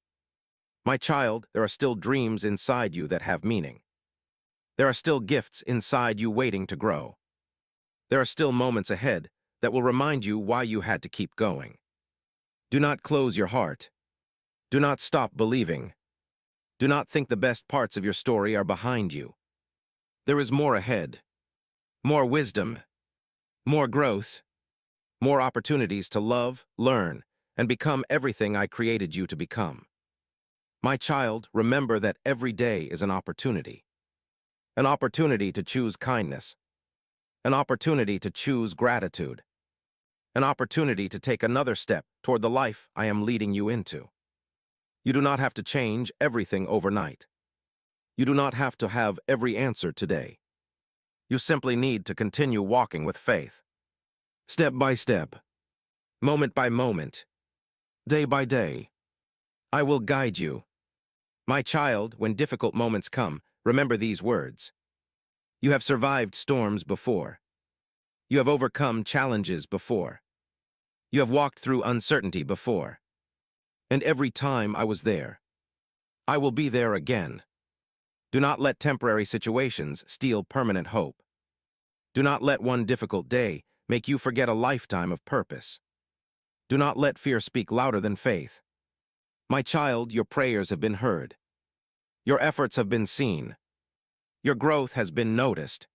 My child, there are still dreams inside you that have meaning. There are still gifts inside you waiting to grow. There are still moments ahead that will remind you why you had to keep going. Do not close your heart. Do not stop believing. Do not think the best parts of your story are behind you. There is more ahead. More wisdom. More growth. More opportunities to love, learn, and become everything I created you to become. My child, remember that every day is an opportunity. An opportunity to choose kindness. An opportunity to choose gratitude. An opportunity to take another step toward the life I am leading you into. You do not have to change everything overnight. You do not have to have every answer today. You simply need to continue walking with faith. Step by step. Moment by moment. Day by day. I will guide you. My child, when difficult moments come, remember these words. You have survived storms before. You have overcome challenges before. You have walked through uncertainty before. And every time I was there. I will be there again. Do not let temporary situations steal permanent hope. Do not let one difficult day make you forget a lifetime of purpose. Do not let fear speak louder than faith. My child, your prayers have been heard. Your efforts have been seen. Your growth has been noticed.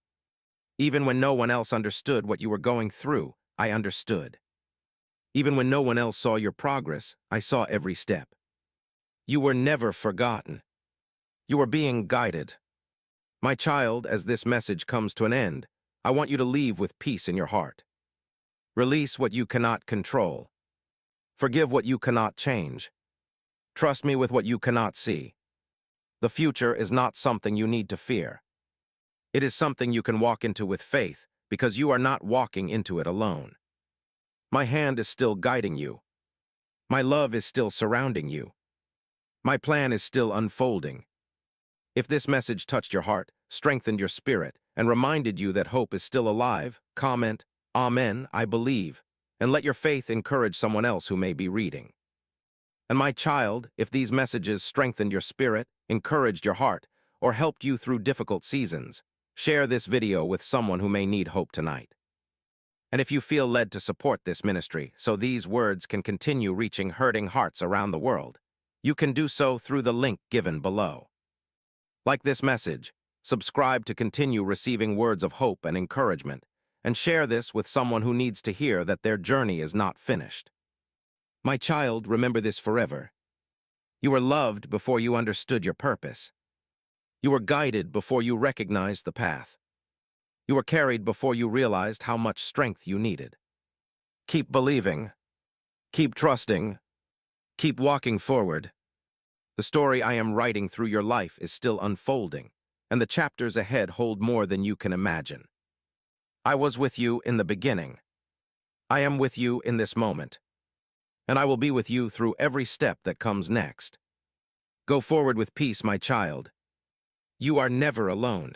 Even when no one else understood what you were going through, I understood. Even when no one else saw your progress, I saw every step. You were never forgotten. You were being guided. My child, as this message comes to an end, I want you to leave with peace in your heart. Release what you cannot control. Forgive what you cannot change. Trust me with what you cannot see. The future is not something you need to fear. It is something you can walk into with faith because you are not walking into it alone. My hand is still guiding you. My love is still surrounding you. My plan is still unfolding. If this message touched your heart, strengthened your spirit, and reminded you that hope is still alive, comment, Amen, I believe, and let your faith encourage someone else who may be reading. And my child, if these messages strengthened your spirit, encouraged your heart, or helped you through difficult seasons, share this video with someone who may need hope tonight. And if you feel led to support this ministry so these words can continue reaching hurting hearts around the world, you can do so through the link given below. Like this message, subscribe to continue receiving words of hope and encouragement, and share this with someone who needs to hear that their journey is not finished. My child, remember this forever. You were loved before you understood your purpose. You were guided before you recognized the path. You were carried before you realized how much strength you needed. Keep believing. Keep trusting. Keep walking forward. The story I am writing through your life is still unfolding, and the chapters ahead hold more than you can imagine. I was with you in the beginning. I am with you in this moment. And I will be with you through every step that comes next. Go forward with peace, my child. You are never alone.